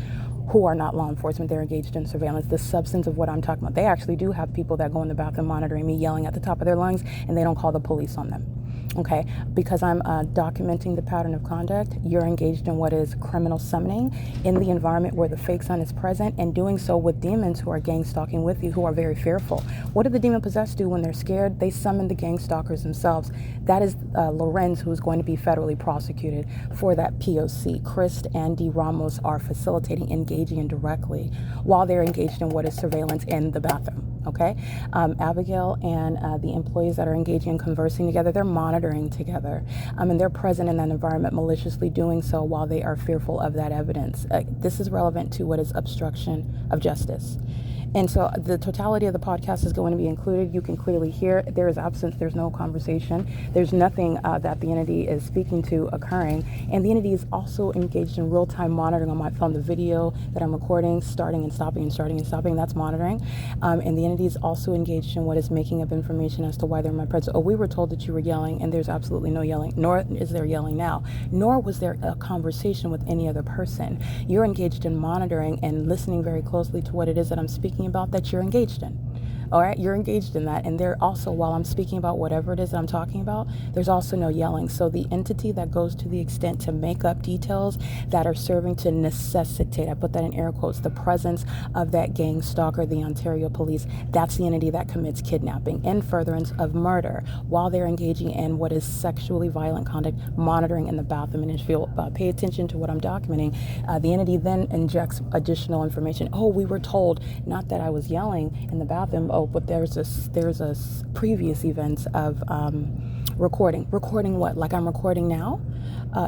Speaker 2: who are not law enforcement. They're engaged in surveillance. The substance of what I'm talking about, they actually do have people that go in the bathroom monitoring me, yelling at the top of their lungs, and they don't call the police on them. Okay, because I'm documenting the pattern of conduct, you're engaged in what is criminal summoning in the environment where the fake sun is present, and doing so with demons who are gang stalking with you, who are very fearful. What do the demon possessed do when they're scared? They summon the gang stalkers themselves. That is LORENZ, who is going to be federally prosecuted for that P.O.C. Chris and D. Ramos are facilitating, engaging in directly while they're engaged in what is surveillance in the bathroom. Okay, Abigail and the employees that are engaging in conversing together, they're monitoring together, and they're present in that environment, maliciously doing so while they are fearful of that evidence. This is relevant to what is obstruction of justice. And so the totality of the podcast is going to be included. You can clearly hear there is absence, there's no conversation, there's nothing that the entity is speaking to occurring. And the entity is also engaged in real-time monitoring on my phone. The video that I'm recording, starting and stopping and starting and stopping, that's monitoring. And the entity is also engaged in what is making up information as to why they're in my presence. Oh, we were told that you were yelling, and there's absolutely no yelling, nor is there yelling now, nor was there a conversation with any other person. You're engaged in monitoring and listening very closely to what it is that I'm speaking about that you're engaged in.
Speaker 1: All right, you're engaged in that. And there also, while I'm speaking about whatever it is that I'm talking about, there's also no yelling. So the entity that goes to the extent to make up details that are serving to necessitate, I put that in air quotes, the presence of that gang stalker, the Ontario police, that's the entity that commits kidnapping in furtherance of murder while they're engaging in what is sexually violent conduct, monitoring in the bathroom. And if you'll pay attention to what I'm documenting, the entity then injects additional information. Oh, we were told, not that I was yelling in the bathroom, oh, but there's a previous events of recording what, like I'm recording now?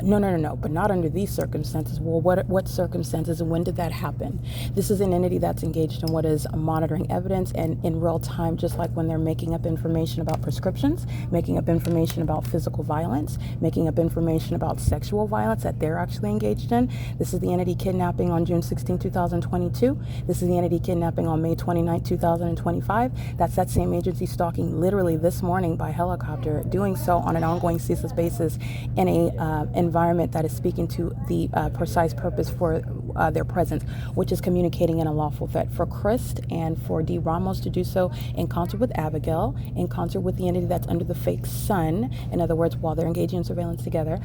Speaker 1: No, but not under these circumstances. Well, what circumstances and when did that happen? This is an entity that's engaged in what is monitoring evidence and in real time, just like when they're making up information about prescriptions, making up information about physical violence, making up information about sexual violence that they're actually engaged in. This is the entity kidnapping on June 16, 2022. This is the entity kidnapping on May 29, 2025. That's that same agency stalking literally this morning by helicopter, doing so on an ongoing ceaseless basis in a environment that is speaking to the precise purpose for their presence, which is communicating an unlawful threat. For Christ and for D. Ramos to do so in concert with Abigail, in concert with the entity that's under the fake sun, in other words, while they're engaging in surveillance together,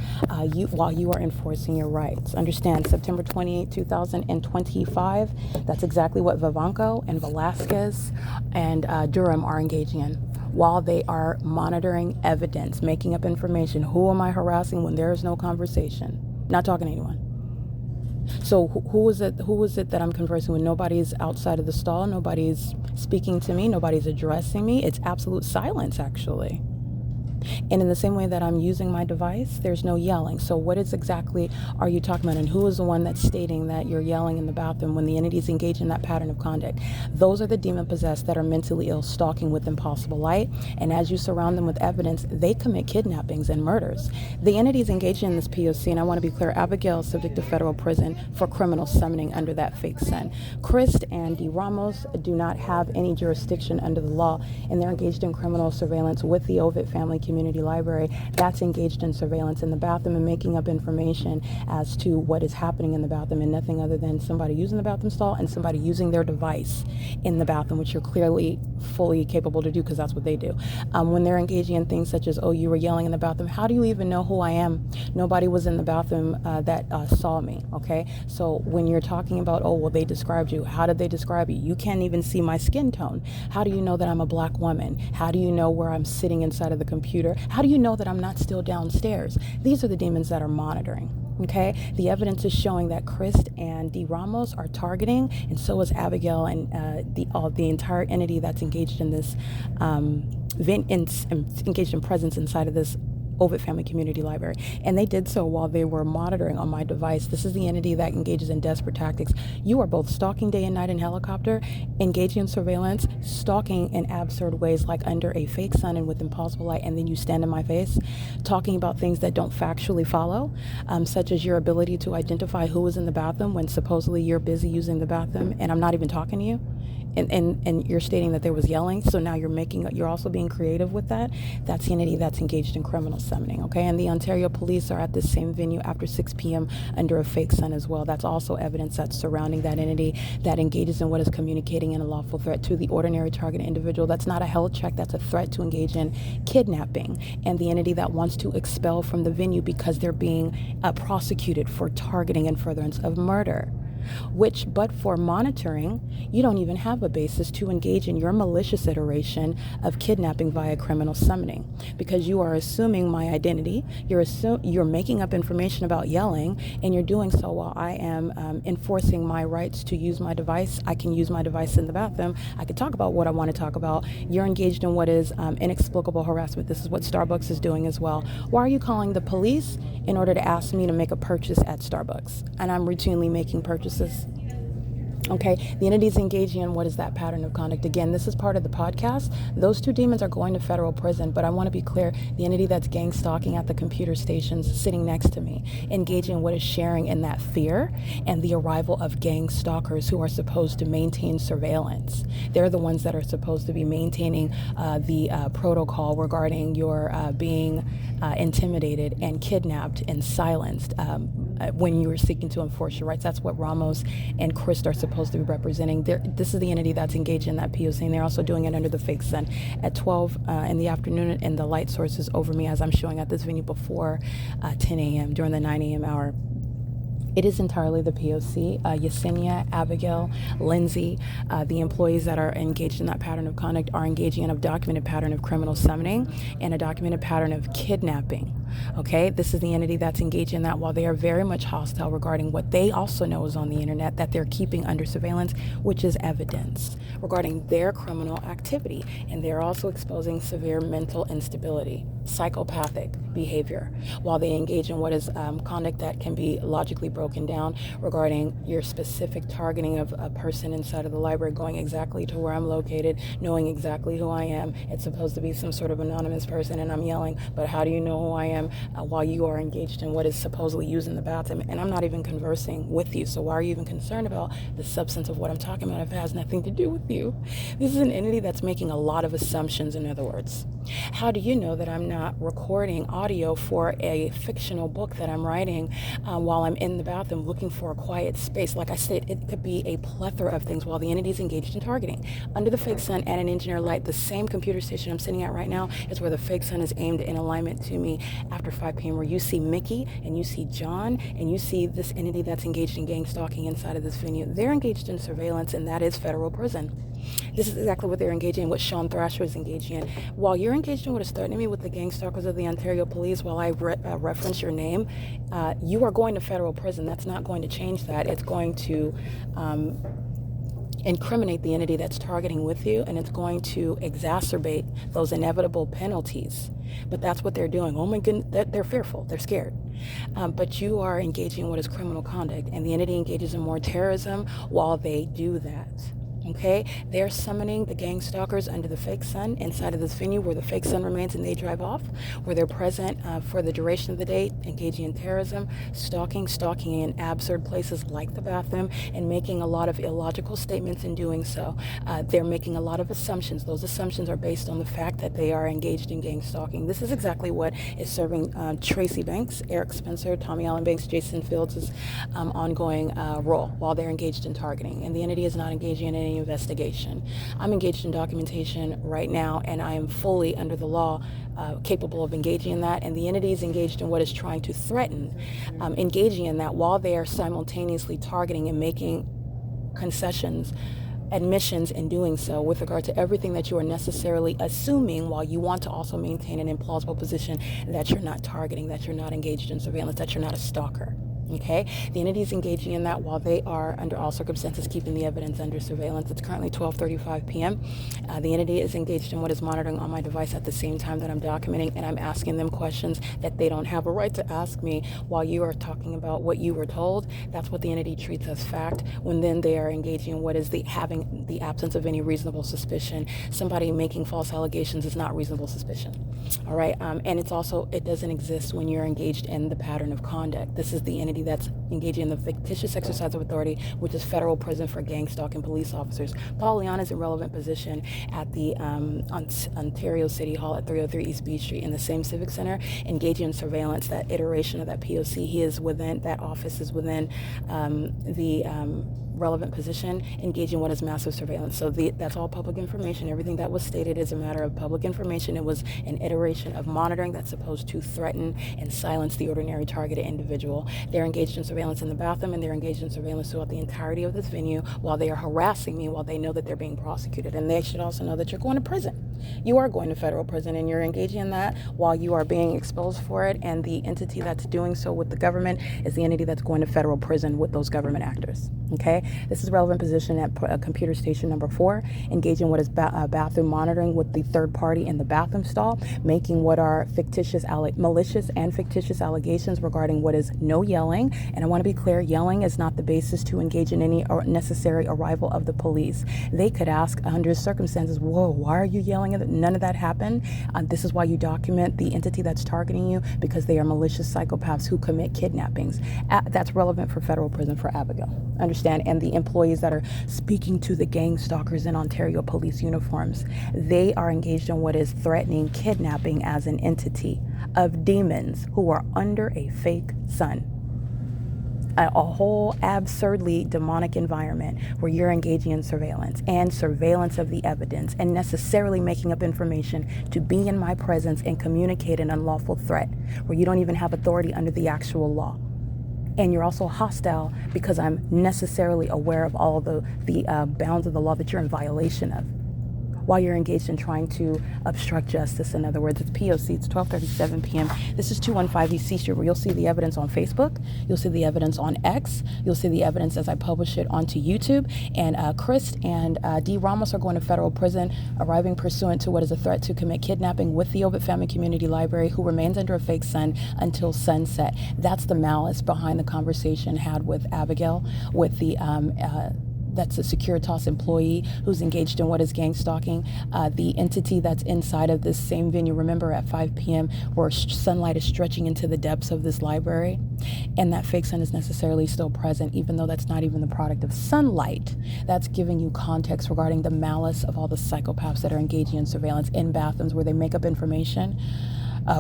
Speaker 1: while you are enforcing your rights. Understand, September 28, 2025, that's exactly what Vivanco and Velasquez and Durham are engaging in. While they are monitoring evidence, making up information. Who am I harassing when there is no conversation? Not talking to anyone. So who is it that I'm conversing with? Nobody's outside of the stall. Nobody's speaking to me. Nobody's addressing me. It's absolute silence, actually. And in the same way that I'm using my device, there's no yelling. So what exactly are you talking about? And who is the one that's stating that you're yelling in the bathroom when the entity is engaged in that pattern of conduct? Those are the demon-possessed that are mentally ill, stalking with impossible light. And as you surround them with evidence, they commit kidnappings and murders. The entities engaged in this P.O.C, and I want to be clear, Abigail is subject to federal prison for criminal summoning under that fake sun. Christ and D. Ramos do not have any jurisdiction under the law, and they're engaged in criminal surveillance with the OVITT family community library that's engaged in surveillance in the bathroom and making up information as to what is happening in the bathroom, and nothing other than somebody using the bathroom stall and somebody using their device in the bathroom, which you're clearly fully capable to do because that's what they do. When they're engaging in things such as, oh, you were yelling in the bathroom, how do you even know who I am? Nobody was in the bathroom that saw me, okay? So when you're talking about, oh, well, they described you, how did they describe you? You can't even see my skin tone. How do you know that I'm a black woman? How do you know where I'm sitting inside of the computer? How do you know that I'm not still downstairs? These are the demons that are monitoring. Okay, the evidence is showing that Christ and D. Ramos are targeting, and so is Abigail and the entire entity that's engaged in this, engaged in presence inside of this OVITT Family Community Library. And they did so while they were monitoring on my device. This is the entity that engages in desperate tactics. You are both stalking day and night in helicopter, engaging in surveillance, stalking in absurd ways like under a fake sun and with impossible light, and then you stand in my face talking about things that don't factually follow, such as your ability to identify who was in the bathroom when supposedly you're busy using the bathroom and I'm not even talking to you. And you're stating that there was yelling, so now you're also being creative with that. That's the entity that's engaged in criminal summoning, okay? And the Ontario police are at this same venue after 6 p.m. under a fake sun as well. That's also evidence that's surrounding that entity that engages in what is communicating an unlawful threat to the ordinary target individual. That's not a health check, that's a threat to engage in kidnapping. And the entity that wants to expel from the venue because they're being prosecuted for targeting and furtherance of murder. Which, but for monitoring, you don't even have a basis to engage in your malicious iteration of kidnapping via criminal summoning, because you are assuming my identity, you're making up information about yelling, and you're doing so while I am enforcing my rights to use my device. I can use my device in the bathroom. I can talk about what I want to talk about. You're engaged in what is inexplicable harassment. This is what Starbucks is doing as well. Why are you calling the police in order to ask me to make a purchase at Starbucks? And I'm routinely making purchases. Okay, the entity's engaging in what is that pattern of conduct. Again, this is part of the podcast. Those two demons are going to federal prison, but I want to be clear, the entity that's gang stalking at the computer stations sitting next to me, engaging in what is sharing in that fear and the arrival of gang stalkers who are supposed to maintain surveillance. They're the ones that are supposed to be maintaining the protocol regarding your being intimidated and kidnapped and silenced when you were seeking to enforce your rights. That's what Ramos and Christ are supposed to be representing. This is the entity that's engaged in that P.O.C, and they're also doing it under the fake sun at 12 in the afternoon, and the light source is over me as I'm showing at this venue before 10 a.m. during the 9 a.m. hour. It is entirely the P.O.C, Yesenia, Abigail, Lindsay, the employees that are engaged in that pattern of conduct are engaging in a documented pattern of criminal summoning and a documented pattern of kidnapping. Okay, this is the entity that's engaged in that while they are very much hostile regarding what they also know is on the internet that they're keeping under surveillance, which is evidence regarding their criminal activity. And they're also exposing severe mental instability, psychopathic behavior, while they engage in what is conduct that can be logically broken down regarding your specific targeting of a person inside of the library, going exactly to where I'm located, knowing exactly who I am. It's supposed to be some sort of anonymous person, and I'm yelling, but how do you know who I am while you are engaged in what is supposedly used in the bathroom? And I'm not even conversing with you, so why are you even concerned about the substance of what I'm talking about if it has nothing to do with you? This is an entity that's making a lot of assumptions, in other words. How do you know that I'm not recording audio for a fictional book that I'm writing while I'm in the bathroom looking for a quiet space? Like I said, it could be a plethora of things while the entity is engaged in targeting. Under the fake sun and an engineer light, the same computer station I'm sitting at right now is where the fake sun is aimed in alignment to me after 5 p.m. where you see Mickey and you see John and you see this entity that's engaged in gang stalking inside of this venue. They're engaged in surveillance, and that is federal prison. This is exactly what they're engaging in, what Sean Thrasher is engaging in. While you're engaged in what is threatening me with the gang stalkers of the Ontario Police, while I reference your name, you are going to federal prison. That's not going to change that. It's going to incriminate the entity that's targeting with you, and it's going to exacerbate those inevitable penalties. But that's what they're doing. Oh my goodness, they're fearful, they're scared. But you are engaging in what is criminal conduct, and the entity engages in more terrorism while they do that. Okay, they're summoning the gang stalkers under the fake sun inside of this venue where the fake sun remains and they drive off, where they're present for the duration of the day, engaging in terrorism, stalking in absurd places like the bathroom, and making a lot of illogical statements in doing so. They're making a lot of assumptions. Those assumptions are based on the fact that they are engaged in gang stalking. This is exactly what is serving Tracy Banks, Eric Spencer, Tommy Allen Banks, Jason Fields' ongoing role while they're engaged in targeting. And the entity is not engaging in any investigation. I'm engaged in documentation right now, and I am fully under the law capable of engaging in that, and the entity is engaged in what is trying to threaten, engaging in that while they are simultaneously targeting and making concessions, admissions in doing so with regard to everything that you are necessarily assuming, while you want to also maintain an implausible position that you're not targeting, that you're not engaged in surveillance, that you're not a stalker. Okay, the entity is engaging in that while they are, under all circumstances, keeping the evidence under surveillance. It's currently 12:35 p.m. The entity is engaged in what is monitoring on my device at the same time that I'm documenting, and I'm asking them questions that they don't have a right to ask me while you are talking about what you were told. That's what the entity treats as fact, when then they are engaging in what is having the absence of any reasonable suspicion. Somebody making false allegations is not reasonable suspicion. All right, and it doesn't exist when you're engaged in the pattern of conduct. This is the entity that's engaging in the fictitious exercise of authority, which is federal prison for gang stalking police officers. Paul Leon is in relevant position at the Ontario City Hall at 303 East Beach Street in the same civic center, engaging in surveillance, that iteration of that P.O.C. He is within, that office is within the relevant position, engaging what is massive surveillance. So that's all public information. Everything that was stated is a matter of public information. It was an iteration of monitoring that's supposed to threaten and silence the ordinary targeted individual. They're engaged in surveillance in the bathroom, and they're engaged in surveillance throughout the entirety of this venue while they are harassing me, while they know that they're being prosecuted. And they should also know that you're going to prison. You are going to federal prison, and you're engaging in that while you are being exposed for it. And the entity that's doing so with the government is the entity that's going to federal prison with those government actors. Okay, this is relevant position at computer station number 4, engaging what is bathroom monitoring with the third party in the bathroom stall, making what are malicious and fictitious allegations regarding what is no yelling. And I want to be clear, yelling is not the basis to engage in any necessary arrival of the police. They could ask under circumstances, whoa, why are you yelling? None of that happened. This is why you document the entity that's targeting you, because they are malicious psychopaths who commit kidnappings. That's relevant for federal prison for Abigail. Understand? understand, and the employees that are speaking to the gang stalkers in Ontario police uniforms, they are engaged in what is threatening kidnapping as an entity of demons who are under a fake sun. A whole absurdly demonic environment where you're engaging in surveillance of the evidence and necessarily making up information to be in my presence and communicate an unlawful threat where you don't even have authority under the actual law. And you're also hostile because I'm necessarily aware of all the bounds of the law that you're in violation of while you're engaged in trying to obstruct justice. In other words, it's P.O.C. It's 12:37 p.m. This is 215 U.C. Street, where you'll see the evidence on Facebook. You'll see the evidence on X. You'll see the evidence as I publish it onto YouTube. And Chris and D. Ramos are going to federal prison, arriving pursuant to what is a threat to commit kidnapping with the OVITT Family Community Library, who remains under a fake sun until sunset. That's the malice behind the conversation had with Abigail, with the that's a Securitas employee who's engaged in what is gang stalking. The entity that's inside of this same venue, remember at 5 p.m. where sunlight is stretching into the depths of this library, and that fake sun is necessarily still present, even though that's not even the product of sunlight. That's giving you context regarding the malice of all the psychopaths that are engaging in surveillance in bathrooms where they make up information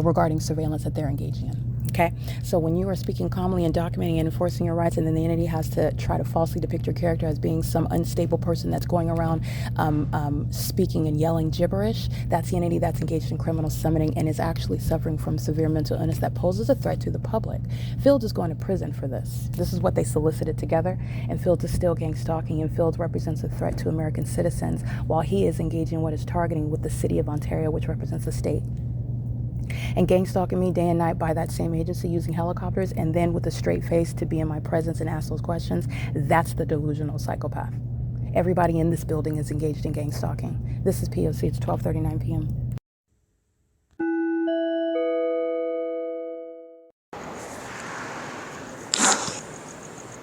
Speaker 1: regarding surveillance that they're engaging in. Okay, so when you are speaking calmly and documenting and enforcing your rights, and then the entity has to try to falsely depict your character as being some unstable person that's going around speaking and yelling gibberish, that's the entity that's engaged in criminal summoning and is actually suffering from severe mental illness that poses a threat to the public. Fields is going to prison for this. This is what they solicited together, and Fields is still gang stalking, and Fields represents a threat to American citizens while he is engaging in what is targeting with the city of Ontario, which represents the state. And gang stalking me day and night by that same agency using helicopters, and then with a straight face to be in my presence and ask those questions, that's the delusional psychopath. Everybody in this building is engaged in gang stalking. This is P.O.C. It's 12:39 p.m.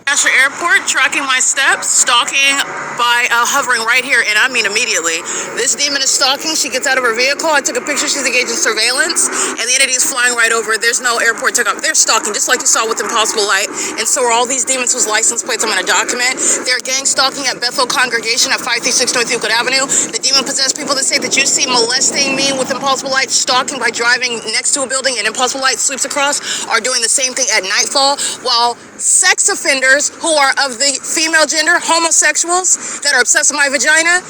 Speaker 2: Asher Airport, tracking my steps, stalking by hovering right here, and I mean immediately. This demon is stalking. She gets out of her vehicle. I took a picture. She's engaged in surveillance, and the entity is flying right over. There's no airport takeoff. They're stalking, just like you saw with Impossible Light, and so are all these demons whose license plates I'm going to document. They're gang stalking at Bethel Congregation at 536 North Euclid Avenue. The demon-possessed people that say that you see molesting me with Impossible Light, stalking by driving next to a building and Impossible Light sweeps across, are doing the same thing at nightfall, while sex offenders who are of the female gender, homosexuals that are obsessed with my vagina,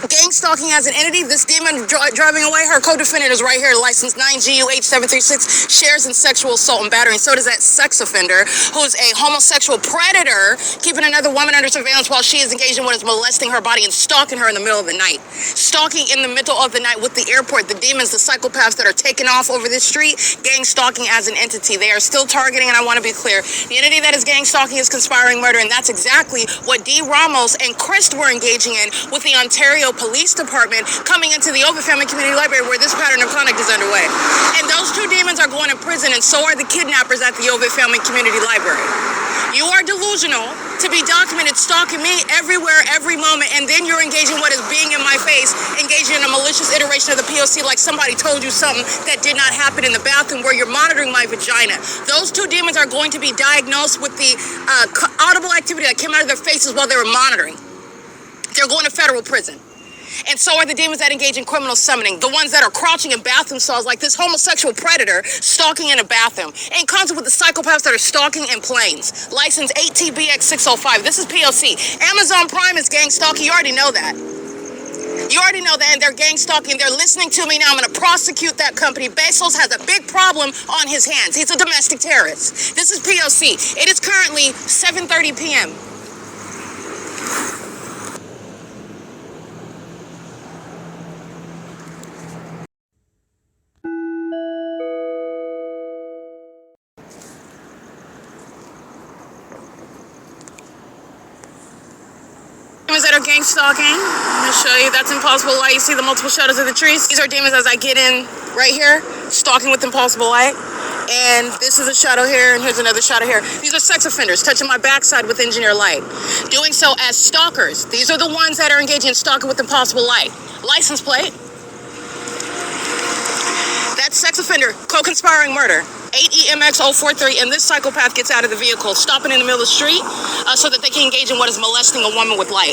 Speaker 2: gang stalking as an entity. This demon driving away, her co-defendant is right here, license 9GUH736, shares in sexual assault and battery. And so does that sex offender who's a homosexual predator, keeping another woman under surveillance while she is engaged in what is molesting her body and stalking her in the middle of the night. Stalking in the middle of the night with the airport, the demons, the psychopaths that are taking off over this street, gang stalking as an entity. They are still targeting, and I want to be clear, the entity that is gang stalking is conspiring murder, and that's exactly what D. Ramos and Chris were engaging in with the Ontario Police Department coming into the OVITT Family Community Library where this pattern of conduct is underway. And those two demons are going to prison, and so are the kidnappers at the OVITT Family Community Library. You are delusional to be documented stalking me everywhere, every moment, and then you're engaging what is being in my face, engaging in a malicious iteration of the P.O.C. like somebody told you something that did not happen in the bathroom where you're monitoring my vagina. Those two demons are going to be diagnosed with the audible activity that came out of their faces while they were monitoring. They're going to federal prison. And so are the demons that engage in criminal summoning, the ones that are crouching in bathroom stalls like this homosexual predator stalking in a bathroom, in concert with the psychopaths that are stalking in planes. License 8TBX605. This is P.O.C. Amazon Prime is gang stalking. You already know that. You already know that, and they're gang stalking. They're listening to me now. I'm going to prosecute that company. Bezos has a big problem on his hands. He's a domestic terrorist. This is P.O.C. It is currently 7:30 p.m. Demons that are gang stalking. I'm going to show you. That's Impossible Light. You see the multiple shadows of the trees? These are demons as I get in right here, stalking with Impossible Light. And this is a shadow here, and here's another shadow here. These are sex offenders touching my backside with engineer light. Doing so as stalkers. These are the ones that are engaging in stalking with Impossible Light. License plate. That's sex offender, co-conspiring murder. 8EMX043, and this psychopath gets out of the vehicle, stopping in the middle of the street so that they can engage in what is molesting a woman with light.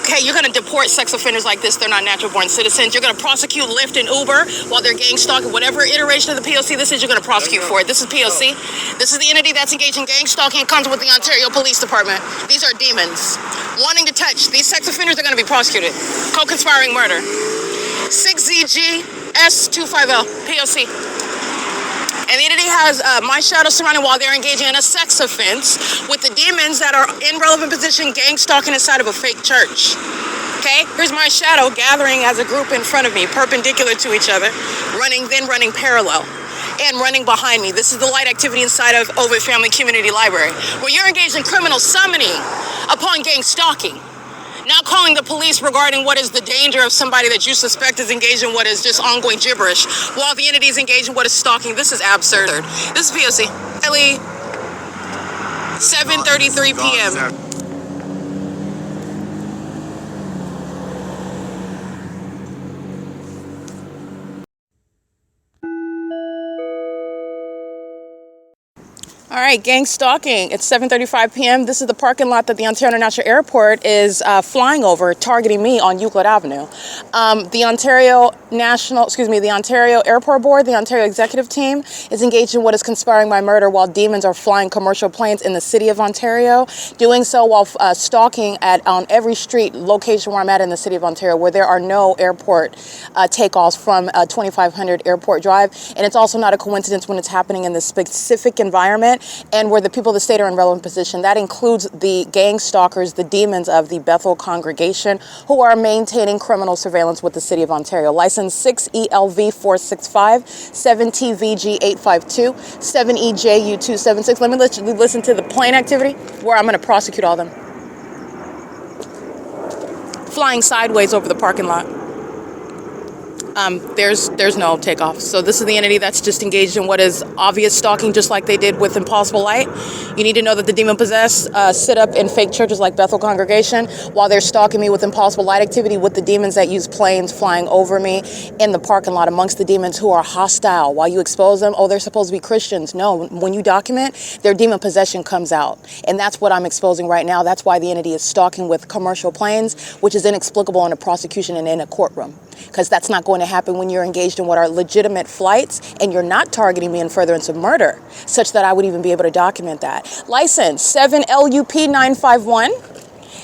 Speaker 2: Okay, you're going to deport sex offenders like this. They're not natural-born citizens. You're going to prosecute Lyft and Uber while they're gang stalking. Whatever iteration of the P.O.C. this is, you're going to prosecute for it. This is P.O.C. This is the entity that's engaged in gang stalking and comes with the Ontario Police Department. These are demons wanting to touch. These sex offenders are going to be prosecuted. Co-conspiring murder. 6ZGS250, P.O.C. And the entity has my shadow surrounding while they're engaging in a sex offense with the demons that are in relevant position gang stalking inside of a fake church. Okay, here's my shadow gathering as a group in front of me, perpendicular to each other, running parallel, and running behind me. This is the light activity inside of OVITT Family Community Library, where you're engaged in criminal summoning upon gang stalking. Now calling the police regarding what is the danger of somebody that you suspect is engaged in what is just ongoing gibberish, while the entity is engaged in what is stalking. This is absurd. This is P.O.C. Early 7:33 p.m. All right, gang stalking. It's 7:35 p.m. This is the parking lot that the Ontario International Airport is flying over, targeting me on Euclid Avenue. The Ontario Airport Board, the Ontario Executive Team, is engaged in what is conspiring by murder while demons are flying commercial planes in the city of Ontario, doing so while stalking on every street location where I'm at in the city of Ontario, where there are no airport takeoffs from 2500 Airport Drive. And it's also not a coincidence when it's happening in this specific environment and where the people of the state are in relevant position. That includes the gang stalkers, the demons of the BETHEL congregation, who are maintaining criminal surveillance with the city of Ontario. License 6ELV465, 7TVG852, 7EJU276. Let me listen to the plane activity where I'm going to prosecute all of them. Flying sideways over the parking lot. There's no takeoff. So this is the entity that's just engaged in what is obvious stalking, just like they did with Impossible Light. You need to know that the demon-possessed sit up in fake churches like Bethel Congregation while they're stalking me with Impossible Light activity with the demons that use planes flying over me in the parking lot amongst the demons who are hostile. While you expose them, oh, they're supposed to be Christians. No, when you document, their demon possession comes out. And that's what I'm exposing right now. That's why the entity is stalking with commercial planes, which is inexplicable in a prosecution and in a courtroom. Because that's not going to happen when you're engaged in what are legitimate flights and you're not targeting me in furtherance of murder, such that I would even be able to document that. License 7LUP951.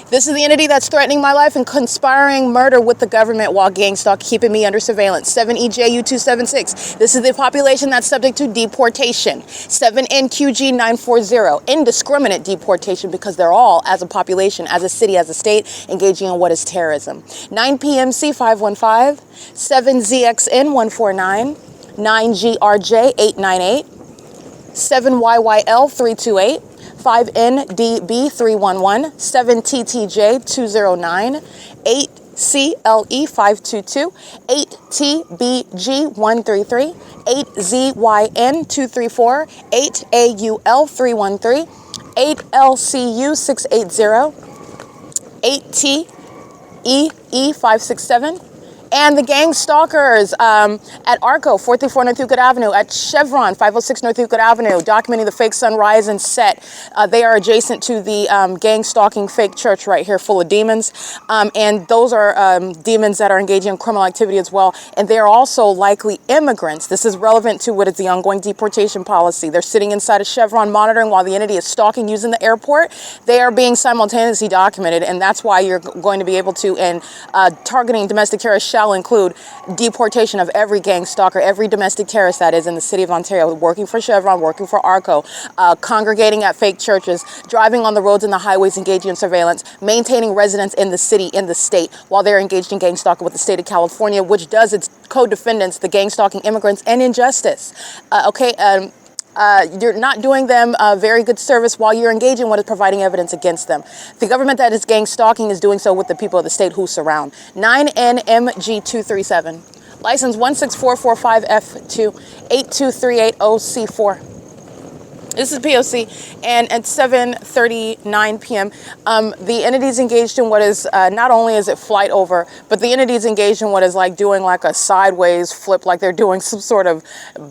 Speaker 2: This is the entity that's threatening my life and conspiring murder with the government while gang stalk, keeping me under surveillance. 7EJU276. This is the population that's subject to deportation. 7NQG940. Indiscriminate deportation because they're all, as a population, as a city, as a state, engaging in what is terrorism. 9PMC515. 7ZXN149. 9GRJ898. 7YYL328. 5NDB311, 7TTJ209, 8CLE522, 8TBG133, 8ZYN234, 8AUL313, 8LCU680, 8TEE567, and the gang stalkers at ARCO, 434 North Euclid Avenue, at CHEVRON, 506 North Euclid Avenue, documenting the fake sunrise and set. They are adjacent to the gang stalking fake church right here full of demons. And those are demons that are engaging in criminal activity as well. And they are also likely immigrants. This is relevant to what is the ongoing deportation policy. They're sitting inside a CHEVRON monitoring while the entity is stalking using the airport. They are being simultaneously documented. And that's why you're going to be able to, and targeting domestic terrorists shall include deportation of every gang stalker, every domestic terrorist that is in the city of Ontario, working for CHEVRON, working for ARCO, congregating at fake churches, driving on the roads and the highways, engaging in surveillance, maintaining residence in the city, in the state, while they're engaged in gang stalking with the state of California, which does its co-defendants, the gang stalking immigrants, and injustice. You're not doing them a very good service while you're engaging in what is providing evidence against them. The government that is gang stalking is doing so with the people of the state who surround. 9NMG237. License 16445F2 82380C4. This is P.O.C. And at 7:39 p.m., the entity's engaged in what is, not only is it flight over, but the entity's engaged in what is like doing like a sideways flip, like they're doing some sort of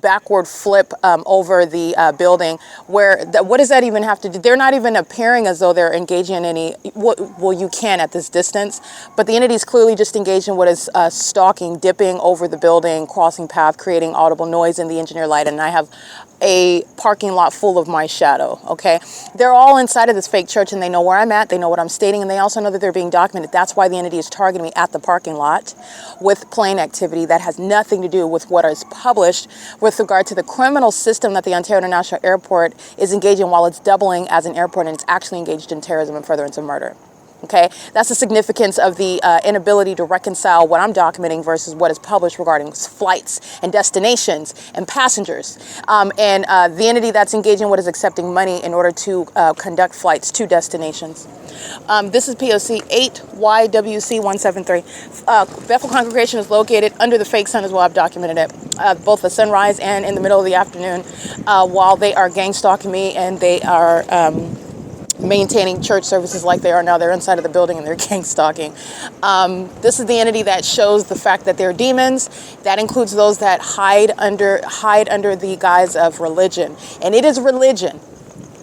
Speaker 2: backward flip over the building, where, what does that even have to do? They're not even appearing as though they're engaging in any, well, you can at this distance, but the entity's clearly just engaged in what is stalking, dipping over the building, crossing path, creating audible noise in the engineer light, and I have a parking lot full of my shadow, okay? They're all inside of this fake church, and they know where I'm at, they know what I'm stating, and they also know that they're being documented. That's why the entity is targeting me at the parking lot with plane activity that has nothing to do with what is published with regard to the criminal system that the Ontario International Airport is engaging while it's doubling as an airport, and it's actually engaged in terrorism and furtherance of murder. Okay, that's the significance of the inability to reconcile what I'm documenting versus what is published regarding flights and destinations and passengers. And the entity that's engaging what is accepting money in order to conduct flights to destinations. This is P.O.C. 8YWC173. Bethel Congregation is located under the fake sun as well. I've documented it, both the sunrise and in the middle of the afternoon, while they are gang stalking me, and they are maintaining church services like they are now. They're inside of the building and they're gang stalking. This is the entity that shows the fact that they're demons. That includes those that hide under the guise of religion. And it is religion.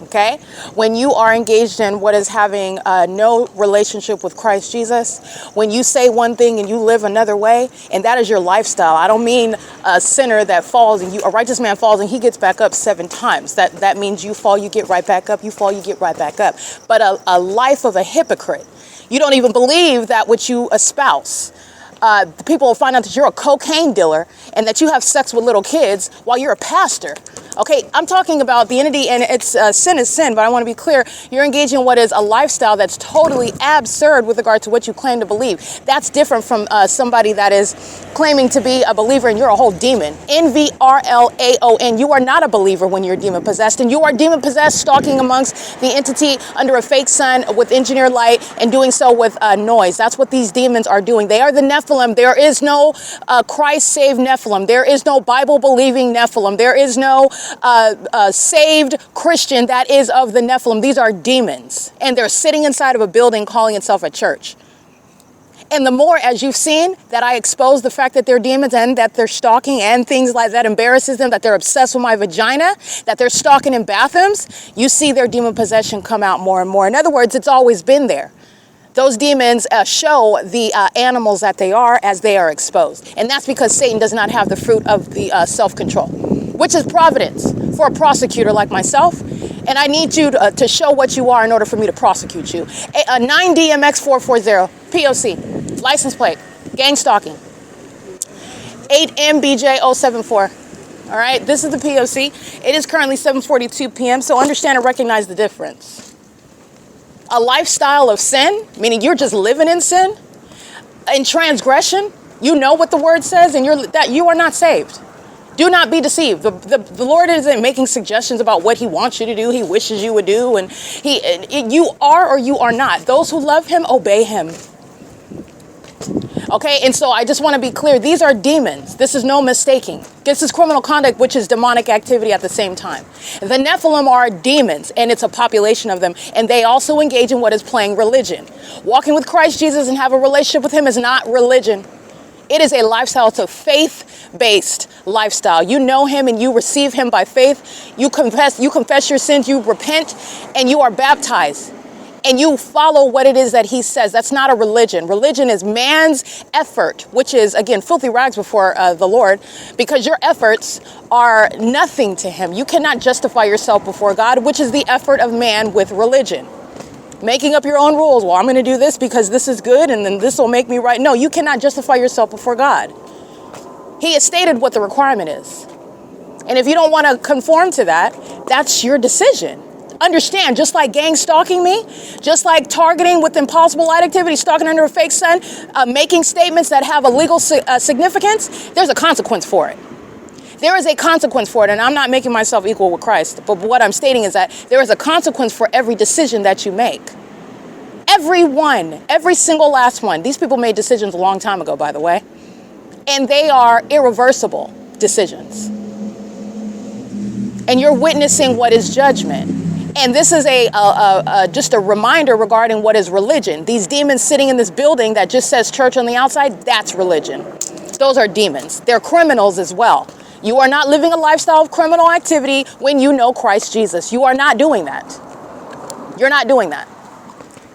Speaker 2: Okay? When you are engaged in what is having no relationship with Christ Jesus, when you say one thing and you live another way, and that is your lifestyle. I don't mean a sinner that falls and a righteous man falls and he gets back up 7 times. That means you fall, you get right back up, you fall, you get right back up. But a life of a hypocrite. You don't even believe that which you espouse. The people will find out that you're a cocaine dealer and that you have sex with little kids while you're a pastor. Okay, I'm talking about the entity, and it's sin is sin, but I want to be clear. You're engaging in what is a lifestyle that's totally absurd with regard to what you claim to believe. That's different from somebody that is claiming to be a believer and you're a whole demon. NVRLAON. You are not a believer when you're demon possessed, and you are demon possessed stalking amongst the entity under a fake sun with engineer light and doing so with noise. That's what these demons are doing. They are the Nephilim. There is no Christ saved Nephilim. There is no Bible believing Nephilim. There is no saved Christian that is of the Nephilim. These are demons, and they're sitting inside of a building calling itself a church. And the more, as you've seen, that I expose the fact that they're demons and that they're stalking and things like that embarrasses them, that they're obsessed with my vagina, that they're stalking in bathrooms, you see their demon possession come out more and more. In other words, it's always been there. Those demons show the animals that they are as they are exposed. And that's because Satan does not have the fruit of the self-control, which is providence for a prosecutor like myself. And I need you to show what you are in order for me to prosecute you. 9DMX440, P.O.C, license plate, gang stalking. 8MBJ074. All right, this is the P.O.C. It is currently 7:42 p.m., so understand and recognize the difference. A lifestyle of sin, meaning you're just living in sin, in transgression, you know what the word says, and you are not saved. Do not be deceived. The Lord isn't making suggestions about what he wants you to do, he wishes you would do, and you are or you are not. Those who love him, obey him. Okay, and so I just want to be clear. These are demons. This is no mistaking. This is criminal conduct, which is demonic activity at the same time. The Nephilim are demons, and it's a population of them, and they also engage in what is playing religion. Walking with Christ Jesus and have a relationship with him is not religion. It is a lifestyle. It's a faith-based lifestyle. You know him and you receive him by faith. You confess your sins, you repent, and you are baptized. And you follow what it is that he says. That's not a religion. Religion is man's effort, which is, again, filthy rags before the Lord, because your efforts are nothing to him. You cannot justify yourself before God, which is the effort of man with religion. Making up your own rules. Well, I'm going to do this because this is good, and then this will make me right. No, you cannot justify yourself before God. He has stated what the requirement is. And if you don't want to conform to that, that's your decision. Understand, just like gang stalking me, just like targeting with impossible light activity, stalking under a fake sun, making statements that have a legal significance, there's a consequence for it. There is a consequence for it, and I'm not making myself equal with Christ, but what I'm stating is that there is a consequence for every decision that you make. Every single last one. These people made decisions a long time ago, by the way, and they are irreversible decisions. and you're witnessing what is judgment. And this is just a reminder regarding what is religion. These demons sitting in this building that just says church on the outside, that's religion. Those are demons. They're criminals as well. You are not living a lifestyle of criminal activity when you know Christ Jesus. You are not doing that. You're not doing that.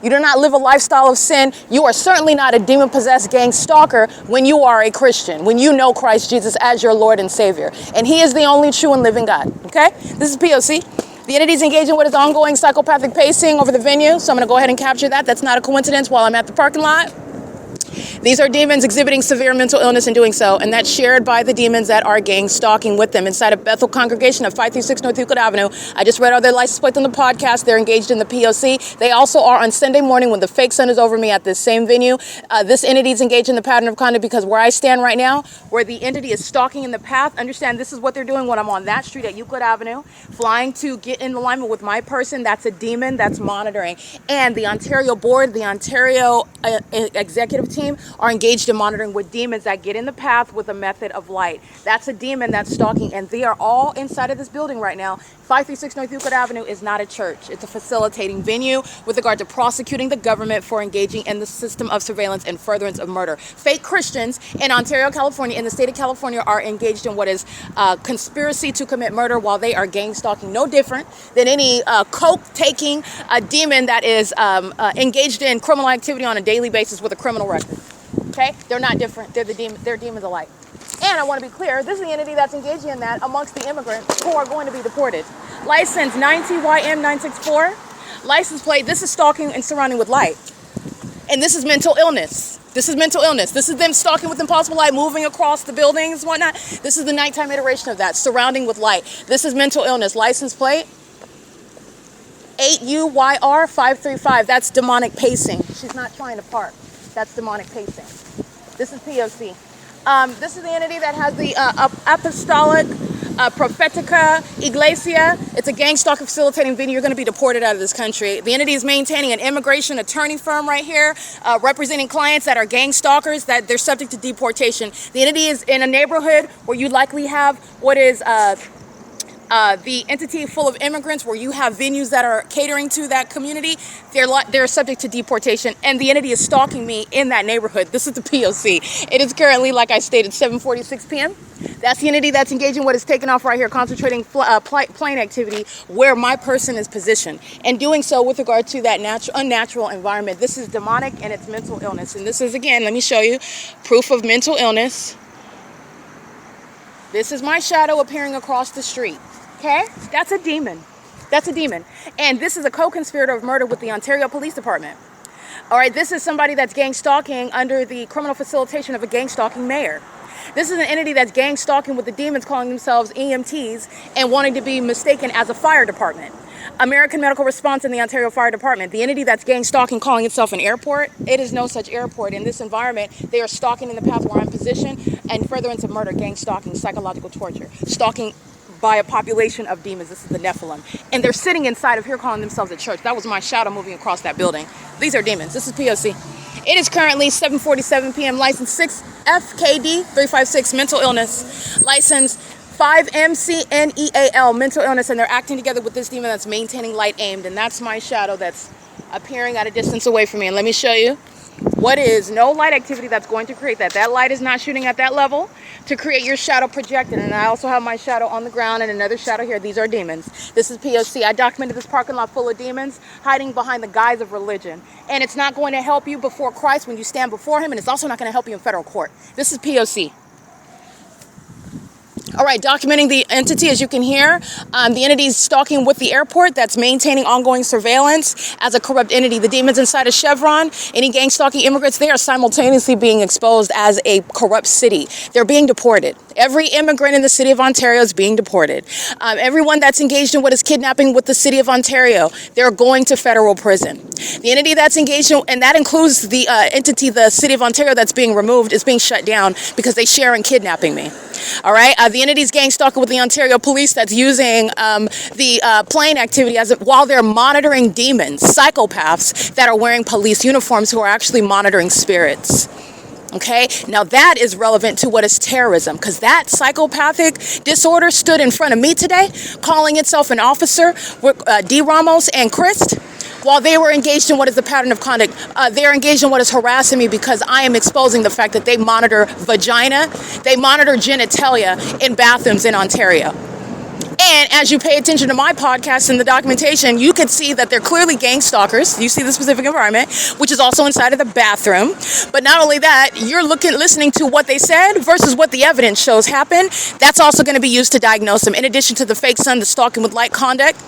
Speaker 2: You do not live a lifestyle of sin. You are certainly not a demon-possessed gang stalker when you are a Christian, when you know Christ Jesus as your Lord and Savior. And he is the only true and living God, okay? This is P.O.C. The entity is engaging with its ongoing psychopathic pacing over the venue, so I'm going to go ahead and capture that. That's not a coincidence while I'm at the parking lot. These are demons exhibiting severe mental illness in doing so, and that's shared by the demons that are gang stalking with them inside of Bethel congregation of 536 North Euclid Avenue. I just read all their license plates on the podcast. They're engaged in the P.O.C. They also are on Sunday morning when the fake sun is over me at this same venue. This entity is engaged in the pattern of conduct because where I stand right now, where the entity is stalking in the path, understand this is what they're doing when I'm on that street at Euclid Avenue, flying to get in alignment with my person. That's a demon that's monitoring. And the Ontario board, the Ontario executive team are engaged in monitoring with demons that get in the path with a method of light. That's a demon that's stalking, and they are all inside of this building right now. 536 North Euclid Avenue is not a church. It's a facilitating venue with regard to prosecuting the government for engaging in the system of surveillance and furtherance of murder. Fake Christians in Ontario, California, in the state of California, are engaged in what is conspiracy to commit murder while they are gang stalking. No different than any coke-taking demon that is engaged in criminal activity on a daily basis with a criminal record. Okay? They're not different. They're demons alike. And I want to be clear, this is the entity that's engaging in that amongst the immigrants who are going to be deported. License 9TYM964. License plate, this is stalking and surrounding with light. And this is mental illness. This is mental illness. This is them stalking with impossible light, moving across the buildings and whatnot. This is the nighttime iteration of that, surrounding with light. This is mental illness. License plate 8UYR535. That's demonic pacing. She's not trying to park. That's demonic pacing. This is P.O.C. This is the entity that has the apostolic prophetica iglesia. It's a gang stalker facilitating venue. You're going to be deported out of this country. The entity is maintaining an immigration attorney firm right here, representing clients that are gang stalkers, that they're subject to deportation. The entity is in a neighborhood where you likely have what is the entity full of immigrants, where you have venues that are catering to that community. They're subject to deportation, and the entity is stalking me in that neighborhood. This is the P.O.C. It is currently, like I stated, 7:46 p.m. That's the entity that's engaging what is taking off right here, concentrating plane activity where my person is positioned, and doing so with regard to that unnatural environment. This is demonic, and it's mental illness. And this is, again, let me show you, proof of mental illness. This is my shadow appearing across the street. Okay? That's a demon. That's a demon. And this is a co-conspirator of murder with the Ontario Police Department. All right, this is somebody that's gang stalking under the criminal facilitation of a gang stalking mayor. This is an entity that's gang stalking with the demons calling themselves EMTs and wanting to be mistaken as a fire department. American Medical Response in the Ontario Fire Department. The entity that's gang stalking calling itself an airport. It is no such airport. In this environment, they are stalking in the path where I'm positioned, and furtherance of murder, gang stalking, psychological torture, stalking by a population of demons. This is the Nephilim. And they're sitting inside of here calling themselves a church. That was my shadow moving across that building. These are demons. This is P.O.C. It is currently 7:47 p.m. License 6FKD356, mental illness. License 5MCNEAL, mental illness. And they're acting together with this demon that's maintaining light aimed. And that's my shadow that's appearing at a distance away from me. And let me show you what is no light activity that's going to create that. That light is not shooting at that level to create your shadow projected. And I also have my shadow on the ground and another shadow here. These are demons. This is P.O.C. I documented this parking lot full of demons hiding behind the guise of religion. And it's not going to help you before Christ when you stand before him, and it's also not going to help you in federal court. This is P.O.C. All right, documenting the entity, as you can hear, the entity is stalking with the airport that's maintaining ongoing surveillance as a corrupt entity. The demons inside of Chevron, any gang stalking immigrants, they are simultaneously being exposed as a corrupt city. They're being deported. Every immigrant in the city of Ontario is being deported. Everyone that's engaged in what is kidnapping with the city of Ontario, they're going to federal prison. The entity that's engaged in, and that includes the entity, the city of Ontario, that's being removed, is being shut down because they share in kidnapping me. All right, the entity's gang stalking with the Ontario police that's using the plane activity while they're monitoring demons, psychopaths that are wearing police uniforms who are actually monitoring spirits. Okay, now that is relevant to what is terrorism, because that psychopathic disorder stood in front of me today, calling itself an officer with D. Ramos and Christ, while they were engaged in what is the pattern of conduct. They're engaged in what is harassing me because I am exposing the fact that they monitor vagina, they monitor genitalia in bathrooms in Ontario. And as you pay attention to my podcast and the documentation, you could see that they're clearly gang stalkers. You see the specific environment, which is also inside of the bathroom. But not only that, you're listening to what they said versus what the evidence shows happened. That's also going to be used to diagnose them. In addition to the fake son, the stalking with light conduct,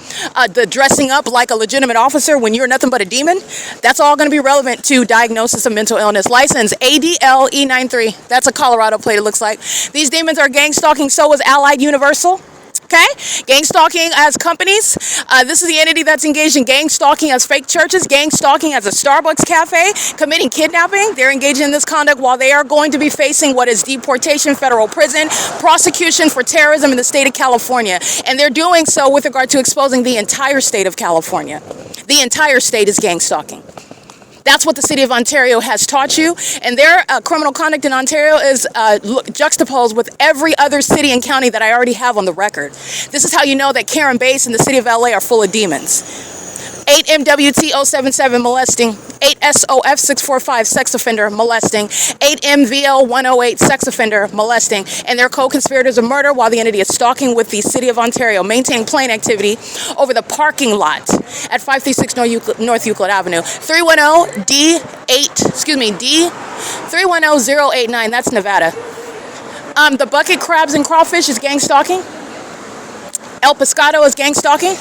Speaker 2: the dressing up like a legitimate officer when you're nothing but a demon, that's all going to be relevant to diagnosis of mental illness. License ADL E93. That's a Colorado plate, it looks like. These demons are gang stalking. So is Allied Universal. Okay, gang stalking as companies. This is the entity that's engaged in gang stalking as fake churches, gang stalking as a Starbucks cafe, committing kidnapping. They're engaging in this conduct while they are going to be facing what is deportation, federal prison, prosecution for terrorism in the state of California. And they're doing so with regard to exposing the entire state of California. The entire state is gang stalking. That's what the city of Ontario has taught you, and their criminal conduct in Ontario is juxtaposed with every other city and county that I already have on the record. This is how you know that Karen Base and the city of LA are full of demons. 8MWT077 molesting, 8SOF645 sex offender molesting, 8MVL108 sex offender molesting, and their co-conspirators of murder while the entity is stalking with the city of Ontario, maintaining plane activity over the parking lot at 536 North Euclid Avenue. 310-D310-089, that's Nevada. The bucket crabs and crawfish is gang stalking. El Pescado is gang stalking.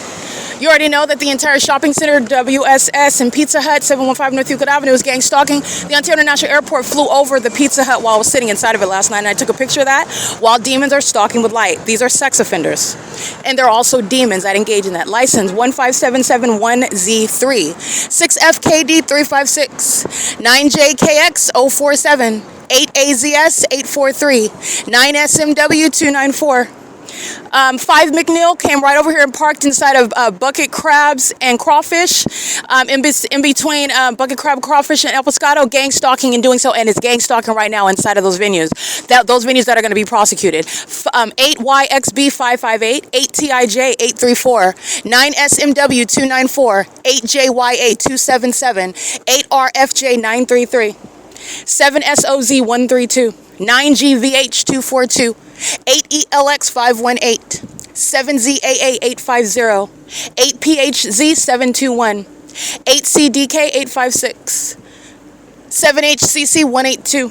Speaker 2: You already know that the entire shopping center, W.S.S. and Pizza Hut, 715 North Euclid Avenue, is gang stalking. The Ontario International Airport flew over the Pizza Hut while I was sitting inside of it last night, and I took a picture of that while demons are stalking with light. These are sex offenders. And they're also demons that engage in that. License 15771Z3, 6FKD356, 9JKX047, 8AZS843, 9SMW294. 5 McNeil came right over here and parked inside of bucket crabs and crawfish, in between bucket crab, crawfish, and El Pescado, gang stalking and doing so, and it's gang stalking right now inside of those venues. Those venues that are going to be prosecuted. 8YXB558, 8TIJ834, 9SMW294, 8JYA277, 8RFJ933, 7SOZ132, 9GVH242, 8ELX518, 7ZAA850, 8PHZ721, 8CDK856, 7HCC182,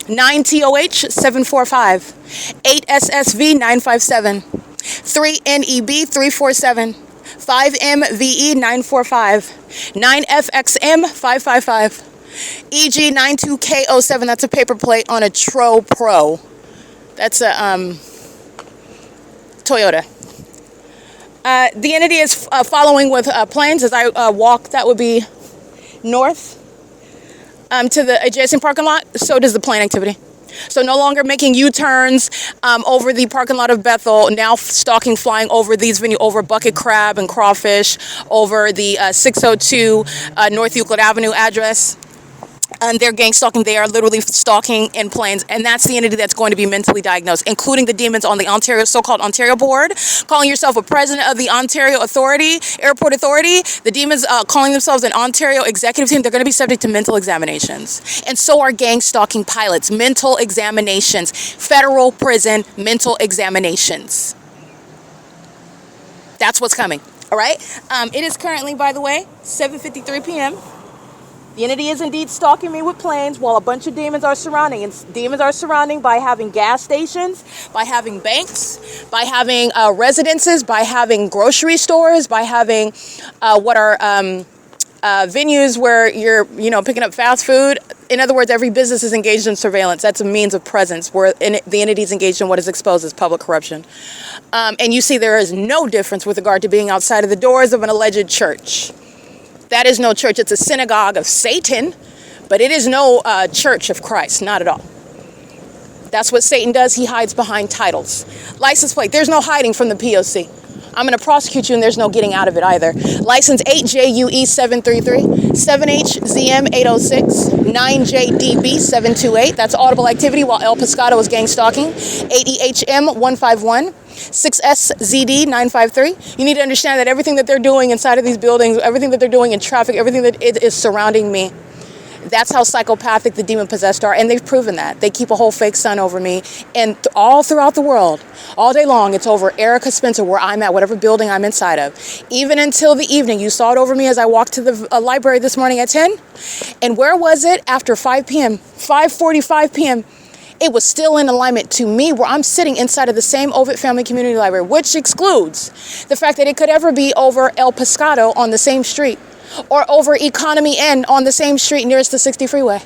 Speaker 2: 9TOH745, 8SSV957, 3NEB347, 5MVE945, 9FXM555, EG92K07, that's a paper plate on a Tro Pro. That's a Toyota. The entity is following with planes as I walk. That would be north to the adjacent parking lot. So does the plane activity. So no longer making U-turns over the parking lot of Bethel, now stalking, flying over these venues, over bucket crab and crawfish, over the 602 North Euclid Avenue address. And they're gang stalking. They are literally stalking in planes, and that's the entity that's going to be mentally diagnosed, including the demons on the Ontario, so-called Ontario board, calling yourself a president of the Ontario Authority, Airport Authority. The demons calling themselves an Ontario executive team. They're going to be subject to mental examinations, and so are gang stalking pilots. Mental examinations, federal prison mental examinations. That's what's coming. All right. It is currently, by the way, 7:53 p.m. The entity is indeed stalking me with planes while a bunch of demons are surrounding. And demons are surrounding by having gas stations, by having banks, by having residences, by having grocery stores, by having what are venues where you're, picking up fast food. In other words, every business is engaged in surveillance. That's a means of presence where the entity is engaged in what is exposed as public corruption. And you see there is no difference with regard to being outside of the doors of an alleged church. That is no church. It's a synagogue of Satan, but it is no church of Christ, not at all. That's what Satan does. He hides behind titles. License plate. There's no hiding from the P.O.C. I'm going to prosecute you, and there's no getting out of it either. License 8JUE733, 7HZM806, 9JDB728. That's audible activity while El Pescado was gang stalking. 80HM151. 6SZD953. You need to understand that everything that they're doing inside of these buildings, everything that they're doing in traffic, everything that is surrounding me, that's how psychopathic the demon-possessed are, and they've proven that. They keep a whole fake sun over me, and all throughout the world, all day long, it's over Erica Spencer, where I'm at, whatever building I'm inside of. Even until the evening, you saw it over me as I walked to the library this morning at 10, and where was it after 5 p.m., 5:45 p.m., it was still in alignment to me where I'm sitting inside of the same OVITT Family Community Library, which excludes the fact that it could ever be over El Pescado on the same street, or over Economy N on the same street nearest the 60 freeway,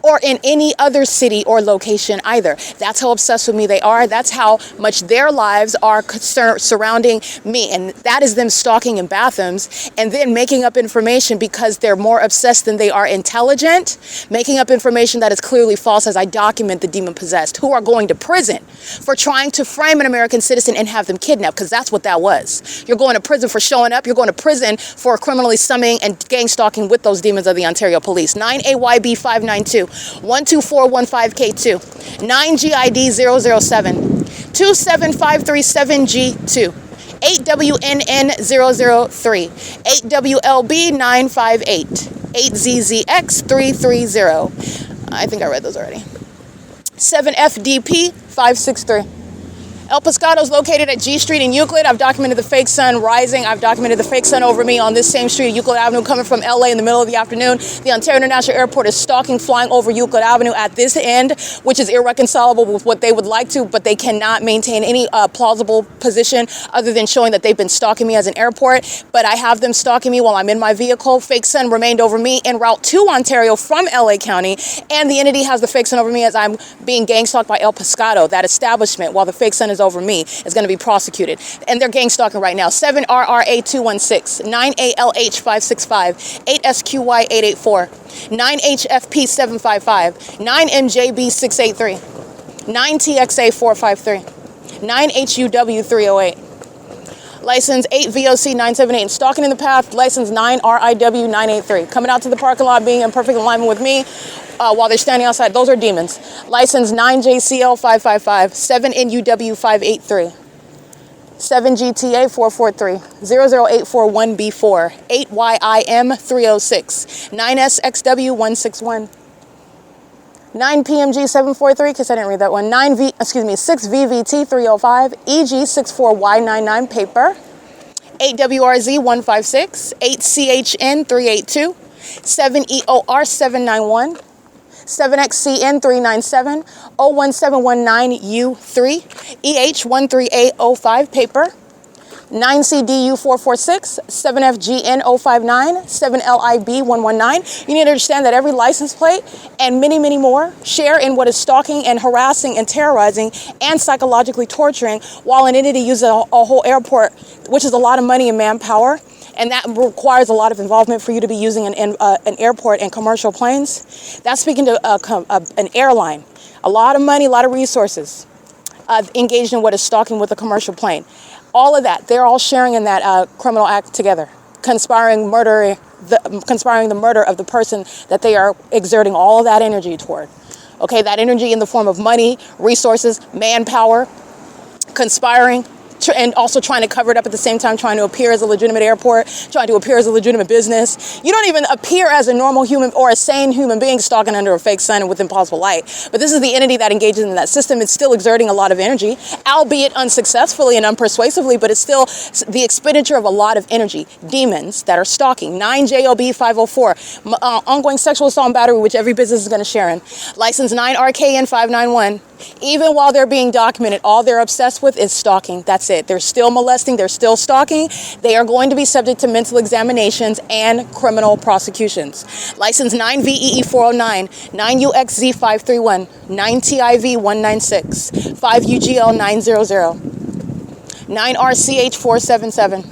Speaker 2: or in any other city or location either. That's how obsessed with me they are. That's how much their lives are surrounding me. And that is them stalking in bathrooms and then making up information because they're more obsessed than they are intelligent, making up information that is clearly false as I document the demon-possessed, who are going to prison for trying to frame an American citizen and have them kidnapped, because that's what that was. You're going to prison for showing up. You're going to prison for criminally summoning and gang stalking with those demons of the Ontario Police. 9AYB592. 12415K2, 9GID007, 27537G2, 8WNN003, 8WLB958, 8ZZX330. I think I read those already. 7FDP563. El Pescado is located at G Street in Euclid. I've documented the fake sun rising. I've documented the fake sun over me on this same street, Euclid Avenue, coming from LA in the middle of the afternoon. The Ontario International Airport is stalking, flying over Euclid Avenue at this end, which is irreconcilable with what they would like to, but they cannot maintain any plausible position other than showing that they've been stalking me as an airport. But I have them stalking me while I'm in my vehicle. Fake sun remained over me en route to Ontario from LA County, and the entity has the fake sun over me as I'm being gang stalked by El Pescado, that establishment, while the fake sun is over me, is going to be prosecuted. And they're gang stalking right now. 7RRA216, 9ALH565, 8SQY884, 9HFP755, 9MJB683, 9TXA453, 9HUW308. License 8VOC978, stalking in the path, license 9RIW983. Coming out to the parking lot, being in perfect alignment with me while they're standing outside. Those are demons. License 9JCL555, 7NUW583, 7GTA443, 00841B4, 8YIM306, 9SXW161. 9PMG743, because I didn't read that one. 6VVT305, EG64Y99 paper. 8WRZ156, 8CHN382, 7EOR791, 7XCN397, 01719U3, EH13805 paper. 9CDU446, 7FGN059, 7LIB119. You need to understand that every license plate and many, many more share in what is stalking and harassing and terrorizing and psychologically torturing, while an entity uses a whole airport, which is a lot of money and manpower, and that requires a lot of involvement for you to be using an airport and commercial planes. That's speaking to an airline. A lot of money, a lot of resources engaged in what is stalking with a commercial plane. All of that, they're all sharing in that criminal act together, conspiring the murder of the person that they are exerting all of that energy toward. Okay, that energy in the form of money, resources, manpower, conspiring, and also trying to cover it up at the same time, trying to appear as a legitimate airport, trying to appear as a legitimate business. You don't even appear as a normal human or a sane human being stalking under a fake sun and with impossible light. But this is the entity that engages in that system. It's still exerting a lot of energy, albeit unsuccessfully and unpersuasively, but it's still the expenditure of a lot of energy. Demons that are stalking. 9JOB504, ongoing sexual assault and battery, which every business is going to share in. License 9RKN591. Even while they're being documented, all they're obsessed with is stalking. That's it. They're still molesting. They're still stalking. They are going to be subject to mental examinations and criminal prosecutions. License 9VEE409, 9UXZ531, 9TIV196, 5UGL900, 9RCH477,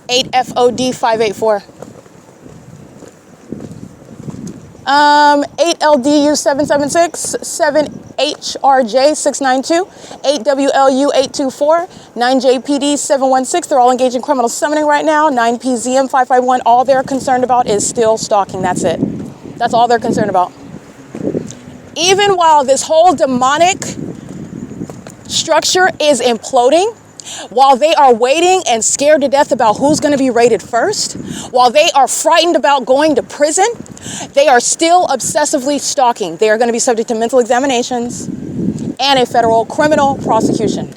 Speaker 2: 8FOD584. 8LDU776, HRJ 692, 8WLU 824, 9JPD 716. They're all engaged in criminal summoning right now. 9PZM 551. All they're concerned about is still stalking. That's it. That's all they're concerned about. Even while this whole demonic structure is imploding, while they are waiting and scared to death about who's going to be raided first, while they are frightened about going to prison, they are still obsessively stalking. They are going to be subject to mental examinations and a federal criminal prosecution.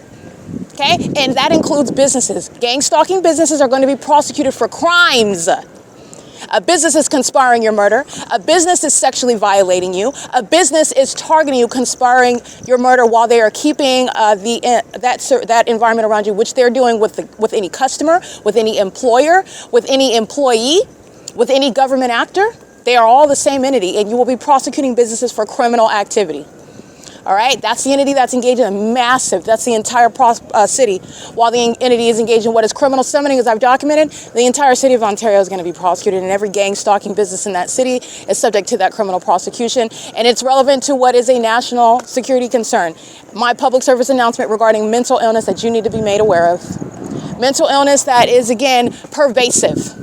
Speaker 2: Okay? And that includes businesses. Gang stalking businesses are going to be prosecuted for crimes. A business is conspiring your murder. A business is sexually violating you. A business is targeting you, conspiring your murder while they are keeping that environment around you, which they're doing with any customer, with any employer, with any employee, with any government actor. They are all the same entity, and you will be prosecuting businesses for criminal activity. All right, that's the entity that's engaged in a massive, that's the entire city. While the entity is engaged in what is criminal summoning, as I've documented, the entire city of Ontario is going to be prosecuted, and every gang stalking business in that city is subject to that criminal prosecution. And it's relevant to what is a national security concern. My public service announcement regarding mental illness that you need to be made aware of. Mental illness that is, again, pervasive.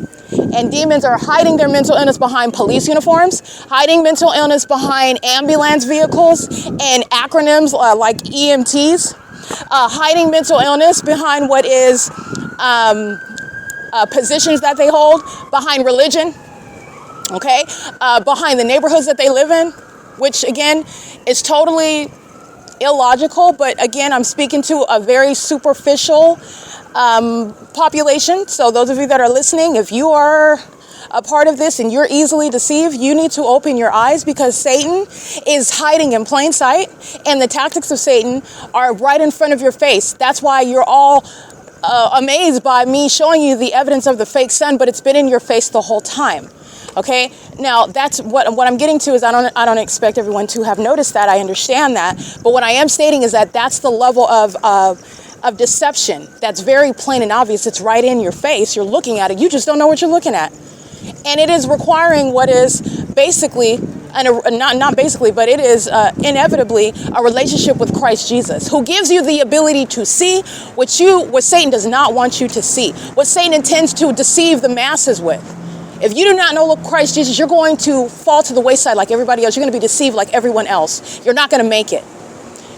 Speaker 2: And demons are hiding their mental illness behind police uniforms, hiding mental illness behind ambulance vehicles and acronyms like EMTs, hiding mental illness behind what is positions that they hold, behind religion, okay, behind the neighborhoods that they live in, which again is totally illogical. But again, I'm speaking to a very superficial population. So those of you that are listening, if you are a part of this and you're easily deceived, you need to open your eyes, because Satan is hiding in plain sight, and the tactics of Satan are right in front of your face. That's why you're all amazed by me showing you the evidence of the fake sun, but it's been in your face the whole time. Okay, now that's what I'm getting to is I don't expect everyone to have noticed that. I understand that, but what I am stating is that that's the level of deception that's very plain and obvious. It's right in your face. You're looking at it. You just don't know what you're looking at. And it is requiring what is basically, not basically, but it is inevitably a relationship with Christ Jesus, who gives you the ability to see what Satan does not want you to see, what Satan intends to deceive the masses with. If you do not know Christ Jesus, you're going to fall to the wayside like everybody else. You're going to be deceived like everyone else. You're not going to make it.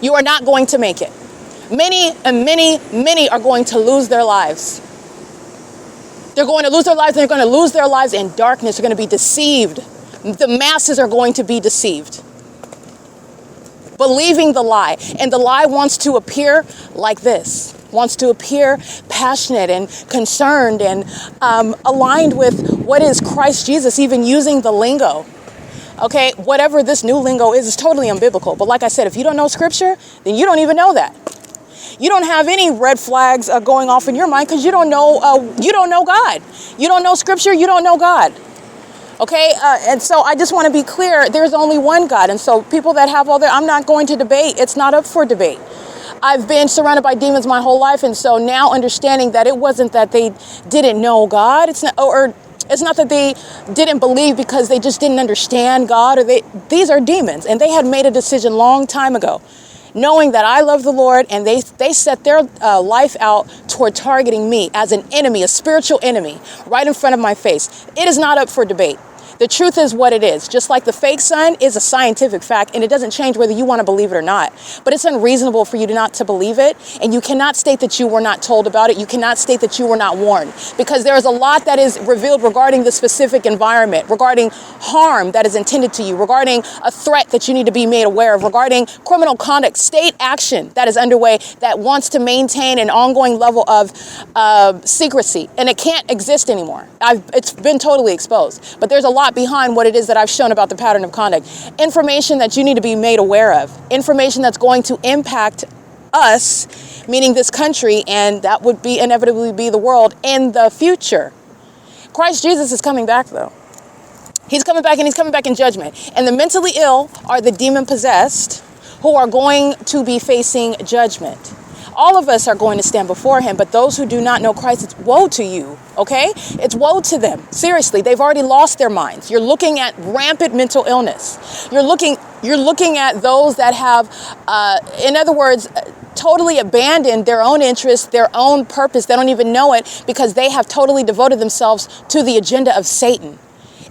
Speaker 2: You are not going to make it. Many and many are going to lose their lives. They're going to lose their lives, and they're going to lose their lives in darkness. They're going to be deceived. The masses are going to be deceived, believing the lie. And the lie wants to appear like this, wants to appear passionate and concerned and aligned with what is Christ Jesus, even using the lingo. Okay, whatever this new lingo is totally unbiblical. But like I said, if you don't know scripture, then you don't even know that. You don't have any red flags going off in your mind, because you don't know God. You don't know scripture. You don't know God. Okay, and so I just want to be clear. There's only one God, and so people that have all their, I'm not going to debate. It's not up for debate. I've been surrounded by demons my whole life, and so now understanding that it wasn't that they didn't know God. It's not, or it's not that they didn't believe because they just didn't understand God, or these are demons, and they had made a decision long time ago, knowing that I love the Lord, and they set their life out toward targeting me as an enemy, a spiritual enemy, right in front of my face. It is not up for debate. The truth is what it is. Just like the fake sun is a scientific fact, and it doesn't change whether you want to believe it or not. But it's unreasonable for you not to believe it, and you cannot state that you were not told about it. You cannot state that you were not warned, because there is a lot that is revealed regarding the specific environment, regarding harm that is intended to you, regarding a threat that you need to be made aware of, regarding criminal conduct, state action that is underway that wants to maintain an ongoing level of secrecy, and it can't exist anymore. It's been totally exposed, but there's a lot behind what it is that I've shown about the pattern of conduct. Information that you need to be made aware of. Information that's going to impact us, meaning this country, and that would be inevitably be the world in the future. Christ Jesus is coming back, though. He's coming back, and he's coming back in judgment. And the mentally ill are the demon-possessed who are going to be facing judgment. All of us are going to stand before him, but those who do not know Christ, it's woe to you, okay? It's woe to them. Seriously, they've already lost their minds. You're looking at rampant mental illness. You're looking at those that have, in other words, totally abandoned their own interests, their own purpose. They don't even know it because they have totally devoted themselves to the agenda of Satan.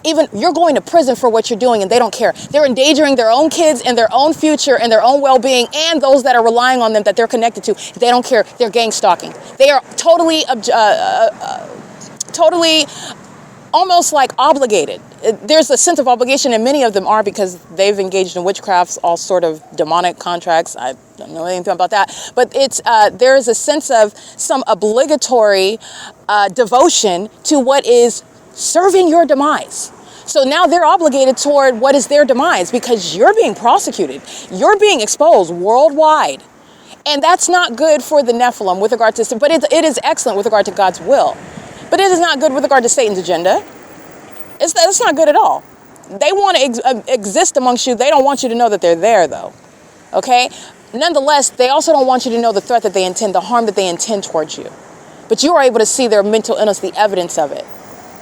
Speaker 2: Even you're going to prison for what you're doing and they don't care. They're endangering their own kids and their own future and their own well-being and those that are relying on them that they're connected to. They don't care. They're gang stalking. They are totally almost like obligated. There's a sense of obligation, and many of them are because they've engaged in witchcrafts, all sort of demonic contracts. I don't know anything about that, but it's there is a sense of some obligatory devotion to what is serving your demise. So now they're obligated toward what is their demise because you're being prosecuted. You're being exposed worldwide. And that's not good for the Nephilim with regard to, but it is excellent with regard to God's will. But it is not good with regard to Satan's agenda. It's not good at all. They want to exist amongst you. They don't want you to know that they're there, though. Okay? Nonetheless, they also don't want you to know the threat that they intend, the harm that they intend towards you. But you are able to see their mental illness, the evidence of it.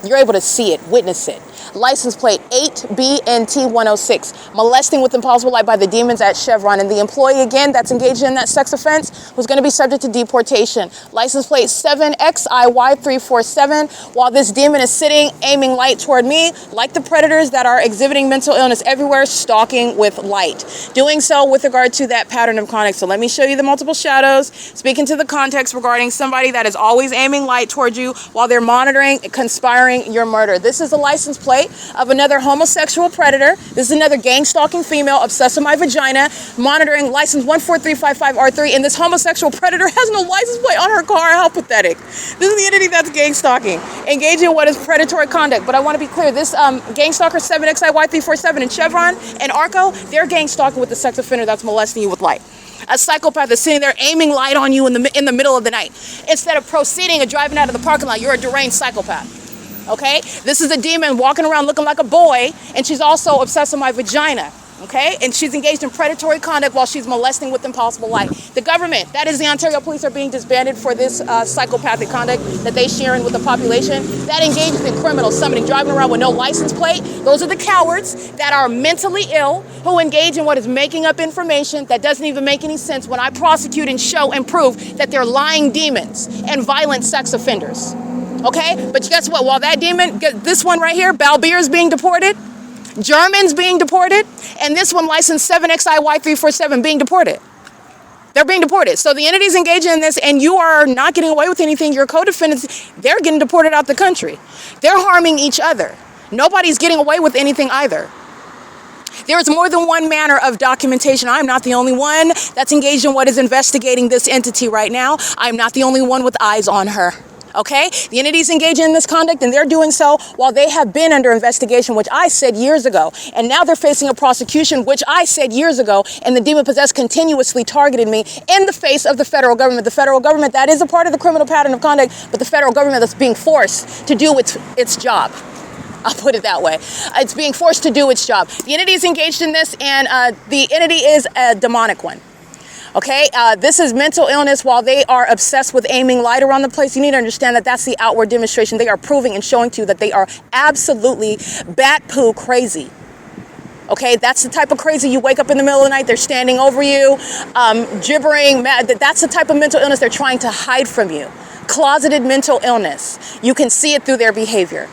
Speaker 2: You're able to see it, witness it. License plate 8BNT106, molesting with impossible light by the demons at Chevron. And the employee, again, that's engaged in that sex offense was going to be subject to deportation. License plate 7XIY347. While this demon is sitting, aiming light toward me, like the predators that are exhibiting mental illness everywhere, stalking with light. Doing so with regard to that pattern of conduct. So let me show you the multiple shadows, speaking to the context regarding somebody that is always aiming light toward you while they're monitoring, conspiring your murder. This is a license plate of another homosexual predator. This is another gang stalking female obsessed with my vagina, monitoring license 14355R3, and this homosexual predator has no license plate on her car. How pathetic. This is the entity that's gang stalking, engaging in what is predatory conduct. But I want to be clear, this gang stalker 7XIY347 and Chevron and ARCO, they're gang stalking with the sex offender that's molesting you with light. A psychopath is sitting there aiming light on you in the middle of the night. Instead of proceeding and driving out of the parking lot, you're a deranged psychopath. Okay, this is a demon walking around looking like a boy, and she's also obsessed with my vagina. Okay, and she's engaged in predatory conduct while she's molesting with impossible light. The government, that is the Ontario Police, are being disbanded for this psychopathic conduct that they sharing with the population. That engages in criminal summoning, driving around with no license plate. Those are the cowards that are mentally ill who engage in what is making up information that doesn't even make any sense when I prosecute and show and prove that they're lying demons and violent sex offenders. Okay, but guess what? While that demon, this one right here, Balbir, is being deported, Germans being deported, and this one licensed 7XIY347 being deported. They're being deported. So the entities engaging in this, and you are not getting away with anything. Your co-defendants, they're getting deported out the country. They're harming each other. Nobody's getting away with anything either. There is more than one manner of documentation. I'm not the only one that's engaged in what is investigating this entity right now. I'm not the only one with eyes on her. Okay, the entities engaging in this conduct, and they're doing so while they have been under investigation, which I said years ago, and now they're facing a prosecution, which I said years ago, and the demon possessed continuously targeted me in the face of the federal government. The federal government, that is a part of the criminal pattern of conduct, but the federal government that's being forced to do its job. I'll put it that way. It's being forced to do its job. The entity is engaged in this, and the entity is a demonic one. Okay, this is mental illness while they are obsessed with aiming light around the place. You need to understand that that's the outward demonstration. They are proving and showing to you that they are absolutely bat poo crazy. Okay, that's the type of crazy you wake up in the middle of the night, they're standing over you, gibbering. That's the type of mental illness they're trying to hide from you. Closeted mental illness. You can see it through their behavior.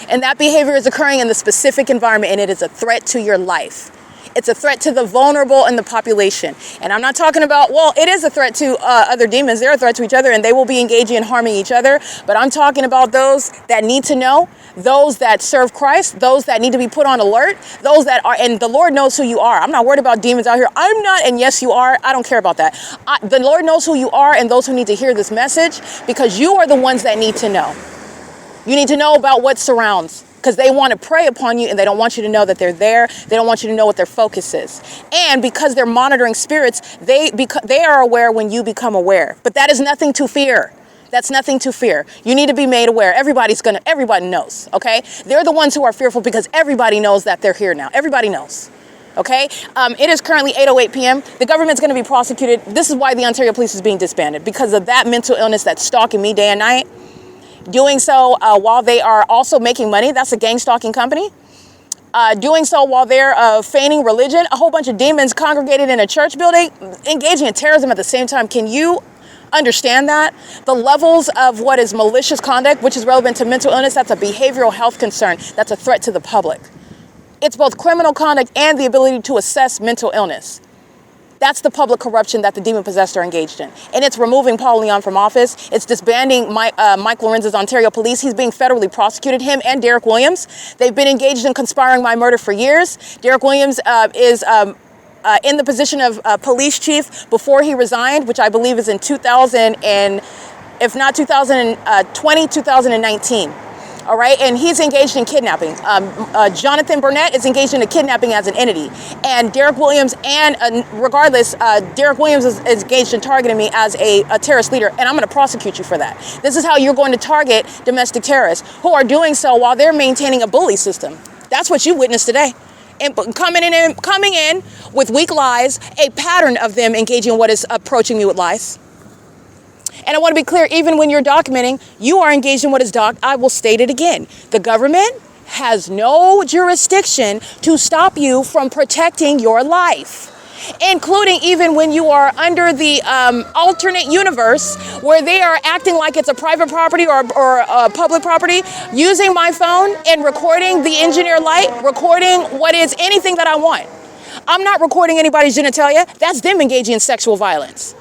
Speaker 2: And that behavior is occurring in the specific environment, and it is a threat to your life. It's a threat to the vulnerable in the population. And I'm not talking about, well, it is a threat to other demons. They're a threat to each other, and they will be engaging in harming each other. But I'm talking about those that need to know, those that serve Christ, those that need to be put on alert, those that are, and the Lord knows who you are. I'm not worried about demons out here. I'm not, and yes, you are. I don't care about that. The Lord knows who you are and those who need to hear this message, because you are the ones that need to know. You need to know about what surrounds, because they want to prey upon you and they don't want you to know that they're there. They don't want you to know what their focus is. And because they're monitoring spirits, they are aware when you become aware. But that is nothing to fear. That's nothing to fear. You need to be made aware. Everybody knows, okay? They're the ones who are fearful because everybody knows that they're here now. Everybody knows. Okay, it is currently 8:08 p.m. The government's going to be prosecuted. This is why the Ontario Police is being disbanded, because of that mental illness that's stalking me day and night. Doing so while they are also making money. That's a gang stalking company. Doing so while they're feigning religion. A whole bunch of demons congregated in a church building, engaging in terrorism at the same time. Can you understand that? The levels of what is malicious conduct, which is relevant to mental illness, that's a behavioral health concern. That's a threat to the public. It's both criminal conduct and the ability to assess mental illness. That's the public corruption that the demon-possessed are engaged in. And it's removing Paul Leon from office. It's disbanding Mike Lorenz's Ontario Police. He's being federally prosecuted, him and Derek Williams. They've been engaged in conspiring my murder for years. Derek Williams is in the position of police chief before he resigned, which I believe is in 2000 and, if not 2020, 2019. All right, and he's engaged in kidnapping. Jonathan Burnett is engaged in a kidnapping as an entity. And Derek Williams, and regardless, Derek Williams is engaged in targeting me as a terrorist leader, and I'm going to prosecute you for that. This is how you're going to target domestic terrorists who are doing so while they're maintaining a bully system. That's what you witnessed today. And coming in with weak lies, a pattern of them engaging in what is approaching me with lies. And I want to be clear, even when you're documenting, you are engaged in what is I will state it again. The government has no jurisdiction to stop you from protecting your life, including even when you are under the alternate universe where they are acting like it's a private property or public property, using my phone and recording the engineer light, recording what is anything that I want. I'm not recording anybody's genitalia. That's them engaging in sexual violence.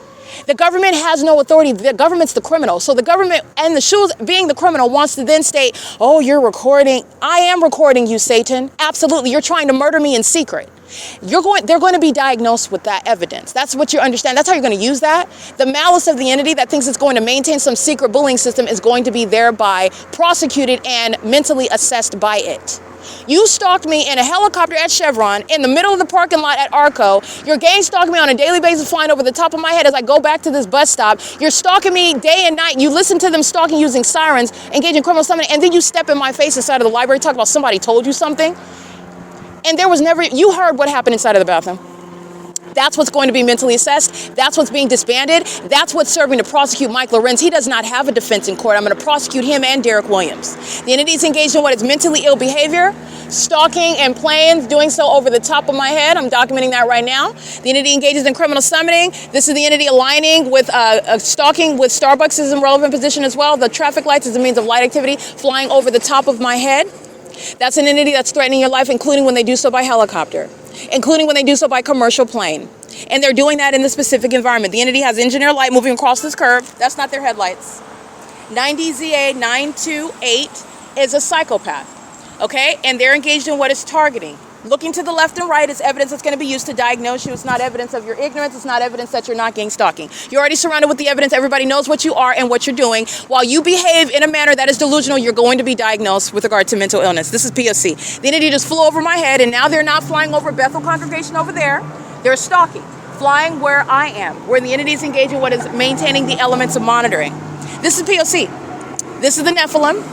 Speaker 2: The government has no authority. The government's the criminal. So the government, and the shoes being the criminal, wants to then state, oh, you're recording. I am recording you, Satan. Absolutely. You're trying to murder me in secret. They're going to be diagnosed with that evidence. That's what you understand. That's how you're going to use that. The malice of the entity that thinks it's going to maintain some secret bullying system is going to be thereby prosecuted and mentally assessed by it. You stalked me in a helicopter at Chevron in the middle of the parking lot at ARCO. You're gang stalking me on a daily basis, flying over the top of my head as I go back to this bus stop. You're stalking me day and night. You listen to them stalking using sirens, engaging in criminal summoning, and then you step in my face inside of the library, talk about somebody told you something. And there was never, you heard what happened inside of the bathroom. That's what's going to be mentally assessed. That's what's being disbanded. That's what's serving to prosecute Mike Lorenz. He does not have a defense in court. I'm going to prosecute him and Derek Williams. The entity's engaged in what is mentally ill behavior, stalking and playing, doing so over the top of my head. I'm documenting that right now. The entity engages in criminal summoning. This is the entity aligning with stalking with Starbucks is in relevant position as well. The traffic lights is a means of light activity flying over the top of my head. That's an entity that's threatening your life, including when they do so by helicopter, including when they do so by commercial plane. And they're doing that in the specific environment. The entity has engineer light moving across this curve. That's not their headlights. 9DZA928 is a psychopath, okay? And they're engaged in what is targeting. Looking to the left and right is evidence that's going to be used to diagnose you. It's not evidence of your ignorance. It's not evidence that you're not gang stalking. You're already surrounded with the evidence. Everybody knows what you are and what you're doing. While you behave in a manner that is delusional, you're going to be diagnosed with regard to mental illness. This is P.O.C. The entity just flew over my head, and now they're not flying over Bethel congregation over there. They're stalking, flying where I am, where the entity is engaging what is maintaining the elements of monitoring. This is P.O.C. This is the Nephilim.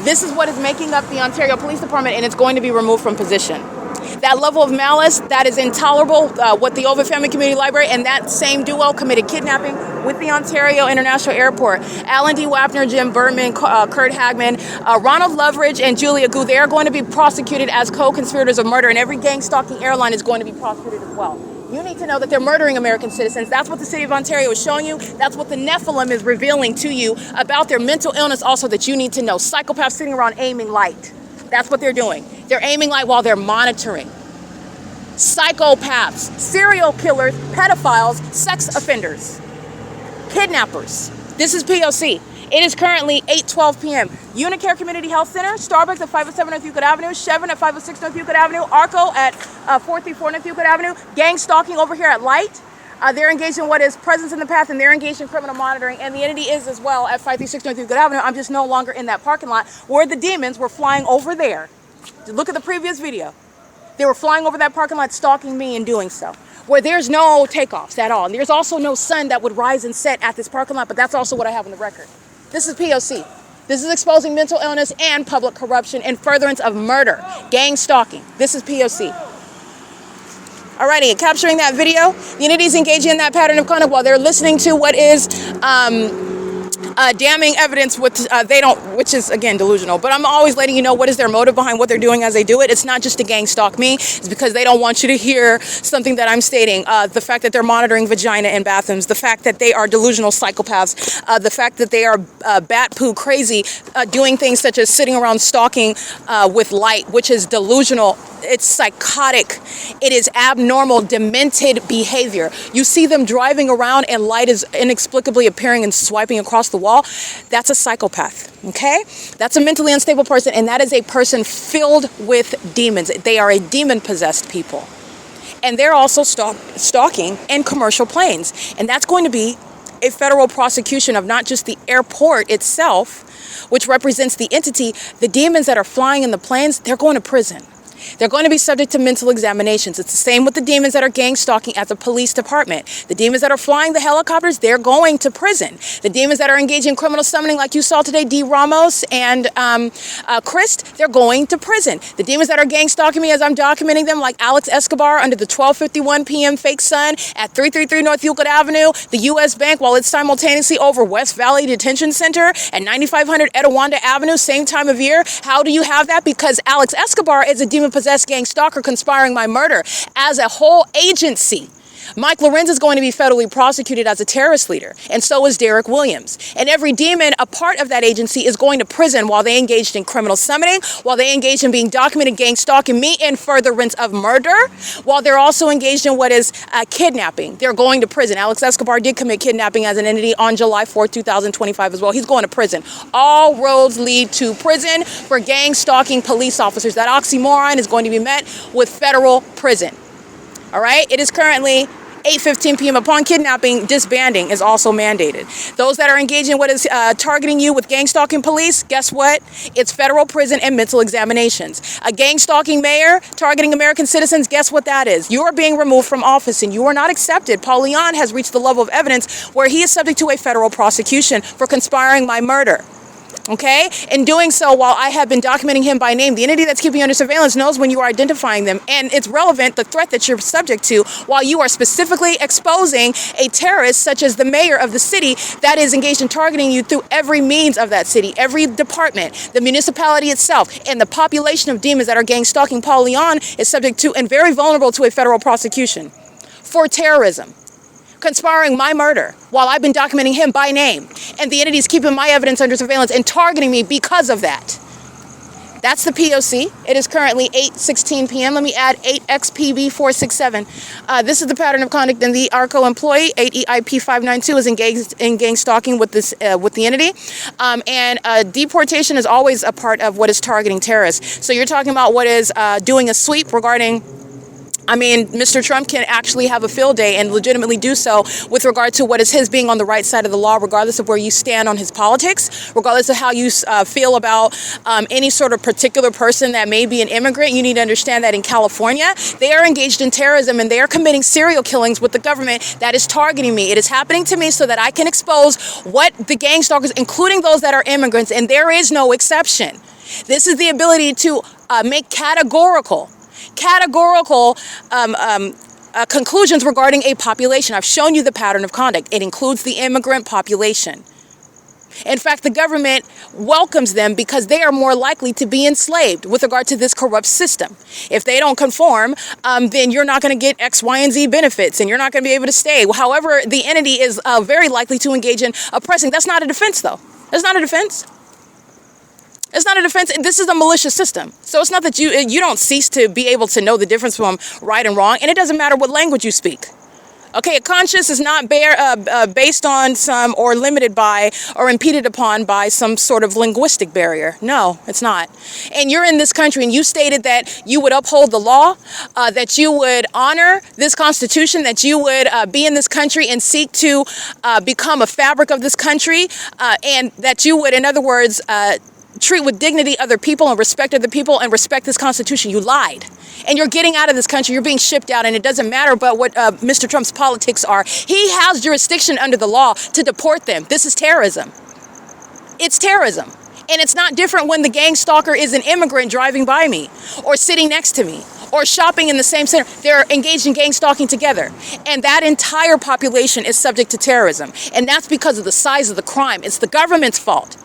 Speaker 2: This is what is making up the Ontario Police Department, and it's going to be removed from position. That level of malice, that is intolerable. What the OVITT Family Community Library and that same duo committed kidnapping with the Ontario International Airport. Alan D. Wapner, Jim Berman, Kurt Hagman, Ronald Loveridge, and Julia Gu, they are going to be prosecuted as co-conspirators of murder, and every gang-stalking airline is going to be prosecuted as well. You need to know that they're murdering American citizens. That's what the city of Ontario is showing you. That's what the Nephilim is revealing to you about their mental illness also that you need to know. Psychopaths sitting around aiming light. That's what they're doing. They're aiming light while they're monitoring. Psychopaths, serial killers, pedophiles, sex offenders, kidnappers. This is P.O.C. It is currently 8:12 p.m. UNICARE Community Health Center, Starbucks at 507 North Euclid Avenue, Chevron at 506 North Euclid Avenue, ARCO at 434 North Euclid Avenue, gang stalking over here at Light. They're engaged in what is presence in the path, and they're engaged in criminal monitoring, and the entity is as well at 536 North Euclid Avenue. I'm just no longer in that parking lot where the demons were flying over there. Look at the previous video. They were flying over that parking lot, stalking me and doing so, where there's no takeoffs at all. And there's also no sun that would rise and set at this parking lot, but that's also what I have on the record. This is P.O.C. This is exposing mental illness and public corruption in furtherance of murder, gang stalking. This is P.O.C. Alrighty, capturing that video. The entities engaging in that pattern of conduct while they're listening to what is damning evidence, which is again delusional. But I'm always letting you know what is their motive behind what they're doing as they do it. It's not just to gang stalk me. It's because they don't want you to hear something that I'm stating. The fact that they're monitoring vagina in bathrooms, the fact that they are delusional psychopaths, the fact that they are bat poo crazy, doing things such as sitting around stalking with light, which is delusional. It's psychotic. It is abnormal, demented behavior. You see them driving around and light is inexplicably appearing and swiping across the wall. That's a psychopath, okay? That's a mentally unstable person, and that is a person filled with demons. They are a demon-possessed people. And they're also stalking in commercial planes. And that's going to be a federal prosecution of not just the airport itself, which represents the entity. The demons that are flying in the planes, they're going to prison. They're going to be subject to mental examinations. It's the same with the demons that are gang stalking at the police department. The demons that are flying the helicopters, they're going to prison. The demons that are engaging in criminal summoning, like you saw today, D. Ramos and Christ, they're going to prison. The demons that are gang stalking me as I'm documenting them, like Alex Escobar under the 12:51 p.m. fake sun at 333 North Euclid Avenue, the U.S. Bank, while it's simultaneously over West Valley Detention Center at 9500 Etowanda Avenue, same time of year. How do you have that? Because Alex Escobar is a demon-possessed gang stalker conspiring my murder. As a whole agency, Mike LORENZ is going to be federally prosecuted as a terrorist leader, and so is Derek Williams. And every demon, a part of that agency, is going to prison while they engaged in criminal summoning, while they engaged in being documented gang stalking me in furtherance of murder, while they're also engaged in what is kidnapping. They're going to prison. Alex Escobar did commit kidnapping as an entity on July 4th, 2025 as well. He's going to prison. All roads lead to prison for gang stalking police officers. That oxymoron is going to be met with federal prison. All right, it is currently 8:15 p.m. Upon kidnapping, disbanding is also mandated. Those that are engaged in what is targeting you with gang stalking police, guess what? It's federal prison and mental examinations. A gang stalking mayor targeting American citizens, guess what that is? You are being removed from office and you are not accepted. Paul Leon has reached the level of evidence where he is subject to a federal prosecution for conspiring my murder. Okay? In doing so, while I have been documenting him by name, the entity that's keeping you under surveillance knows when you are identifying them, and it's relevant, the threat that you're subject to, while you are specifically exposing a terrorist such as the mayor of the city that is engaged in targeting you through every means of that city, every department, the municipality itself, and the population of demons that are gang stalking Paul Leon is subject to and very vulnerable to a federal prosecution for terrorism, conspiring my murder while I've been documenting him by name, and the entity's keeping my evidence under surveillance and targeting me because of that. That's the P.O.C. It is currently 8:16 p.m. Let me add 8XPB467. This is the pattern of conduct in the ARCO employee. 8EIP592 is engaged in gang stalking with this with the entity, and deportation is always a part of what is targeting terrorists. So you're talking about what is doing a sweep regarding. I mean, Mr. Trump can actually have a field day and legitimately do so with regard to what is his being on the right side of the law, regardless of where you stand on his politics, regardless of how you feel about any sort of particular person that may be an immigrant. You need to understand that in California, they are engaged in terrorism and they are committing serial killings with the government that is targeting me. It is happening to me so that I can expose what the gang stalkers, including those that are immigrants, and there is no exception. This is the ability to make categorical conclusions regarding a population. I've shown you the pattern of conduct. It includes the immigrant population. In fact, the government welcomes them because they are more likely to be enslaved with regard to this corrupt system. If they don't conform, then you're not going to get X, Y, and Z benefits, and you're not going to be able to stay. However, the entity is very likely to engage in oppressing. That's not a defense, though. That's not a defense. It's not a defense. This is a malicious system. So it's not that you don't cease to be able to know the difference from right and wrong. And it doesn't matter what language you speak. Okay, a conscience is not based on some or limited by or impeded upon by some sort of linguistic barrier. No, it's not. And you're in this country and you stated that you would uphold the law, that you would honor this Constitution, that you would be in this country and seek to become a fabric of this country, and that you would, in other words, treat with dignity other people and respect other people and respect this Constitution. You lied. And you're getting out of this country. You're being shipped out, and it doesn't matter but what Mr. Trump's politics are. He has jurisdiction under the law to deport them. This is terrorism. It's terrorism. And it's not different when the gang stalker is an immigrant driving by me or sitting next to me or shopping in the same center. They're engaged in gang stalking together. And that entire population is subject to terrorism. And that's because of the size of the crime. It's the government's fault.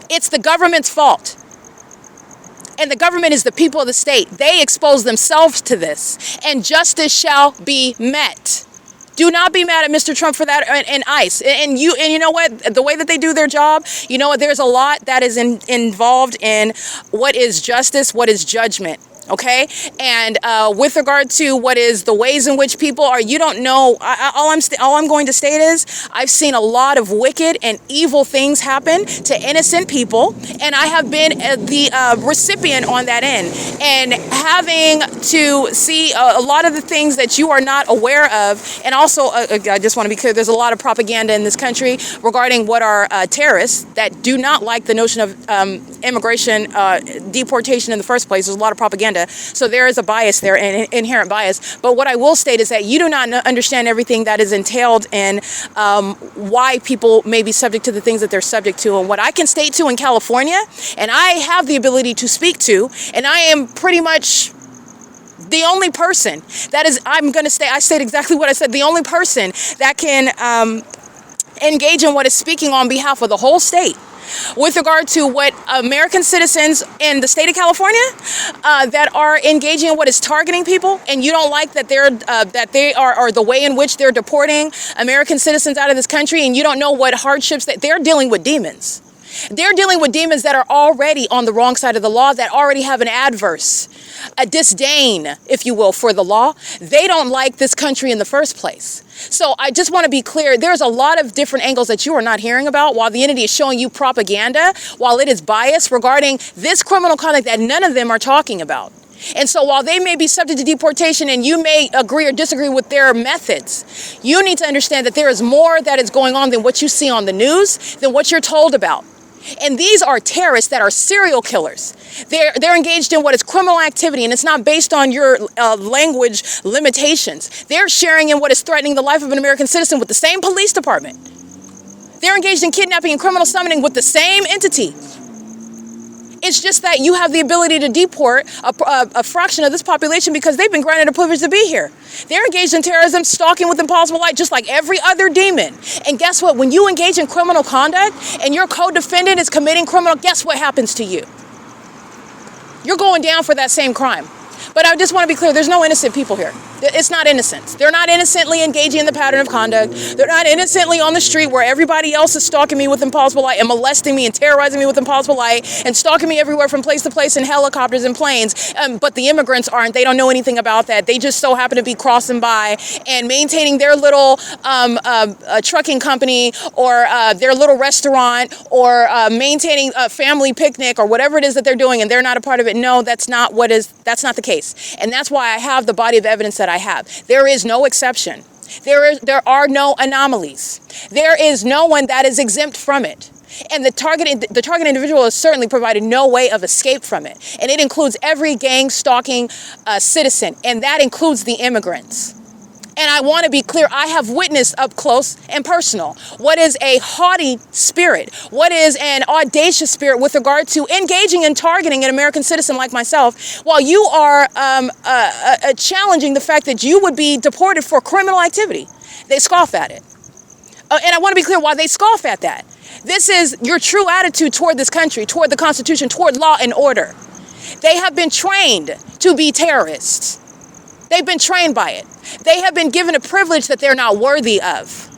Speaker 2: It's the government's fault. And the government is the people of the state. They expose themselves to this. And justice shall be met. Do not be mad at Mr. Trump for that and ICE. And you know what? The way that they do their job, you know what? There's a lot that is involved in what is justice, what is judgment. Okay, and with regard to what is the ways in which people are, you don't know. All I'm going to state is I've seen a lot of wicked and evil things happen to innocent people, and I have been the recipient on that end. And having to see a lot of the things that you are not aware of, and also I just want to be clear, there's a lot of propaganda in this country regarding what are terrorists that do not like the notion of immigration deportation in the first place. There's a lot of propaganda. So there is a bias there, an inherent bias. But what I will state is that you do not understand everything that is entailed in why people may be subject to the things that they're subject to. And what I can state to in California, and I have the ability to speak to, and I am pretty much the only person that is, I state exactly what I said, the only person that can engage in what is speaking on behalf of the whole state. With regard to what American citizens in the state of California that are engaging in what is targeting people, and you don't like that they are the way in which they're deporting American citizens out of this country, and you don't know what hardships that they're dealing with. Demons. They're dealing with demons that are already on the wrong side of the law, that already have an adverse, a disdain, if you will, for the law. They don't like this country in the first place. So I just want to be clear, there's a lot of different angles that you are not hearing about, while the entity is showing you propaganda, while it is biased regarding this criminal conduct that none of them are talking about. And so while they may be subject to deportation and you may agree or disagree with their methods, you need to understand that there is more that is going on than what you see on the news, than what you're told about. And these are terrorists that are serial killers. They're engaged in what is criminal activity, and it's not based on your language limitations. They're sharing in what is threatening the life of an American citizen with the same police department. They're engaged in kidnapping and criminal summoning with the same entity. It's just that you have the ability to deport a fraction of this population because they've been granted a privilege to be here. They're engaged in terrorism, stalking with impossible light, just like every other demon. And guess what? When you engage in criminal conduct and your co-defendant is committing criminal, guess what happens to you? You're going down for that same crime. But I just want to be clear, there's no innocent people here. It's not innocence. They're not innocently engaging in the pattern of conduct. They're not innocently on the street where everybody else is stalking me with impossible light and molesting me and terrorizing me with impossible light and stalking me everywhere from place to place in helicopters and planes. But the immigrants aren't. They don't know anything about that. They just so happen to be crossing by and maintaining their little trucking company or their little restaurant or maintaining a family picnic or whatever it is that they're doing, and they're not a part of it. No, that's not the case. And that's why I have the body of evidence that I have. There is no exception. There are no anomalies. There is no one that is exempt from it. And the target individual has certainly provided no way of escape from it. And it includes every gang stalking citizen, and that includes the immigrants. And I want to be clear, I have witnessed up close and personal what is a haughty spirit, what is an audacious spirit with regard to engaging and targeting an American citizen like myself, while you are challenging the fact that you would be deported for criminal activity. They scoff at it. And I want to be clear why they scoff at that. This is your true attitude toward this country, toward the Constitution, toward law and order. They have been trained to be terrorists. They've been trained by it. They have been given a privilege that they're not worthy of.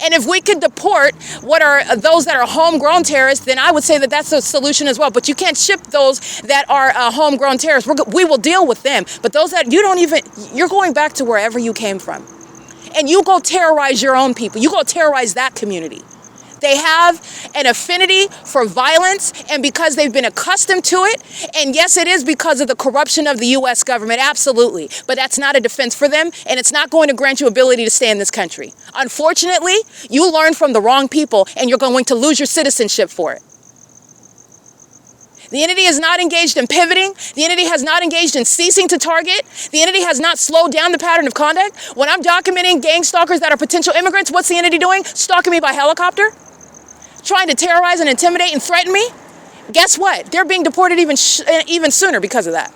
Speaker 2: And if we could deport what are those that are homegrown terrorists, then I would say that that's a solution as well. But you can't ship those that are homegrown terrorists. We will deal with them. But those that you're going back to wherever you came from. And you go terrorize your own people. You go terrorize that community. They have an affinity for violence, and because they've been accustomed to it, and yes, it is because of the corruption of the U.S. government, absolutely, but that's not a defense for them, and it's not going to grant you ability to stay in this country. Unfortunately, you learn from the wrong people, and you're going to lose your citizenship for it. The entity is not engaged in pivoting. The entity has not engaged in ceasing to target. The entity has not slowed down the pattern of conduct. When I'm documenting gang stalkers that are potential immigrants, what's the entity doing? Stalking me by helicopter? Trying to terrorize and intimidate and threaten me? Guess what? They're being deported even sooner because of that.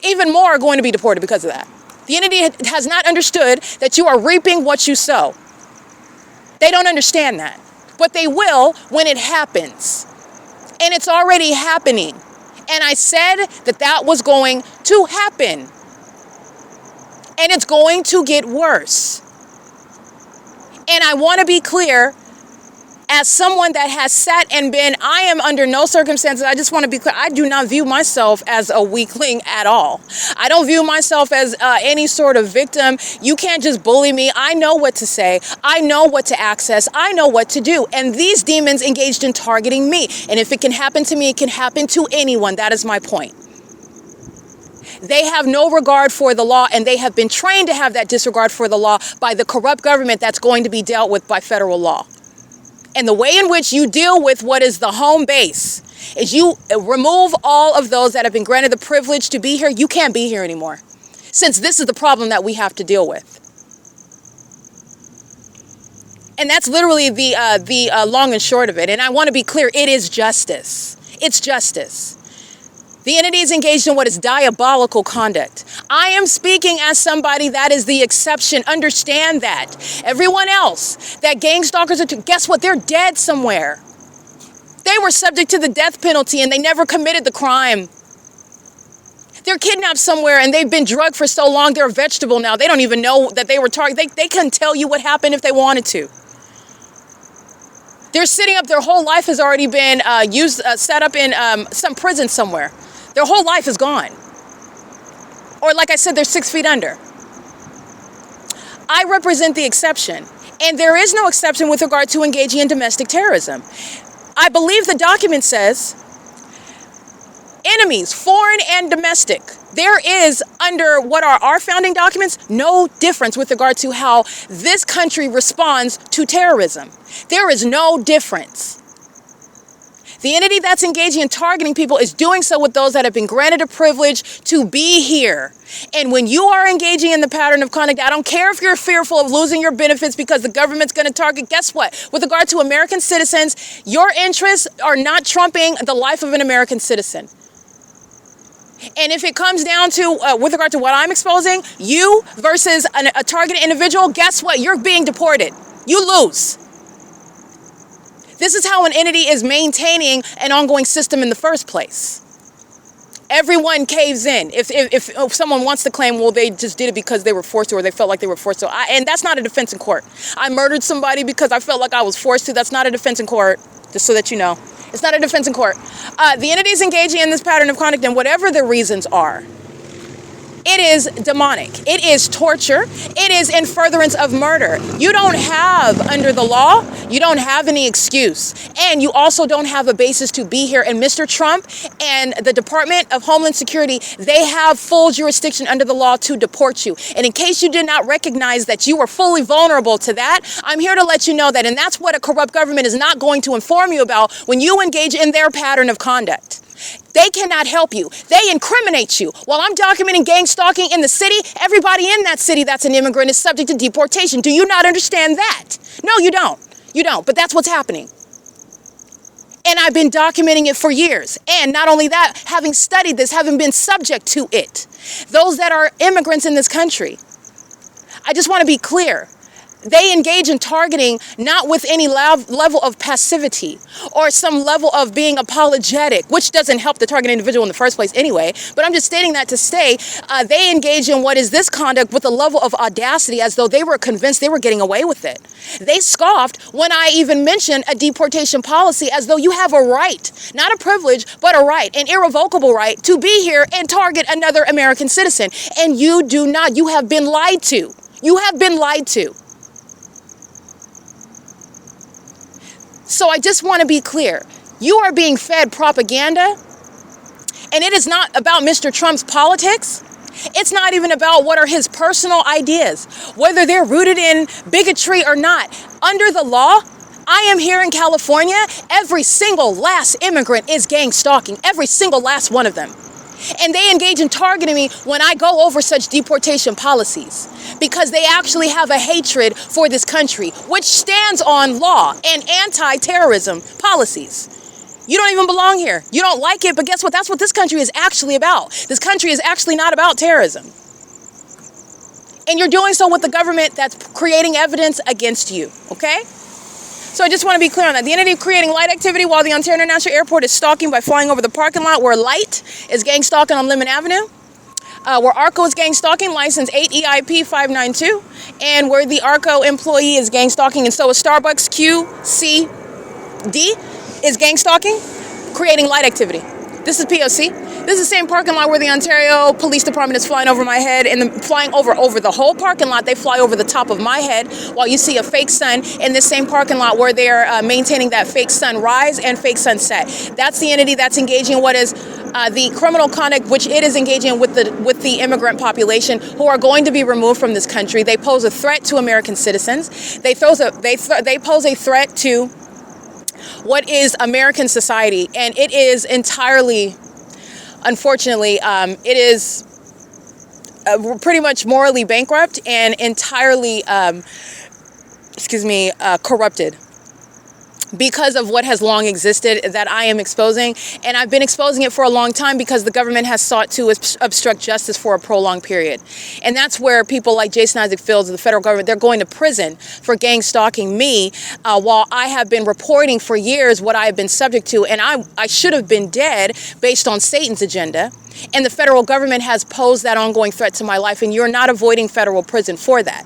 Speaker 2: Even more are going to be deported because of that. The entity has not understood that you are reaping what you sow. They don't understand that. But they will when it happens. And it's already happening. And I said that that was going to happen. And it's going to get worse. And I want to be clear, as someone that has sat and been, I am under no circumstances, I just want to be clear, I do not view myself as a weakling at all. I don't view myself as any sort of victim. You can't just bully me. I know what to say. I know what to access. I know what to do. And these demons engaged in targeting me. And if it can happen to me, it can happen to anyone. That is my point. They have no regard for the law, and they have been trained to have that disregard for the law by the corrupt government that's going to be dealt with by federal law. And the way in which you deal with what is the home base is you remove all of those that have been granted the privilege to be here. You can't be here anymore, since this is the problem that we have to deal with. And that's literally the long and short of it. And I want to be clear, it is justice. It's justice. The entity is engaged in what is diabolical conduct. I am speaking as somebody that is the exception. Understand that. Everyone else that gang stalkers are, guess what? They're dead somewhere. They were subject to the death penalty and they never committed the crime. They're kidnapped somewhere and they've been drugged for so long, they're a vegetable now. They don't even know that they were targeted. They couldn't tell you what happened if they wanted to. They're sitting up, their whole life has already been set up in some prison somewhere. Their whole life is gone. Or like I said, they're 6 feet under. I represent the exception. And there is no exception with regard to engaging in domestic terrorism. I believe the document says enemies, foreign and domestic. There is, under what are our founding documents, no difference with regard to how this country responds to terrorism. There is no difference. The entity that's engaging in targeting people is doing so with those that have been granted a privilege to be here. And when you are engaging in the pattern of conduct, I don't care if you're fearful of losing your benefits because the government's going to target. Guess what? With regard to American citizens, your interests are not trumping the life of an American citizen. And if it comes down to, with regard to what I'm exposing, you versus a targeted individual, guess what? You're being deported. You lose. This is how an entity is maintaining an ongoing system in the first place. Everyone caves in. If someone wants to claim, well, they just did it because they were forced to or they felt like they were forced to. And that's not a defense in court. I murdered somebody because I felt like I was forced to. That's not a defense in court, just so that you know. It's not a defense in court. The entity is engaging in this pattern of conduct, and whatever the reasons are, it is demonic. It is torture. It is in furtherance of murder. You don't have, under the law, you don't have any excuse. And you also don't have a basis to be here. And Mr. Trump and the Department of Homeland Security, they have full jurisdiction under the law to deport you. And in case you did not recognize that you were fully vulnerable to that, I'm here to let you know that, and that's what a corrupt government is not going to inform you about when you engage in their pattern of conduct. They cannot help you. They incriminate you. While I'm documenting gang stalking in the city, everybody in that city that's an immigrant is subject to deportation. Do you not understand that? No, you don't. You don't. But that's what's happening. And I've been documenting it for years. And not only that, having studied this, having been subject to it. Those that are immigrants in this country, I just want to be clear. They engage in targeting not with any level of passivity or some level of being apologetic, which doesn't help the target individual in the first place anyway. But I'm just stating that to say they engage in what is this conduct with a level of audacity as though they were convinced they were getting away with it. They scoffed when I even mentioned a deportation policy as though you have a right, not a privilege, but a right, an irrevocable right to be here and target another American citizen. And you do not. You have been lied to. You have been lied to. So I just want to be clear. You are being fed propaganda, and it is not about Mr. Trump's politics. It's not even about what are his personal ideas, whether they're rooted in bigotry or not. Under the law, I am here in California. Every single last immigrant is gang stalking, every single last one of them. And they engage in targeting me when I go over such deportation policies because they actually have a hatred for this country, which stands on law and anti-terrorism policies. You don't even belong here. You don't like it, but guess what? That's what this country is actually about. This country is actually not about terrorism. And you're doing so with the government that's creating evidence against you, okay? So I just want to be clear on that. The entity creating light activity while the Ontario International Airport is stalking by flying over the parking lot, where light is gang stalking on Lemon Avenue, where ARCO is gang stalking, license 8 EIP 592, and where the ARCO employee is gang stalking, and so is Starbucks QCD is gang stalking, creating light activity. This is P.O.C. This is the same parking lot where the Ontario Police Department is flying over my head, and flying over the whole parking lot. They fly over the top of my head while you see a fake sun in this same parking lot where they're maintaining that fake sunrise and fake sunset. That's the entity that's engaging in what is the criminal conduct, which it is engaging with the immigrant population who are going to be removed from this country. They pose a threat to American citizens. They pose a threat to what is American society, and it is entirely, unfortunately, it is pretty much morally bankrupt and entirely, corrupted because of what has long existed that I am exposing. And I've been exposing it for a long time because the government has sought to obstruct justice for a prolonged period. And that's where people like Jason Isaac Fields of the federal government, they're going to prison for gang stalking me while I have been reporting for years what I have been subject to. And I should have been dead based on Satan's agenda. And the federal government has posed that ongoing threat to my life, and you're not avoiding federal prison for that.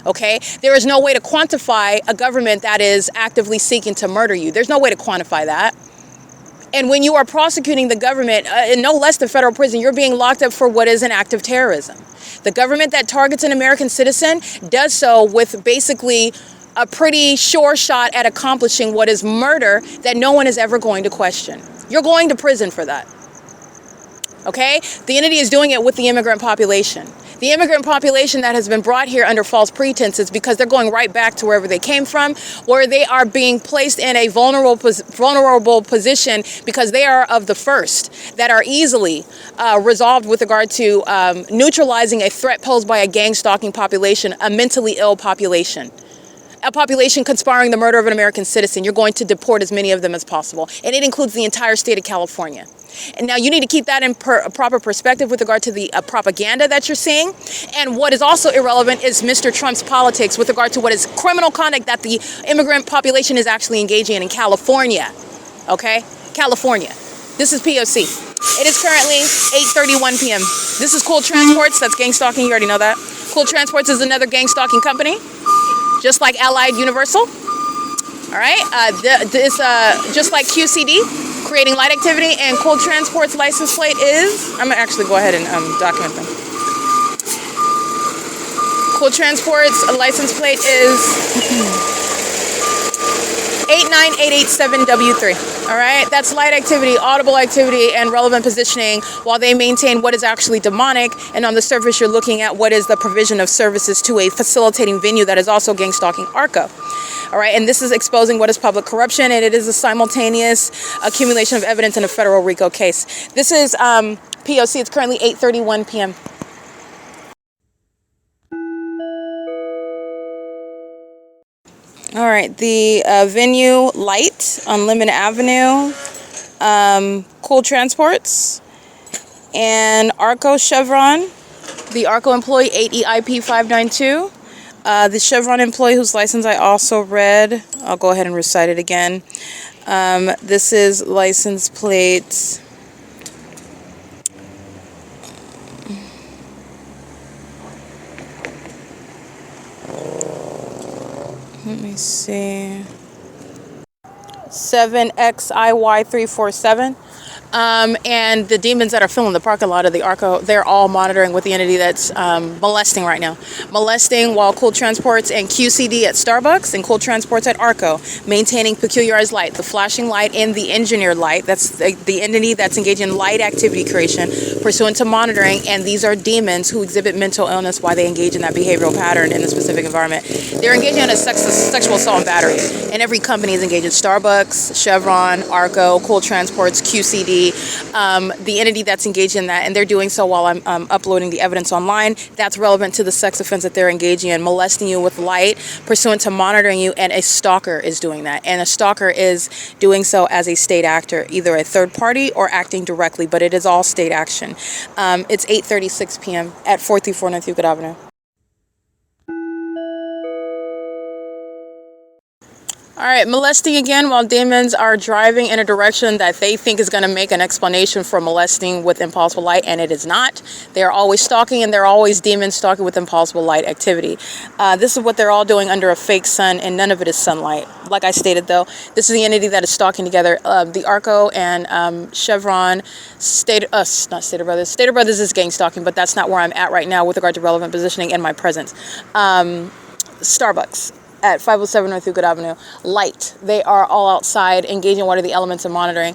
Speaker 2: Okay? There is no way to quantify a government that is actively seeking to murder you. There's no way to quantify that. And when you are prosecuting the government, no less than federal prison, you're being locked up for what is an act of terrorism. The government that targets an American citizen does so with basically a pretty sure shot at accomplishing what is murder that no one is ever going to question. You're going to prison for that. Okay? The entity is doing it with the immigrant population. The immigrant population that has been brought here under false pretenses because they're going right back to wherever they came from, where they are being placed in a vulnerable position because they are of the first that are easily resolved with regard to neutralizing a threat posed by a gang stalking population, a mentally ill population. A population conspiring the murder of an American citizen. You're going to deport as many of them as possible. And it includes the entire state of California. And now you need to keep that in proper perspective with regard to the propaganda that you're seeing. And what is also irrelevant is Mr. Trump's politics with regard to what is criminal conduct that the immigrant population is actually engaging in California. Okay? California. This is P.O.C. It is currently 8:31 p.m. This is Cool Transports. That's gang stalking. You already know that. Cool Transports is another gang stalking company, just like Allied Universal. All right? Just like QCD, creating light activity, and Cool Transport's license plate is, I'm going to actually go ahead and document them. Cool Transport's license plate is 89887W3. All right, that's light activity, audible activity, and relevant positioning while they maintain what is actually demonic. And on the surface, you're looking at what is the provision of services to a facilitating venue that is also gang stalking ARCO. All right, and this is exposing what is public corruption, and it is a simultaneous accumulation of evidence in a federal RICO case. This is P.O.C. It's currently 8:31 p.m. All right, the venue light on Lemon Avenue, Cool Transports, and ARCO CHEVRON, the ARCO employee 8 EIP 592, the CHEVRON employee whose license I also read. I'll go ahead and recite it again. This is license plate let me see, 7XIY347. And the demons that are filling the parking lot of the ARCO, they're all monitoring with the entity that's molesting right now. Molesting while Cool Transports and QCD at Starbucks and Cool Transports at ARCO, maintaining peculiarized light, the flashing light and the engineered light. That's the entity that's engaged in light activity creation pursuant to monitoring. And these are demons who exhibit mental illness while they engage in that behavioral pattern in a specific environment. They're engaging in a sexual assault and battery. And every company is engaged in Starbucks, Chevron, ARCO, Cool Transports, QCD, the entity that's engaged in that, and they're doing so while I'm uploading the evidence online. That's relevant to the sex offense that they're engaging in, molesting you with light pursuant to monitoring you, and a stalker is doing that. And a stalker is doing so as a state actor, either a third party or acting directly, but it is all state action. It's 8:36 p.m. at 434 North Euclid Avenue. All right, molesting again while demons are driving in a direction that they think is going to make an explanation for molesting with impossible light, and it is not. They are always stalking, and they're always demons stalking with impossible light activity. This is what they're all doing under a fake sun, and none of it is sunlight. Like I stated, though, this is the entity that is stalking together. The ARCO and CHEVRON, Stater Brothers is gang stalking, but that's not where I'm at right now with regard to relevant positioning in my presence. Starbucks at 507 North Euclid Avenue. Light. They are all outside engaging what are the elements of monitoring.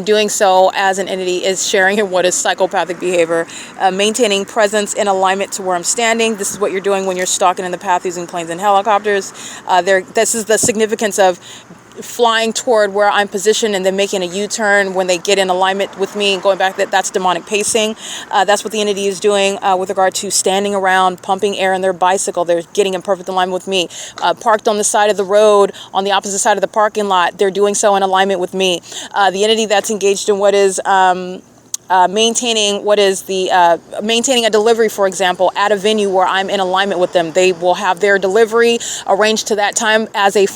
Speaker 2: Doing so as an entity is sharing in what is psychopathic behavior, maintaining presence in alignment to where I'm standing. This is what you're doing when you're stalking in the path using planes and helicopters. This is the significance of flying toward where I'm positioned and then making a U-turn when they get in alignment with me and going back. That's demonic pacing. That's what the entity is doing with regard to standing around, pumping air in their bicycle. They're getting in perfect alignment with me. Parked on the side of the road, on the opposite side of the parking lot. They're doing so in alignment with me. The entity that's engaged in what is maintaining a delivery, for example, at a venue where I'm in alignment with them. They will have their delivery arranged to that time as a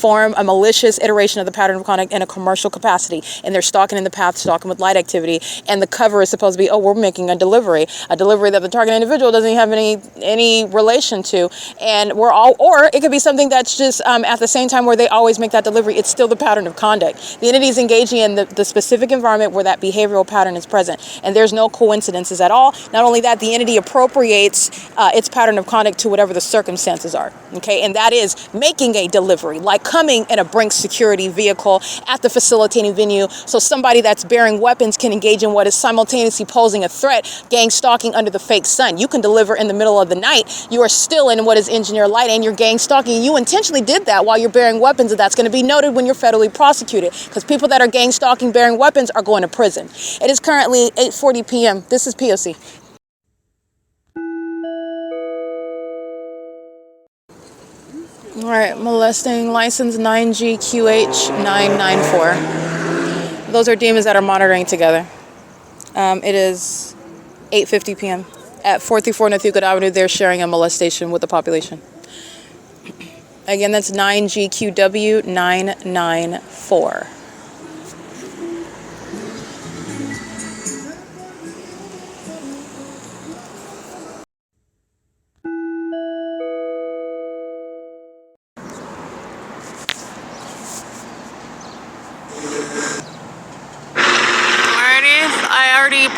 Speaker 2: malicious iteration of the pattern of conduct in a commercial capacity, and they're stalking in the path, stalking with light activity, and the cover is supposed to be, oh, we're making a delivery that the target individual doesn't have any relation to, and or it could be something that's just at the same time where they always make that delivery. It's still the pattern of conduct. The entity is engaging in the specific environment where that behavioral pattern is present. And there's no coincidences at all. Not only that, the entity appropriates its pattern of conduct to whatever the circumstances are. Okay, and that is making a delivery, like coming in a Brinks security vehicle at the facilitating venue, so somebody that's bearing weapons can engage in what is simultaneously posing a threat, gang stalking under the fake sun. You can deliver in the middle of the night. You are still in what is engineer light, and you're gang stalking. You intentionally did that while you're bearing weapons, and that's going to be noted when you're federally prosecuted, because people that are gang stalking bearing weapons are going to prison. It is currently 8:40 p.m. This is P.O.C. All right, molesting license 9GQH994. Those are demons that are monitoring together. It is 8:50 p.m. at 434 North Euclid Avenue. They're sharing a molestation with the population. Again, that's 9GQW994.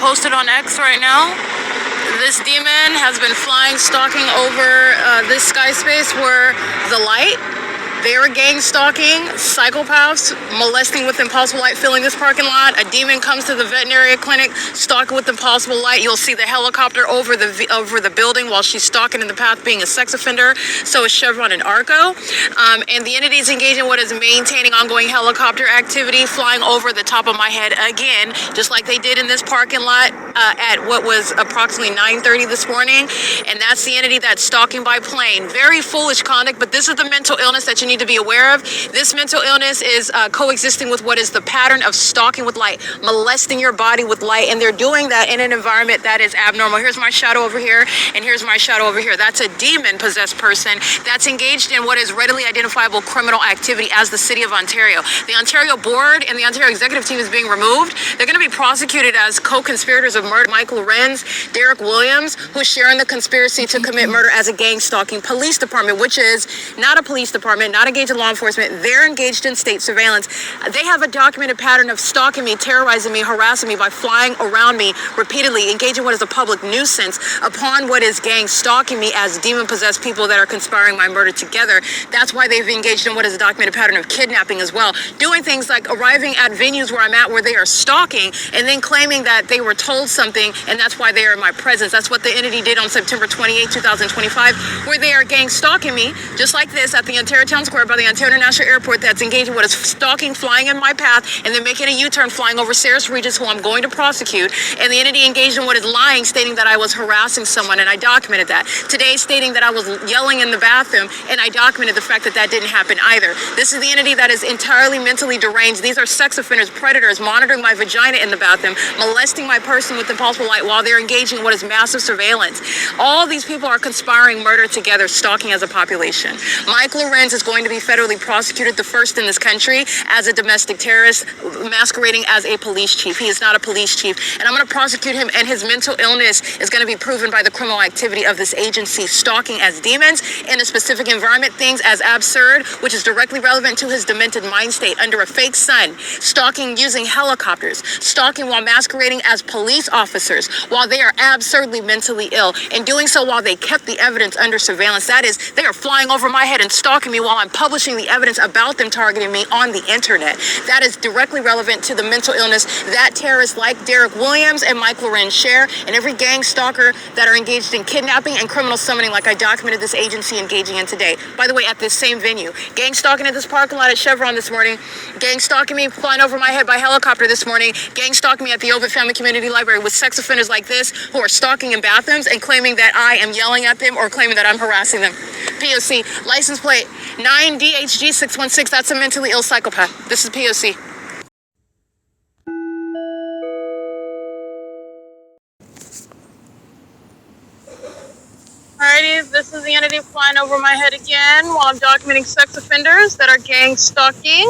Speaker 2: Posted on X right now. This demon has been flying, stalking over this sky space where the light. They were gang stalking, psychopaths, molesting with impossible light, filling this parking lot. A demon comes to the veterinary clinic, stalking with impossible light. You'll see the helicopter over the building while she's stalking in the path, being a sex offender. So is CHEVRON and ARCO. And the entities engaging in what is maintaining ongoing helicopter activity, flying over the top of my head again, just like they did in this parking lot at what was approximately 9:30 this morning. And that's the entity that's stalking by plane. Very foolish conduct, but this is the mental illness that you need to be aware of. This mental illness is coexisting with what is the pattern of stalking with light, molesting your body with light, and they're doing that in an environment that is abnormal. Here's my shadow over here, and here's my shadow over here. That's a demon-possessed person that's engaged in what is readily identifiable criminal activity as the City of Ontario. The Ontario Board and the Ontario Executive Team is being removed. They're going to be prosecuted as co-conspirators of murder. Michael LORENZ, Derek Williams, who's sharing the conspiracy to commit murder as a gang-stalking police department, which is not a police department, not engaged in law enforcement. They're engaged in state surveillance. They have a documented pattern of stalking me, terrorizing me, harassing me by flying around me repeatedly, engaging what is a public nuisance upon what is gang stalking me as demon-possessed people that are conspiring my murder together. That's why they've engaged in what is a documented pattern of kidnapping as well, doing things like arriving at venues where I'm at where they are stalking and then claiming that they were told something and that's why they are in my presence. That's what the entity did on September 28, 2025, where they are gang stalking me, just like this, at the Ontario Town Square by the Ontario International Airport that's engaging what is stalking, flying in my path, and then making a U-turn, flying over Sarah's Regis, who I'm going to prosecute. And the entity engaged in what is lying, stating that I was harassing someone, and I documented that. Today, stating that I was yelling in the bathroom, and I documented the fact that that didn't happen either. This is the entity that is entirely mentally deranged. These are sex offenders, predators, monitoring my vagina in the bathroom, molesting my person with impossible light while they're engaging in what is massive surveillance. All these people are conspiring murder together, stalking as a population. Mike LORENZ is going to be federally prosecuted, the first in this country, as a domestic terrorist, masquerading as a police chief. He is not a police chief, and I'm going to prosecute him, and his mental illness is going to be proven by the criminal activity of this agency, stalking as demons in a specific environment, things as absurd, which is directly relevant to his demented mind state, under a fake sun, stalking using helicopters, stalking while masquerading as police officers, while they are absurdly mentally ill, and doing so while they kept the evidence under surveillance. That is, they are flying over my head and stalking me while I'm publishing the evidence about them targeting me on the internet. That is directly relevant to the mental illness that terrorists like Derek Williams and Mike LORENZ share, and every gang stalker that are engaged in kidnapping and criminal summoning, like I documented this agency engaging in today. By the way, at this same venue, gang stalking at this parking lot at Chevron this morning, gang stalking me flying over my head by helicopter this morning, gang stalking me at the OVITT Family Community Library with sex offenders like this who are stalking in bathrooms and claiming that I am yelling at them or claiming that I'm harassing them. P.O.C. License plate 9DHG616. That's a mentally ill psychopath. This is P.O.C. Alrighty, this is the entity flying over my head again while I'm documenting sex offenders that are gang stalking.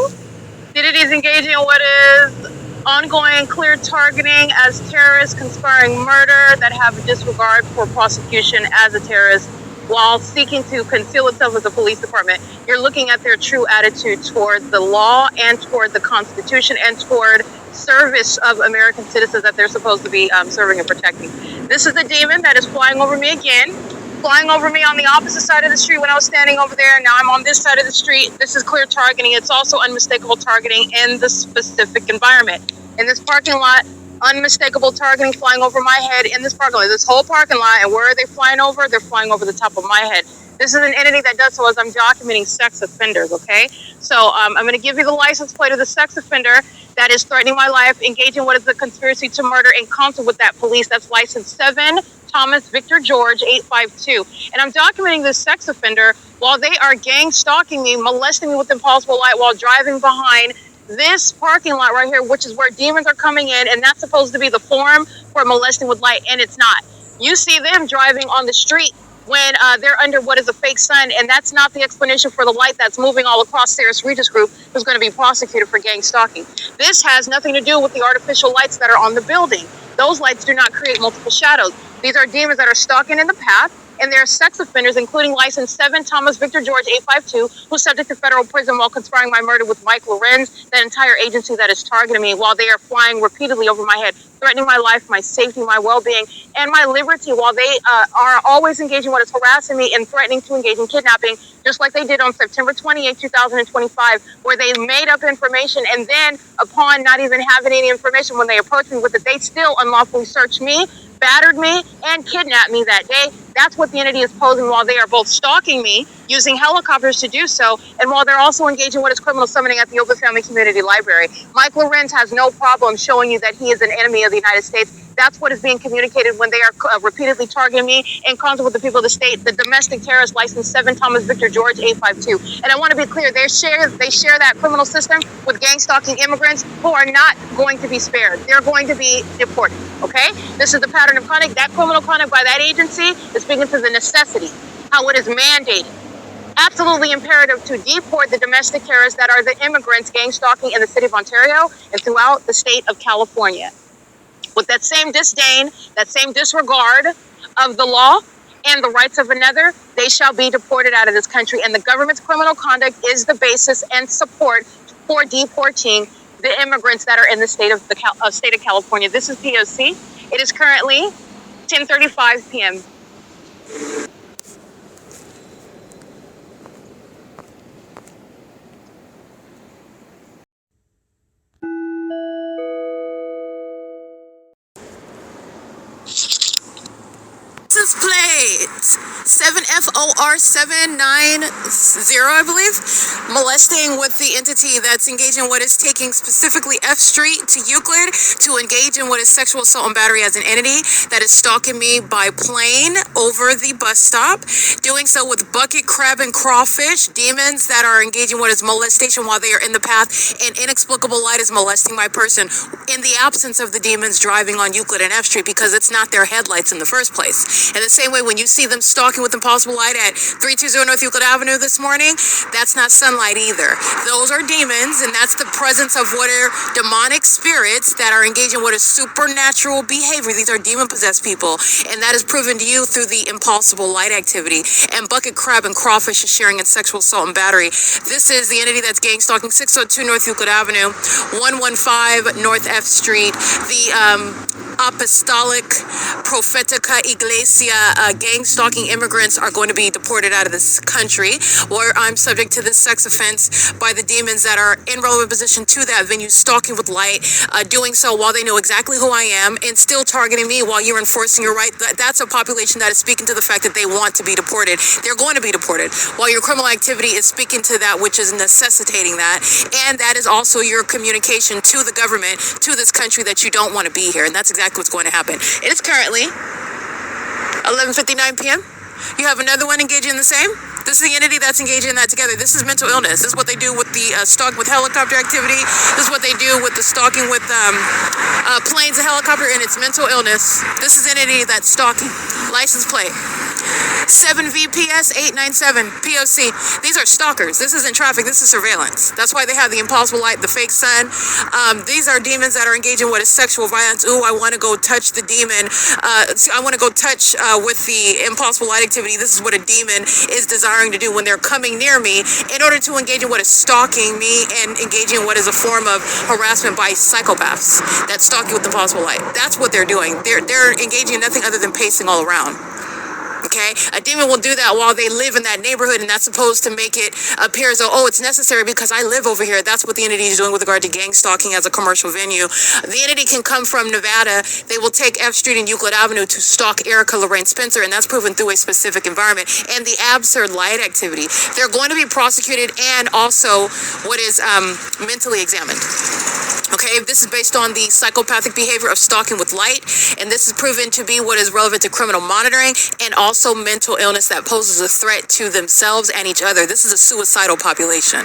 Speaker 2: The entity is engaging in what is ongoing clear targeting as terrorists conspiring murder that have a disregard for prosecution as a terrorist while seeking to conceal itself as a police department. You're looking at their true attitude toward the law and toward the Constitution and toward service of American citizens that they're supposed to be serving and protecting. This is the demon that is flying over me again, flying over me on the opposite side of the street when I was standing over there. Now I'm on this side of the street. This is clear targeting. It's also unmistakable targeting in the specific environment. In this parking lot, unmistakable targeting flying over my head in this parking lot, this whole parking lot. And where are they flying over? They're flying over the top of my head. This is an entity that does so as I'm documenting sex offenders, okay? So I'm going to give you the license plate of the sex offender that is threatening my life, engaging what is the conspiracy to murder in concert with that police. That's license 7, Thomas Victor George 852. And I'm documenting this sex offender while they are gang stalking me, molesting me with impossible light while driving behind this parking lot right here, which is where demons are coming in, and that's supposed to be the forum for molesting with light, and it's not. You see them driving on the street when they're under what is a fake sun, and that's not the explanation for the light that's moving all across Sarah's Regis Group, who's going to be prosecuted for gang stalking. This has nothing to do with the artificial lights that are on the building. Those lights do not create multiple shadows. These are demons that are stalking in the path, and they're sex offenders, including license 7, Thomas Victor George 852, who's subject to federal prison while conspiring my murder with Mike LORENZ, that entire agency that is targeting me while they are flying repeatedly over my head, threatening my life, my safety, my well-being, and my liberty while they are always engaging what is harassing me and threatening to engage in kidnapping, just like they did on September 28, 2025, where they made up information, and then upon not even having any information when they approached me with it, they still unlawfully searched me, battered me, and kidnapped me that day. That's what the entity is posing while they are both stalking me, using helicopters to do so, and while they're also engaging what is criminal summoning at the OVITT Family Community Library. Mike LORENZ has no problem showing you that he is an enemy of the United States. That's what is being communicated when they are repeatedly targeting me in concert with the people of the state, the domestic terrorist license 7, Thomas Victor George 852. And I want to be clear, they share that criminal system with gang stalking immigrants who are not going to be spared. They're going to be deported, okay? This is the pattern of conduct. That criminal conduct by that agency is speaking to the necessity, how it is mandated, absolutely imperative to deport the domestic terrorists that are the immigrants gang stalking in the city of Ontario and throughout the state of California. With that same disdain, that same disregard of the law and the rights of another, they shall be deported out of this country. And the government's criminal conduct is the basis and support for deporting the immigrants that are in the state of California. This is P.O.C. It is currently 10:35 p.m. License plate right. 7FOR790, I believe. Molesting with the entity that's engaged in what is taking specifically F Street to Euclid to engage in what is sexual assault and battery as an entity that is stalking me by plane over the bus stop. Doing so with bucket, crab, and crawfish. Demons that are engaging what is molestation while they are in the path. And inexplicable light is molesting my person in the absence of the demons driving on Euclid and F Street because it's not their headlights in the first place. In the same way, when you see them stalking with impossible light at 320 North Euclid Avenue this morning, that's not sunlight either. Those are demons, and that's the presence of what are demonic spirits that are engaged in what is supernatural behavior. These are demon-possessed people, and that is proven to you through the impossible light activity. And bucket, crab, and crawfish is sharing in sexual assault and battery. This is the entity that's gang stalking 602 North Euclid Avenue, 115 North F Street, the Apostolic Profetica Iglesia gang stalking immigrants are going to be deported out of this country, where I'm subject to this sex offense by the demons that are in relevant position to that venue, stalking with light, doing so while they know exactly who I am and still targeting me while you're enforcing your right. That's a population that is speaking to the fact that they want to be deported. They're going to be deported, while your criminal activity is speaking to that which is necessitating that, and that is also your communication to the government, to this country, that you don't want to be here, and that's exactly what's going to happen. It is currently 11:59 p.m. You have another one engaging in the same. This is the entity that's engaging in that together. This is mental illness. This is what they do with the stalk with helicopter activity. This is what they do with the stalking with planes and helicopter, and it's mental illness. This is entity that's stalking. License plate 7VPS897 P.O.C. These are stalkers. This isn't traffic. This is surveillance. That's why they have the impossible light, the fake sun. These are demons that are engaging in what is sexual violence. Ooh, I want to go touch the demon. I want to go touch with the impossible light activity. This is what a demon is desiring to do when they're coming near me in order to engage in what is stalking me and engaging in what is a form of harassment by psychopaths that stalk you with impossible light. That's what they're doing. They're engaging in nothing other than pacing all around. Okay, a demon will do that while they live in that neighborhood, and that's supposed to make it appear as though, oh, it's necessary because I live over here. That's what the entity is doing with regard to gang stalking as a commercial venue. The entity can come from Nevada. They will take F Street and Euclid Avenue to stalk Erica Lorraine Spencer, and that's proven through a specific environment. And the absurd light activity. They're going to be prosecuted and also what is mentally examined. Okay, this is based on the psychopathic behavior of stalking with light, and this is proven to be what is relevant to criminal monitoring and also mental illness that poses a threat to themselves and each other. This is a suicidal population.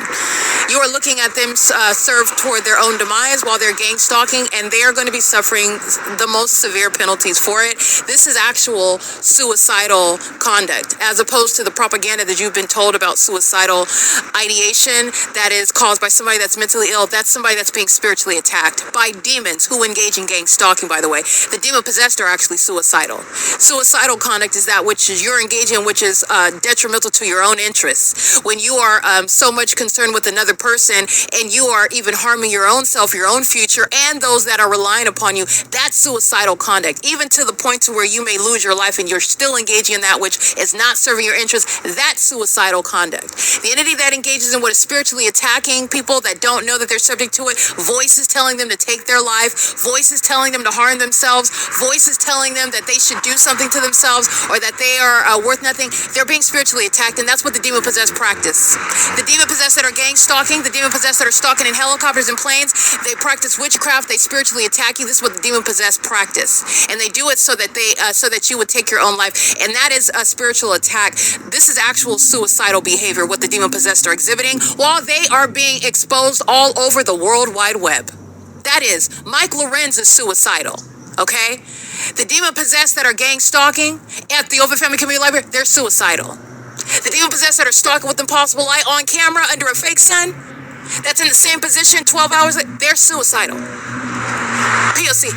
Speaker 2: You are looking at them serve toward their own demise while they're gang stalking, and they are going to be suffering the most severe penalties for it. This is actual suicidal conduct, as opposed to the propaganda that you've been told about suicidal ideation that is caused by somebody that's mentally ill. That's somebody that's being spiritually attacked by demons who engage in gang stalking, by the way. The demon-possessed are actually suicidal. Suicidal conduct is that which is you're engaging in, which is detrimental to your own interests. When you are so much concerned with another person and you are even harming your own self, your own future, and those that are relying upon you, that's suicidal conduct. Even to the point to where you may lose your life and you're still engaging in that which is not serving your interests, that's suicidal conduct. The entity that engages in what is spiritually attacking people that don't know that they're subject to it, voices telling them to take their life, voices telling them to harm themselves, voices telling them that they should do something to themselves or that they are worth nothing, they're being spiritually attacked, and that's what the demon-possessed practice. The demon-possessed that are gang stalking, the demon-possessed that are stalking in helicopters and planes, they practice witchcraft, they spiritually attack you. This is what the demon-possessed practice. And they do it so that so that you would take your own life, and that is a spiritual attack. This is actual suicidal behavior, what the demon-possessed are exhibiting, while they are being exposed all over the World Wide Web. That is, Mike LORENZ is suicidal, okay? The demon-possessed that are gang stalking at the OVITT Family Community Library, they're suicidal. The demon-possessed that are stalking with impossible light on camera under a fake sun, that's in the same position 12 hours later, they're suicidal. P.O.C.